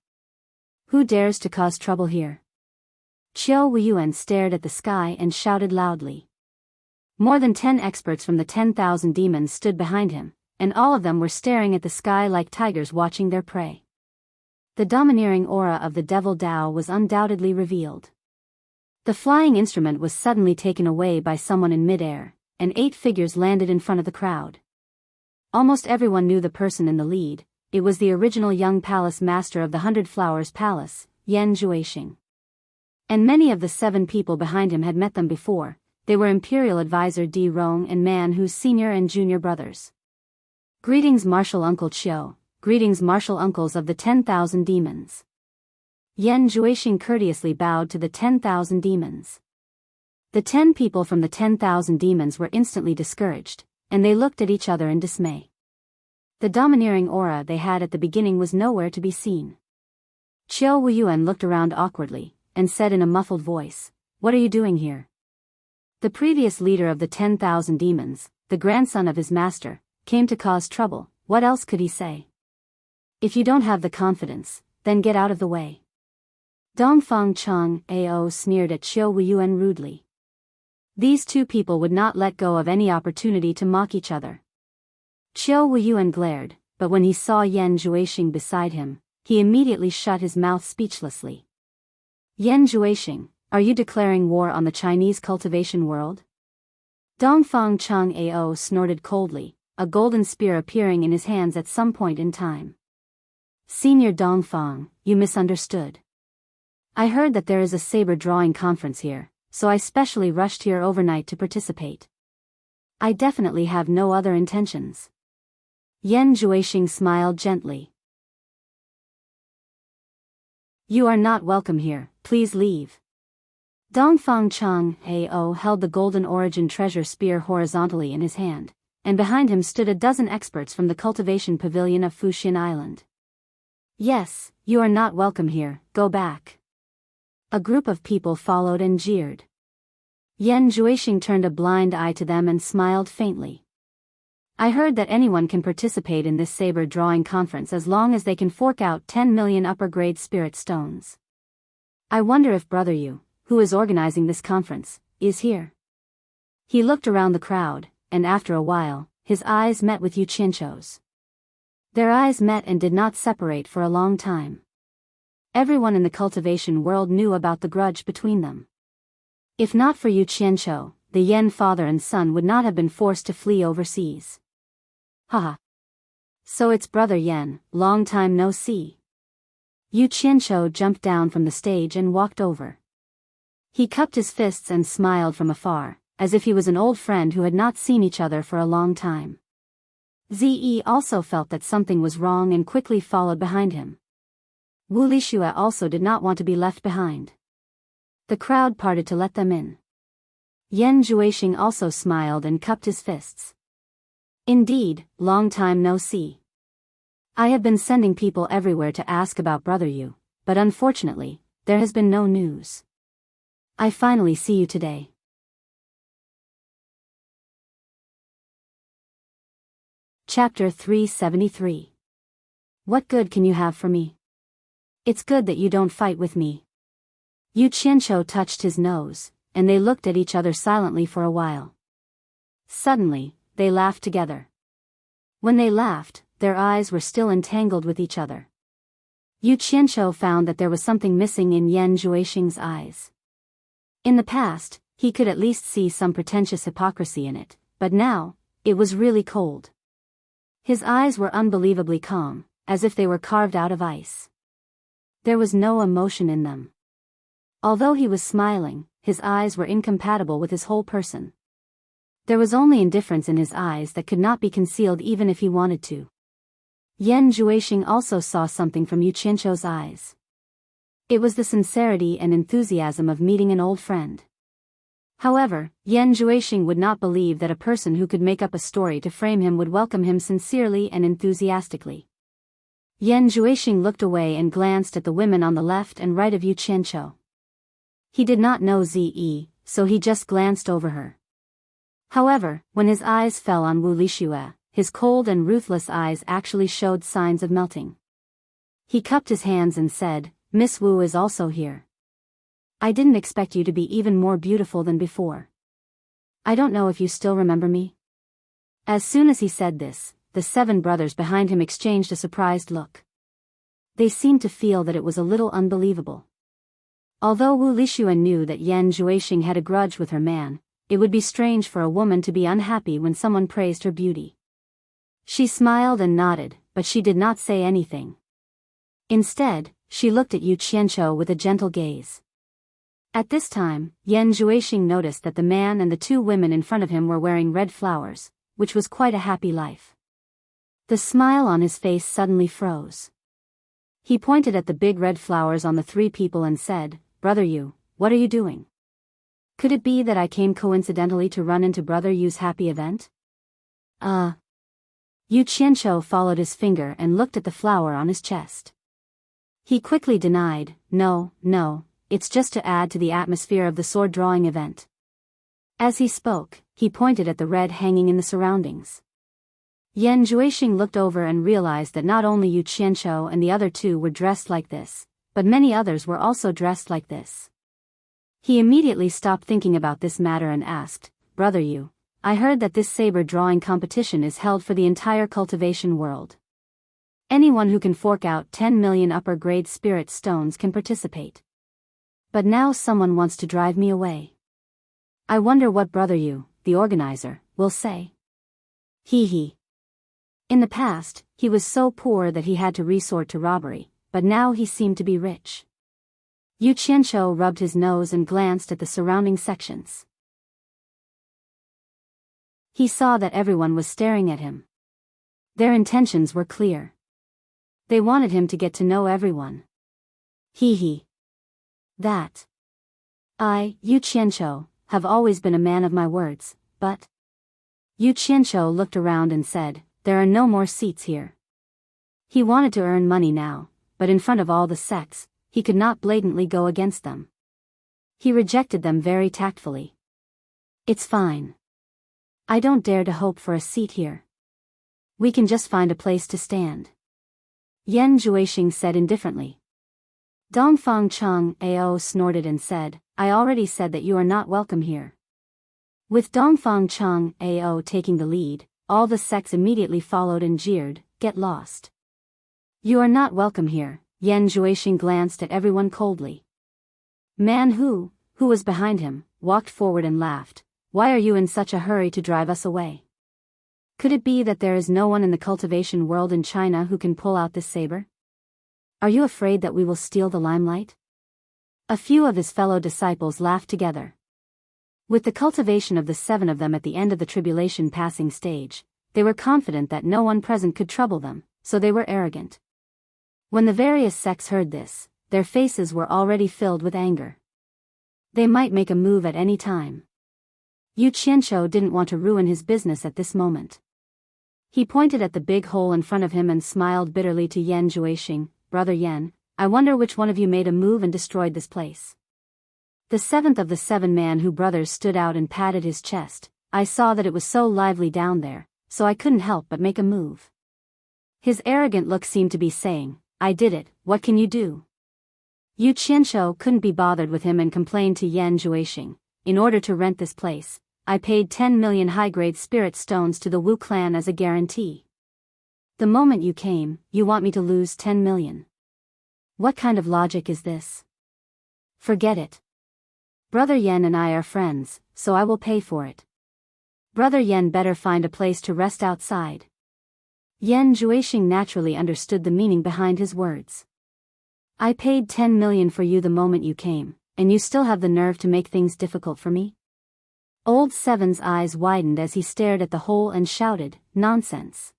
Who dares to cause trouble here? Qiu Wuyuan stared at the sky and shouted loudly. More than 10 experts from the 10,000 demons stood behind him, and all of them were staring at the sky like tigers watching their prey. The domineering aura of the devil Dao was undoubtedly revealed. The flying instrument was suddenly taken away by someone in midair, and 8 figures landed in front of the crowd. Almost everyone knew the person in the lead. It was the original young palace master of the 100 Flowers Palace, Yan Zhuixing. And many of the 7 people behind him had met them before. They were Imperial Advisor Di Rong and Man Hu's senior and junior brothers. Greetings, Martial Uncle Qiu. Greetings, Martial Uncles of the 10,000 demons. Yan Zhuixing courteously bowed to the 10,000 demons. The 10 people from the 10,000 demons were instantly discouraged, and they looked at each other in dismay. The domineering aura they had at the beginning was nowhere to be seen. Qiu Wuyuan looked around awkwardly, and said in a muffled voice, "What are you doing here?" The previous leader of the 10,000 demons, the grandson of his master, came to cause trouble. What else could he say? If you don't have the confidence, then get out of the way. Dongfang Cheng Ao sneered at Qiu Wuyuan rudely. These 2 people would not let go of any opportunity to mock each other. Qiu Wuyuan glared, but when he saw Yan Zhuixing beside him, he immediately shut his mouth speechlessly. Yan Zhuixing, are you declaring war on the Chinese cultivation world? Dongfang Cheng Ao snorted coldly, a golden spear appearing in his hands at some point in time. Senior Dongfang, you misunderstood. I heard that there is a saber drawing conference here, so I specially rushed here overnight to participate. I definitely have no other intentions. Yan Zhuixing smiled gently. You are not welcome here, please leave. Dongfang Cheng Ao held the golden origin treasure spear horizontally in his hand, and behind him stood a dozen experts from the cultivation pavilion of Fuxin Island. Yes, you are not welcome here, go back. A group of people followed and jeered. Yan Zhuixing turned a blind eye to them and smiled faintly. I heard that anyone can participate in this saber drawing conference as long as they can fork out 10 million upper-grade spirit stones. I wonder if Brother Yu, who is organizing this conference, is here. He looked around the crowd, and after a while, his eyes met with Yu Qianqiu's. Their eyes met and did not separate for a long time. Everyone in the cultivation world knew about the grudge between them. If not for Yu Qianqiu, the Yan father and son would not have been forced to flee overseas. Haha. So it's Brother Yan, long time no see. Yu Qianqiu jumped down from the stage and walked over. He cupped his fists and smiled from afar, as if he was an old friend who had not seen each other for a long time. Ze also felt that something was wrong and quickly followed behind him. Wu Lixue also did not want to be left behind. The crowd parted to let them in. Yan Zhuixing also smiled and cupped his fists. Indeed, long time no see. I have been sending people everywhere to ask about Brother Yu, but unfortunately, there has been no news. I finally see you today. Chapter 373. What good can you have for me? It's good that you don't fight with me. Yu Qianqiu touched his nose, and they looked at each other silently for a while. Suddenly, they laughed together. When they laughed, their eyes were still entangled with each other. Yu Qianqiu found that there was something missing in Yan Zhuixing's eyes. In the past, he could at least see some pretentious hypocrisy in it, but now, it was really cold. His eyes were unbelievably calm, as if they were carved out of ice. There was no emotion in them. Although he was smiling, his eyes were incompatible with his whole person. There was only indifference in his eyes that could not be concealed even if he wanted to. Yan Zhuixing also saw something from Yu Qianqiu's eyes. It was the sincerity and enthusiasm of meeting an old friend. However, Yan Juexing would not believe that a person who could make up a story to frame him would welcome him sincerely and enthusiastically. Yan Juexing looked away and glanced at the women on the left and right of Yu Qianqiu. He did not know Zi, so he just glanced over her. However, when his eyes fell on Wu Lixue, his cold and ruthless eyes actually showed signs of melting. He cupped his hands and said, "Miss Wu is also here. I didn't expect you to be even more beautiful than before. I don't know if you still remember me?" As soon as he said this, the 7 brothers behind him exchanged a surprised look. They seemed to feel that it was a little unbelievable. Although Wu Lixue knew that Yan Juexing had a grudge with her man, it would be strange for a woman to be unhappy when someone praised her beauty. She smiled and nodded, but she did not say anything. Instead, she looked at Yu Qianqiu with a gentle gaze. At this time, Yan Juexing noticed that the man and the 2 women in front of him were wearing red flowers, which was quite a happy life. The smile on his face suddenly froze. He pointed at the big red flowers on the 3 people and said, "Brother Yu, what are you doing? Could it be that I came coincidentally to run into Brother Yu's happy event?" Yu Qianqiu followed his finger and looked at the flower on his chest. He quickly denied, No, it's just to add to the atmosphere of the sword drawing event." As he spoke, he pointed at the red hanging in the surroundings. Yan Juexing looked over and realized that not only Yu Qianqiu and the other 2 were dressed like this, but many others were also dressed like this. He immediately stopped thinking about this matter and asked, "Brother Yu, I heard that this saber drawing competition is held for the entire cultivation world. Anyone who can fork out 10 million upper grade spirit stones can participate. But now someone wants to drive me away. I wonder what Brother Yu, the organizer, will say." He. In the past, he was so poor that he had to resort to robbery, but now he seemed to be rich. Yu Qianqiu rubbed his nose and glanced at the surrounding sections. He saw that everyone was staring at him. Their intentions were clear. They wanted him to get to know everyone. That. I, Yu Qianqiu, have always been a man of my words, but... Yu Qianqiu looked around and said, "There are no more seats here." He wanted to earn money now, but in front of all the sects, he could not blatantly go against them. He rejected them very tactfully. "It's fine. I don't dare to hope for a seat here. We can just find a place to stand," Yan Juexing said indifferently. Dongfang Cheng Ao snorted and said, "I already said that you are not welcome here." With Dongfang Cheng Ao taking the lead, all the sects immediately followed and jeered, "Get lost. You are not welcome here." Yan Juexing glanced at everyone coldly. Man who was behind him, walked forward and laughed. "Why are you in such a hurry to drive us away? Could it be that there is no one in the cultivation world in China who can pull out this saber? Are you afraid that we will steal the limelight?" A few of his fellow disciples laughed together. With the cultivation of the 7 of them at the end of the tribulation passing stage, they were confident that no one present could trouble them, so they were arrogant. When the various sects heard this, their faces were already filled with anger. They might make a move at any time. Yu Qianqiu didn't want to ruin his business at this moment. He pointed at the big hole in front of him and smiled bitterly to Yan Juexing, "Brother Yan, I wonder which one of you made a move and destroyed this place." The 7th of the 7 man who brothers stood out and patted his chest. "I saw that it was so lively down there, so I couldn't help but make a move." His arrogant look seemed to be saying, "I did it, what can you do?" Yu Qianqiu couldn't be bothered with him and complained to Yan Juexing, "In order to rent this place, I paid 10 million high-grade spirit stones to the Wu clan as a guarantee. The moment you came, you want me to lose 10 million. What kind of logic is this? Forget it. Brother Yan and I are friends, so I will pay for it. Brother Yan better find a place to rest outside." Yan Juexing naturally understood the meaning behind his words. "I paid 10 million for you the moment you came, and you still have the nerve to make things difficult for me?" Old Seven's eyes widened as he stared at the hole and shouted, "Nonsense.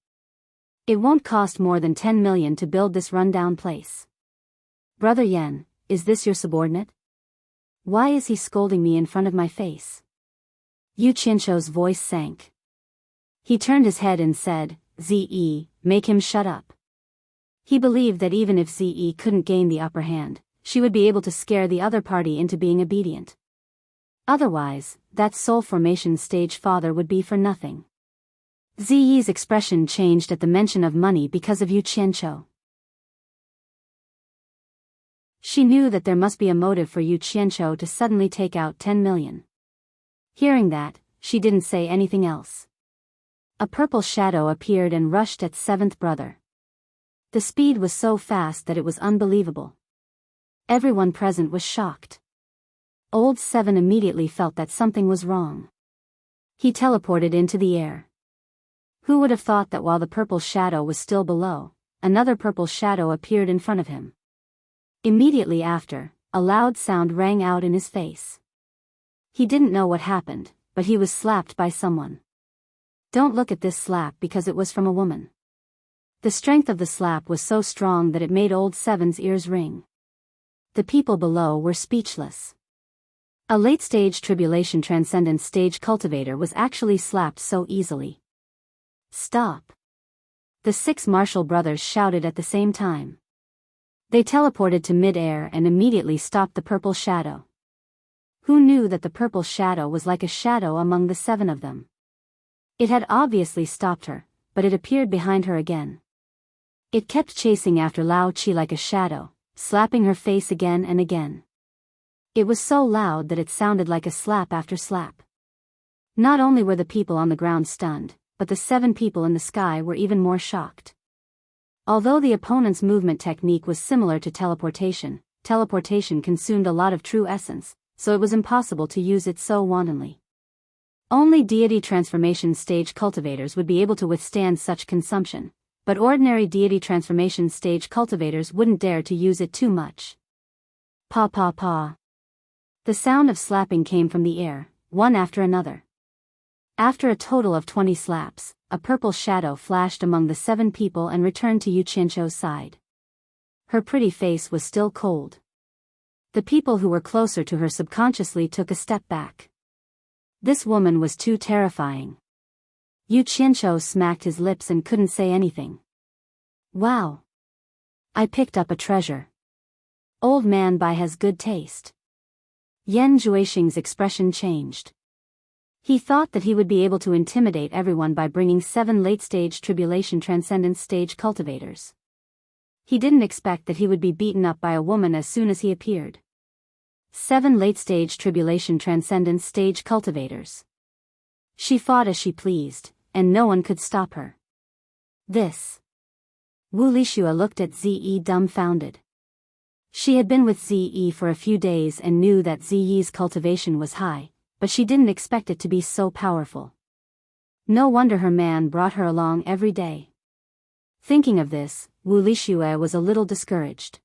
It won't cost more than 10 million to build this rundown place. Brother Yan, is this your subordinate? Why is he scolding me in front of my face? Yu Qianzhou's voice sank. He turned his head and said, Ze, make him shut up. He believed that even if Ze couldn't gain the upper hand, she would be able to scare the other party into being obedient. Otherwise, that soul formation stage father would be for nothing. Ze's expression changed at the mention of money because of Yu Qianzhou. She knew that there must be a motive for Yu Qianzhou to suddenly take out 10 million. Hearing that, she didn't say anything else. A purple shadow appeared and rushed at seventh brother. The speed was so fast that it was unbelievable. Everyone present was shocked. Old Seven immediately felt that something was wrong. He teleported into the air. Who would have thought that while the purple shadow was still below, another purple shadow appeared in front of him? Immediately after, a loud sound rang out in his face. He didn't know what happened, but he was slapped by someone. Don't look at this slap because it was from a woman. The strength of the slap was so strong that it made Old Seven's ears ring. The people below were speechless. A late-stage tribulation transcendence stage cultivator was actually slapped so easily. Stop! The 6 Marshall brothers shouted at the same time. They teleported to mid-air and immediately stopped the purple shadow. Who knew that the purple shadow was like a shadow among the 7 of them? It had obviously stopped her, but it appeared behind her again. It kept chasing after Lao Chi like a shadow, slapping her face again and again. It was so loud that it sounded like a slap after slap. Not only were the people on the ground stunned, but the 7 people in the sky were even more shocked. Although the opponent's movement technique was similar to teleportation consumed a lot of true essence, so it was impossible to use it so wantonly. Only deity transformation stage cultivators would be able to withstand such consumption, but ordinary deity transformation stage cultivators wouldn't dare to use it too much. Pa pa pa. The sound of slapping came from the air, one after another. After a total of 20 slaps, a purple shadow flashed among the 7 people and returned to Yu Qianzhou's side. Her pretty face was still cold. The people who were closer to her subconsciously took a step back. This woman was too terrifying. Yu Qianzhou smacked his lips and couldn't say anything. Wow! I picked up a treasure. Old man Bai has good taste. Yan Zhuixing's expression changed. He thought that he would be able to intimidate everyone by bringing 7 late-stage tribulation transcendence stage cultivators. He didn't expect that he would be beaten up by a woman as soon as he appeared. 7 late-stage tribulation transcendence stage cultivators. She fought as she pleased, and no one could stop her. This. Wu Lixue looked at Ze dumbfounded. She had been with Ze for a few days and knew that Ze's cultivation was high, but she didn't expect it to be so powerful. No wonder her man brought her along every day. Thinking of this, Wu Lixue was a little discouraged.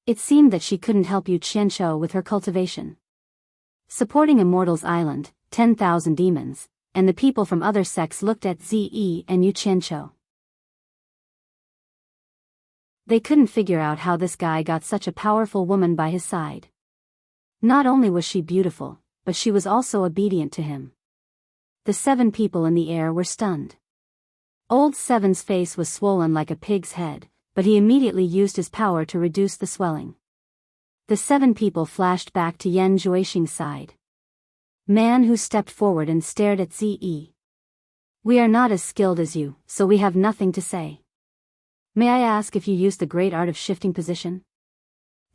It seemed that she couldn't help Yu Qianzhou with her cultivation. Supporting Immortals Island, 10,000 demons, and the people from other sects looked at Ze and Yu Qianzhou. They couldn't figure out how this guy got such a powerful woman by his side. Not only was she beautiful, but she was also obedient to him. The 7 people in the air were stunned. Old Seven's face was swollen like a pig's head, but he immediately used his power to reduce the swelling. The 7 people flashed back to Yan Zhuixing's side. Man who stepped forward and stared at Ze. We are not as skilled as you, so we have nothing to say. May I ask if you used the great art of shifting position?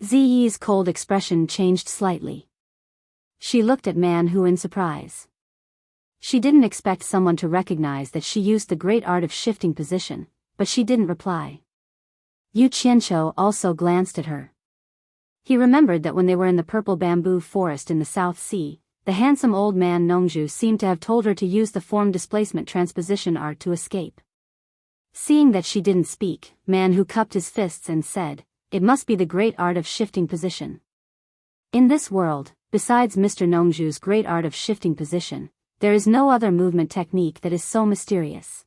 Ze's cold expression changed slightly. She looked at Man Hu in surprise. She didn't expect someone to recognize that she used the great art of shifting position, but she didn't reply. Yu Qianzhou also glanced at her. He remembered that when they were in the purple bamboo forest in the South Sea, the handsome old man Nongzhu seemed to have told her to use the form displacement transposition art to escape. Seeing that she didn't speak, Man Hu cupped his fists and said, "It must be the great art of shifting position." In this world, besides Mr. Nongzhu's great art of shifting position, there is no other movement technique that is so mysterious.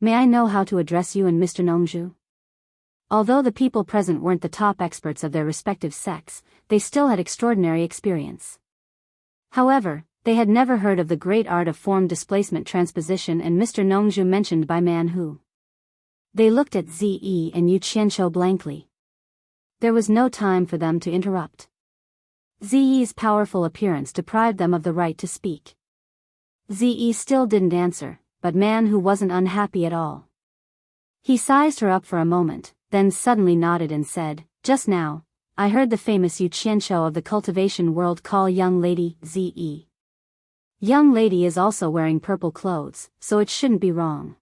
May I know how to address you and Mr. Nongzhu? Although the people present weren't the top experts of their respective sects, they still had extraordinary experience. However, they had never heard of the great art of form displacement transposition and Mr. Nongzhu mentioned by Man Hu. They looked at Ze and Yu Qianqiu blankly. There was no time for them to interrupt. Ze's powerful appearance deprived them of the right to speak. Ze still didn't answer, but Man Hu wasn't unhappy at all. He sized her up for a moment, then suddenly nodded and said, "Just now, I heard the famous Yu Qianqiu of the cultivation world call young lady Ze. Young lady is also wearing purple clothes, so it shouldn't be wrong.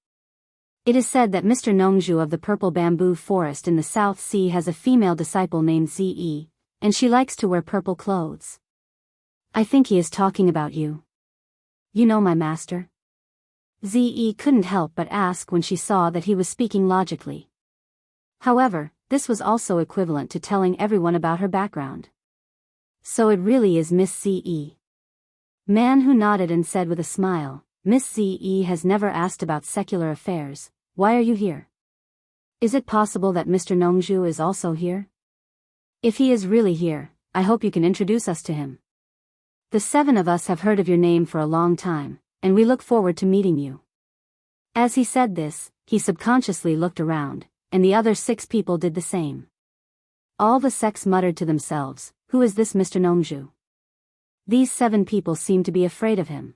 It is said that Mr. Nongzhu of the purple bamboo forest in the South Sea has a female disciple named Ze, and she likes to wear purple clothes. I think he is talking about you. You know my master?" Ze couldn't help but ask when she saw that he was speaking logically. However, this was also equivalent to telling everyone about her background. "So it really is Miss Ze." Man Hu nodded and said with a smile, "Miss Ze has never asked about secular affairs. Why are you here? Is it possible that Mr. Nongzhu is also here? If he is really here, I hope you can introduce us to him. The 7 of us have heard of your name for a long time, and we look forward to meeting you." As he said this, he subconsciously looked around, and the other 6 people did the same. All the sects muttered to themselves, "Who is this Mr. Nongzhu? These 7 people seem to be afraid of him.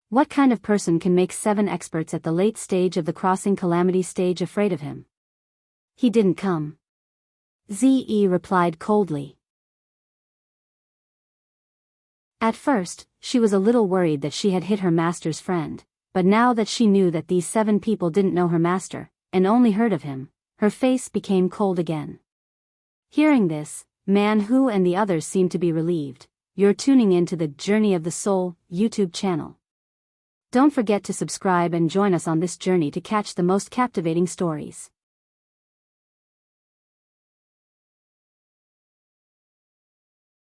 What kind of person can make 7 experts at the late stage of the crossing calamity stage afraid of him?" "He didn't come," Ze replied coldly. At first, she was a little worried that she had hit her master's friend, but now that she knew that these 7 people didn't know her master, and only heard of him, her face became cold again. Hearing this, Man Hu and the others seemed to be relieved. You're tuning in to the Journey of the Soul YouTube channel. Don't forget to subscribe and join us on this journey to catch the most captivating stories.